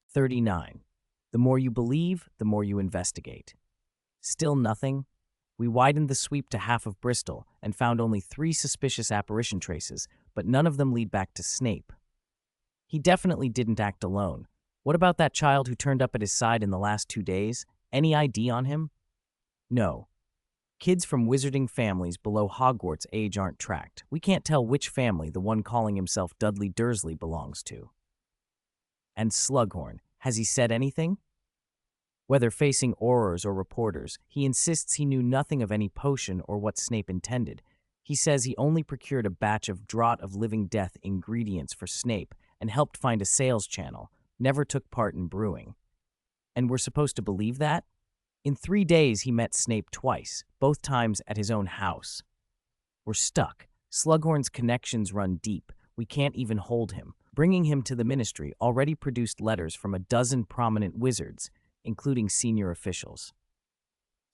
39. The more you believe, the more you investigate. Still nothing? We widened the sweep to half of Bristol and found only 3 suspicious apparition traces, but none of them lead back to Snape. He definitely didn't act alone. What about that child who turned up at his side in the last 2 days? Any ID on him? No. Kids from wizarding families below Hogwarts age aren't tracked. We can't tell which family the one calling himself Dudley Dursley belongs to. And Slughorn, has he said anything? Whether facing aurors or reporters, he insists he knew nothing of any potion or what Snape intended. He says he only procured a batch of Draught of Living Death ingredients for Snape and helped find a sales channel, never took part in brewing. And we're supposed to believe that? In 3 days, he met Snape twice, both times at his own house. We're stuck. Slughorn's connections run deep. We can't even hold him. Bringing him to the Ministry already produced letters from a dozen prominent wizards, including senior officials.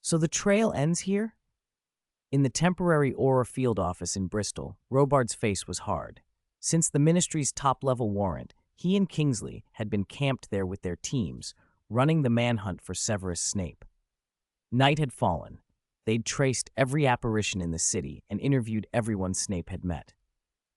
So the trail ends here? In the temporary Aura field office in Bristol, Robard's face was hard. Since the ministry's top-level warrant, he and Kingsley had been camped there with their teams, running the manhunt for Severus Snape. Night had fallen. They'd traced every apparition in the city and interviewed everyone Snape had met.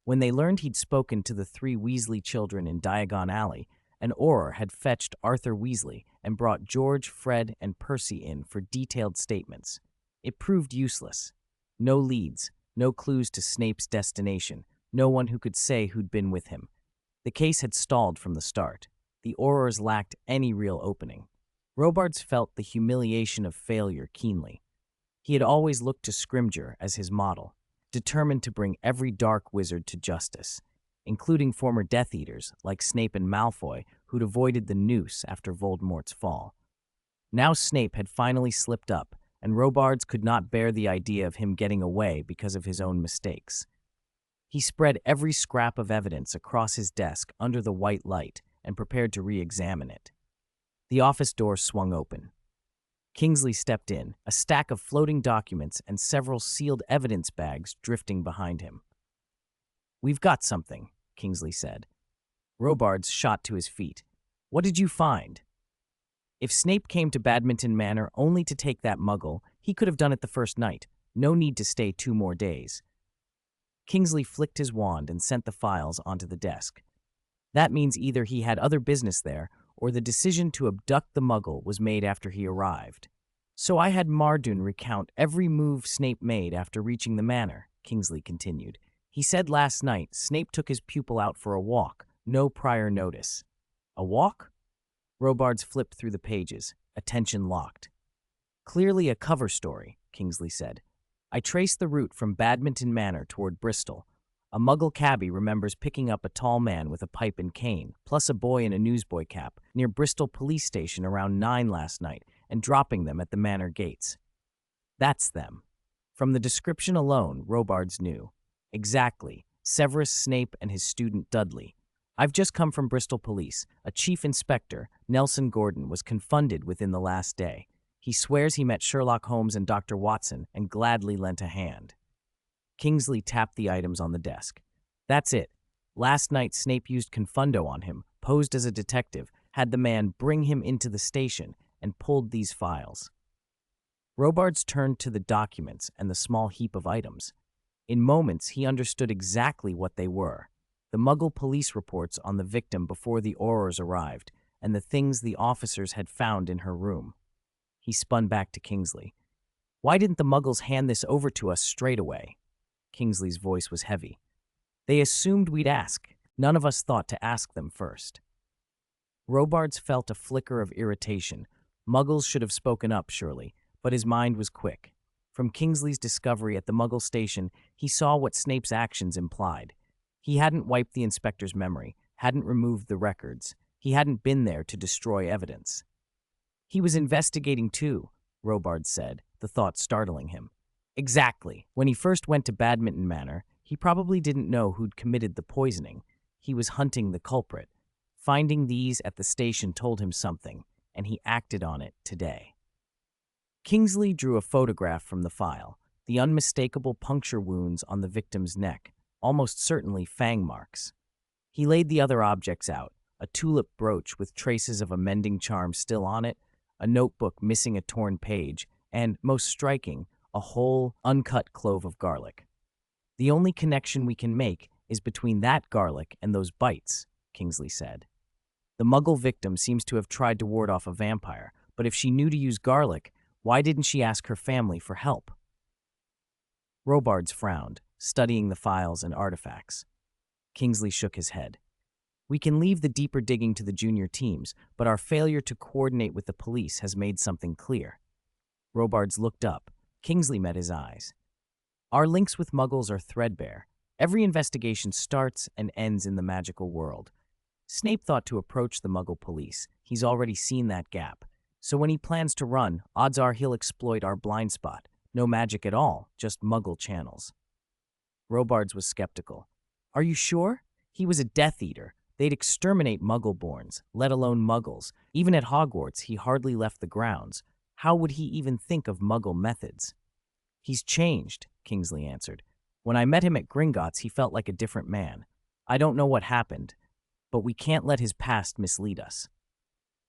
When they learned he'd spoken to the 3 Weasley children in Diagon Alley, an Auror had fetched Arthur Weasley and brought George, Fred, and Percy in for detailed statements. It proved useless. No leads, no clues to Snape's destination, no one who could say who'd been with him. The case had stalled from the start. The Aurors lacked any real opening. Robards felt the humiliation of failure keenly. He had always looked to Scrimgeour as his model, determined to bring every dark wizard to justice, including former Death Eaters like Snape and Malfoy who'd avoided the noose after Voldemort's fall. Now Snape had finally slipped up, and Robards could not bear the idea of him getting away because of his own mistakes. He spread every scrap of evidence across his desk under the white light and prepared to re-examine it. The office door swung open. Kingsley stepped in, a stack of floating documents and several sealed evidence bags drifting behind him. "We've got something," Kingsley said. Robards shot to his feet. "What did you find?" If Snape came to Badminton Manor only to take that muggle, he could have done it the first night. No need to stay 2 more days. Kingsley flicked his wand and sent the files onto the desk. That means either he had other business there, or the decision to abduct the muggle was made after he arrived. "So I had Mardun recount every move Snape made after reaching the manor," Kingsley continued. "He said last night Snape took his pupil out for a walk, no prior notice." "A walk?" Robards flipped through the pages, attention locked. "Clearly a cover story," Kingsley said. "I traced the route from Badminton Manor toward Bristol. A muggle cabbie remembers picking up a tall man with a pipe and cane, plus a boy in a newsboy cap, near Bristol Police Station around 9 last night and dropping them at the manor gates. That's them." From the description alone, Robards knew. Exactly. Severus Snape and his student Dudley. "I've just come from Bristol Police. A chief inspector, Nelson Gordon, was confunded within the last day. He swears he met Sherlock Holmes and Dr. Watson and gladly lent a hand." Kingsley tapped the items on the desk. "That's it. Last night Snape used Confundo on him, posed as a detective, had the man bring him into the station, and pulled these files." Robards turned to the documents and the small heap of items. In moments, he understood exactly what they were. The Muggle police reports on the victim before the Aurors arrived, and the things the officers had found in her room. He spun back to Kingsley. "Why didn't the Muggles hand this over to us straight away?" Kingsley's voice was heavy. "They assumed we'd ask. None of us thought to ask them first." Robards felt a flicker of irritation. Muggles should have spoken up, surely, but his mind was quick. From Kingsley's discovery at the Muggle station, he saw what Snape's actions implied. He hadn't wiped the inspector's memory, hadn't removed the records. He hadn't been there to destroy evidence. "He was investigating too," Robards said, the thought startling him. "Exactly. When he first went to Badminton Manor, he probably didn't know who'd committed the poisoning. He was hunting the culprit. Finding these at the station told him something, and he acted on it today." Kingsley drew a photograph from the file, the unmistakable puncture wounds on the victim's neck, almost certainly fang marks. He laid the other objects out, a tulip brooch with traces of a mending charm still on it, a notebook missing a torn page, and, most striking, a whole, uncut clove of garlic. "The only connection we can make is between that garlic and those bites," Kingsley said. "The Muggle victim seems to have tried to ward off a vampire, but if she knew to use garlic, why didn't she ask her family for help?" Robards frowned, studying the files and artifacts. Kingsley shook his head. "We can leave the deeper digging to the junior teams, but our failure to coordinate with the police has made something clear." Robards looked up. Kingsley met his eyes. "Our links with Muggles are threadbare. Every investigation starts and ends in the magical world. Snape thought to approach the Muggle police. He's already seen that gap. So when he plans to run, odds are he'll exploit our blind spot. No magic at all, just Muggle channels." Robards was skeptical. "Are you sure? He was a Death Eater. They'd exterminate Muggle-borns, let alone Muggles. Even at Hogwarts, he hardly left the grounds. How would he even think of Muggle methods?" "He's changed," Kingsley answered. "When I met him at Gringotts, he felt like a different man. I don't know what happened, but we can't let his past mislead us.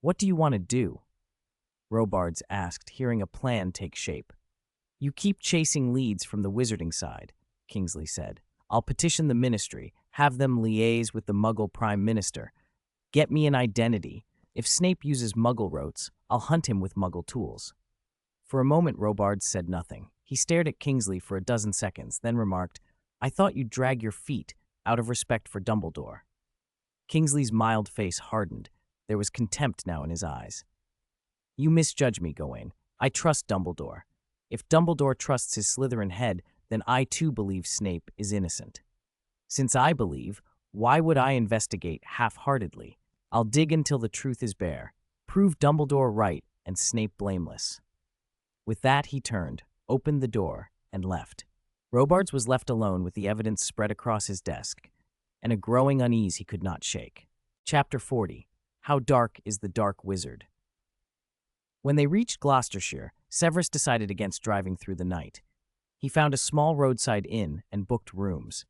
What do you want to do? Robards asked, hearing a plan take shape. You keep chasing leads from the wizarding side, Kingsley said. I'll petition the ministry, have them liaise with the Muggle Prime Minister. Get me an identity. If Snape uses Muggle rotes, I'll hunt him with Muggle tools. For a moment, Robards said nothing. He stared at Kingsley for a dozen seconds, then remarked, I thought you'd drag your feet, out of respect for Dumbledore. Kingsley's mild face hardened. There was contempt now in his eyes. You misjudge me, Gawain. I trust Dumbledore. If Dumbledore trusts his Slytherin head, then I too believe Snape is innocent. Since I believe, why would I investigate half-heartedly? I'll dig until the truth is bare, prove Dumbledore right and Snape blameless. With that, he turned, opened the door, and left. Robards was left alone with the evidence spread across his desk, and a growing unease he could not shake. Chapter 40. How Dark is the Dark Wizard? When they reached Gloucestershire, Severus decided against driving through the night. He found a small roadside inn and booked rooms.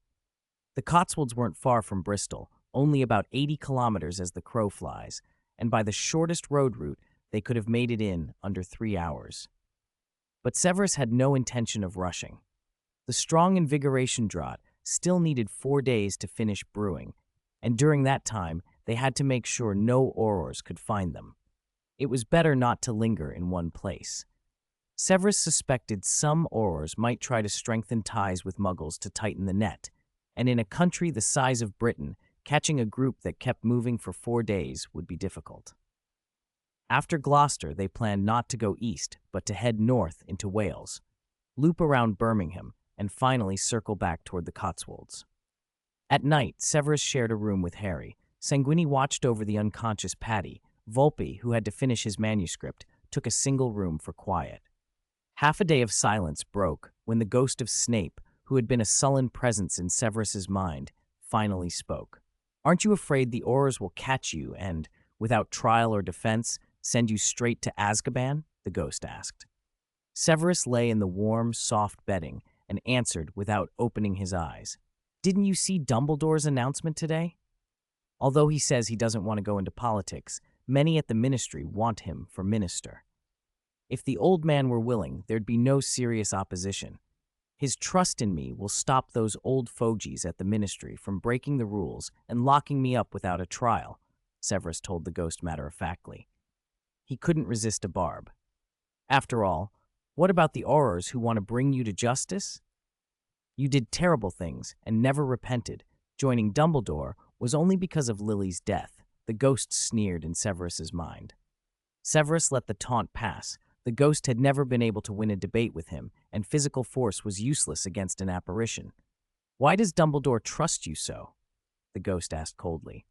The Cotswolds weren't far from Bristol, only about 80 kilometers as the crow flies, and by the shortest road route, they could have made it in under 3 hours. But Severus had no intention of rushing. The strong invigoration draught still needed 4 days to finish brewing, and during that time, they had to make sure no Aurors could find them. It was better not to linger in one place. Severus suspected some Aurors might try to strengthen ties with Muggles to tighten the net, and in a country the size of Britain, catching a group that kept moving for 4 days would be difficult. After Gloucester, they planned not to go east, but to head north into Wales, loop around Birmingham, and finally circle back toward the Cotswolds. At night, Severus shared a room with Harry. Sanguini watched over the unconscious Paddy. Volpe, who had to finish his manuscript, took a single room for quiet. Half a day of silence broke when the ghost of Snape, who had been a sullen presence in Severus's mind, finally spoke. Aren't you afraid the Aurors will catch you and, without trial or defense, send you straight to Azkaban? The ghost asked. Severus lay in the warm, soft bedding and answered without opening his eyes. Didn't you see Dumbledore's announcement today? Although he says he doesn't want to go into politics, many at the ministry want him for minister. If the old man were willing, there'd be no serious opposition. His trust in me will stop those old fogies at the ministry from breaking the rules and locking me up without a trial, Severus told the ghost matter-of-factly. He couldn't resist a barb. After all, what about the Aurors who want to bring you to justice? You did terrible things and never repented. Joining Dumbledore was only because of Lily's death, the ghost sneered in Severus's mind. Severus let the taunt pass. The ghost had never been able to win a debate with him, and physical force was useless against an apparition. Why does Dumbledore trust you so? The ghost asked coldly.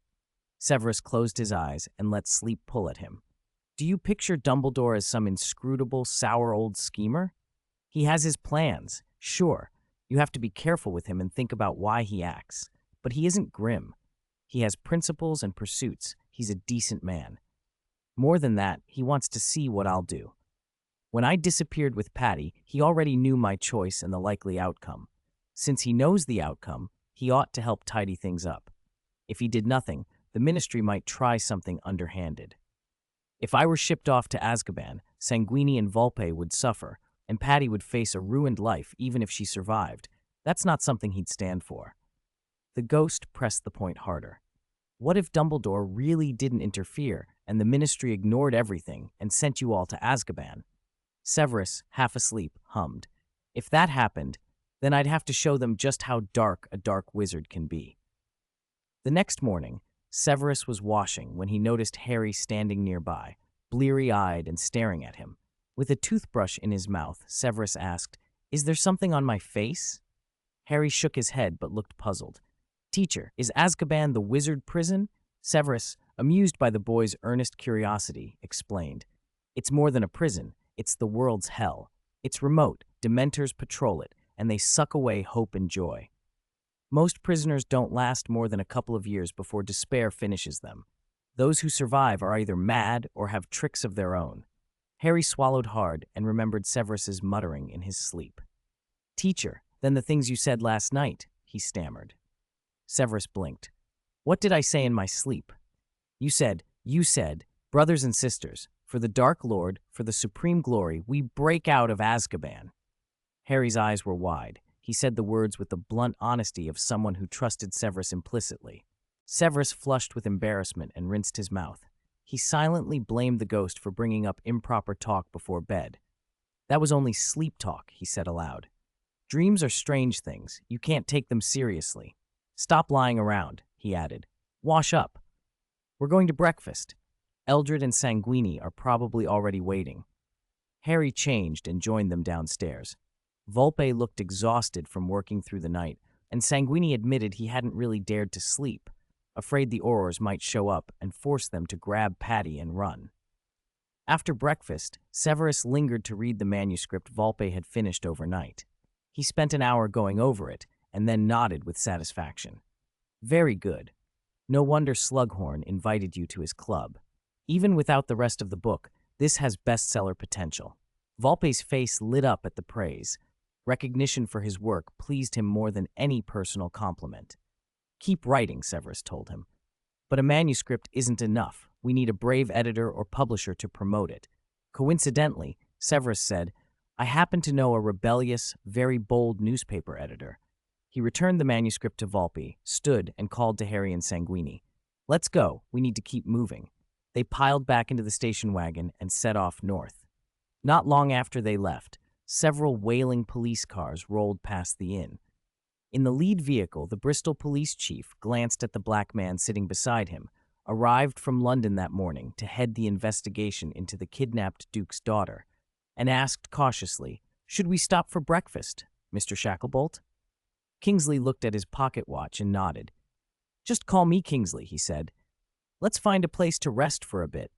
Severus closed his eyes and let sleep pull at him. Do you picture Dumbledore as some inscrutable, sour old schemer? He has his plans, sure. You have to be careful with him and think about why he acts. But he isn't grim. He has principles and pursuits. He's a decent man. More than that, he wants to see what I'll do. When I disappeared with Patty, he already knew my choice and the likely outcome. Since he knows the outcome, he ought to help tidy things up. If he did nothing, the ministry might try something underhanded. If I were shipped off to Azkaban, Sanguini and Volpe would suffer, and Patty would face a ruined life even if she survived. That's not something he'd stand for. The ghost pressed the point harder. What if Dumbledore really didn't interfere and the ministry ignored everything and sent you all to Azkaban? Severus, half asleep, hummed. If that happened, then I'd have to show them just how dark a dark wizard can be. The next morning, Severus was washing when he noticed Harry standing nearby, bleary-eyed and staring at him. With a toothbrush in his mouth, Severus asked, "Is there something on my face?" Harry shook his head but looked puzzled. "Teacher, is Azkaban the wizard prison?" Severus, amused by the boy's earnest curiosity, explained. "It's more than a prison. It's the world's hell. It's remote, Dementors patrol it, and they suck away hope and joy. Most prisoners don't last more than a couple of years before despair finishes them. Those who survive are either mad or have tricks of their own." Harry swallowed hard and remembered Severus's muttering in his sleep. "Teacher, then the things you said last night," he stammered. Severus blinked. What did I say in my sleep? You said, brothers and sisters, for the Dark Lord, for the supreme glory, we break out of Azkaban. Harry's eyes were wide. He said the words with the blunt honesty of someone who trusted Severus implicitly. Severus flushed with embarrassment and rinsed his mouth. He silently blamed the ghost for bringing up improper talk before bed. That was only sleep talk, he said aloud. Dreams are strange things. You can't take them seriously. Stop lying around, he added. Wash up. We're going to breakfast. Eldred and Sanguini are probably already waiting. Harry changed and joined them downstairs. Volpe looked exhausted from working through the night, and Sanguini admitted he hadn't really dared to sleep, afraid the Aurors might show up and force them to grab Patty and run. After breakfast, Severus lingered to read the manuscript Volpe had finished overnight. He spent an hour going over it, and then nodded with satisfaction. Very good. No wonder Slughorn invited you to his club. Even without the rest of the book, this has bestseller potential. Volpe's face lit up at the praise. Recognition for his work pleased him more than any personal compliment. Keep writing, Severus told him. But a manuscript isn't enough. We need a brave editor or publisher to promote it. Coincidentally, Severus said, I happen to know a rebellious, very bold newspaper editor. He returned the manuscript to Volpe, stood, and called to Harry and Sanguini. Let's go. We need to keep moving. They piled back into the station wagon and set off north. Not long after they left, several wailing police cars rolled past the inn. In the lead vehicle, the Bristol police chief glanced at the black man sitting beside him, arrived from London that morning to head the investigation into the kidnapped Duke's daughter, and asked cautiously, Should we stop for breakfast, Mr. Shacklebolt? Kingsley looked at his pocket watch and nodded. Just call me Kingsley, he said. Let's find a place to rest for a bit.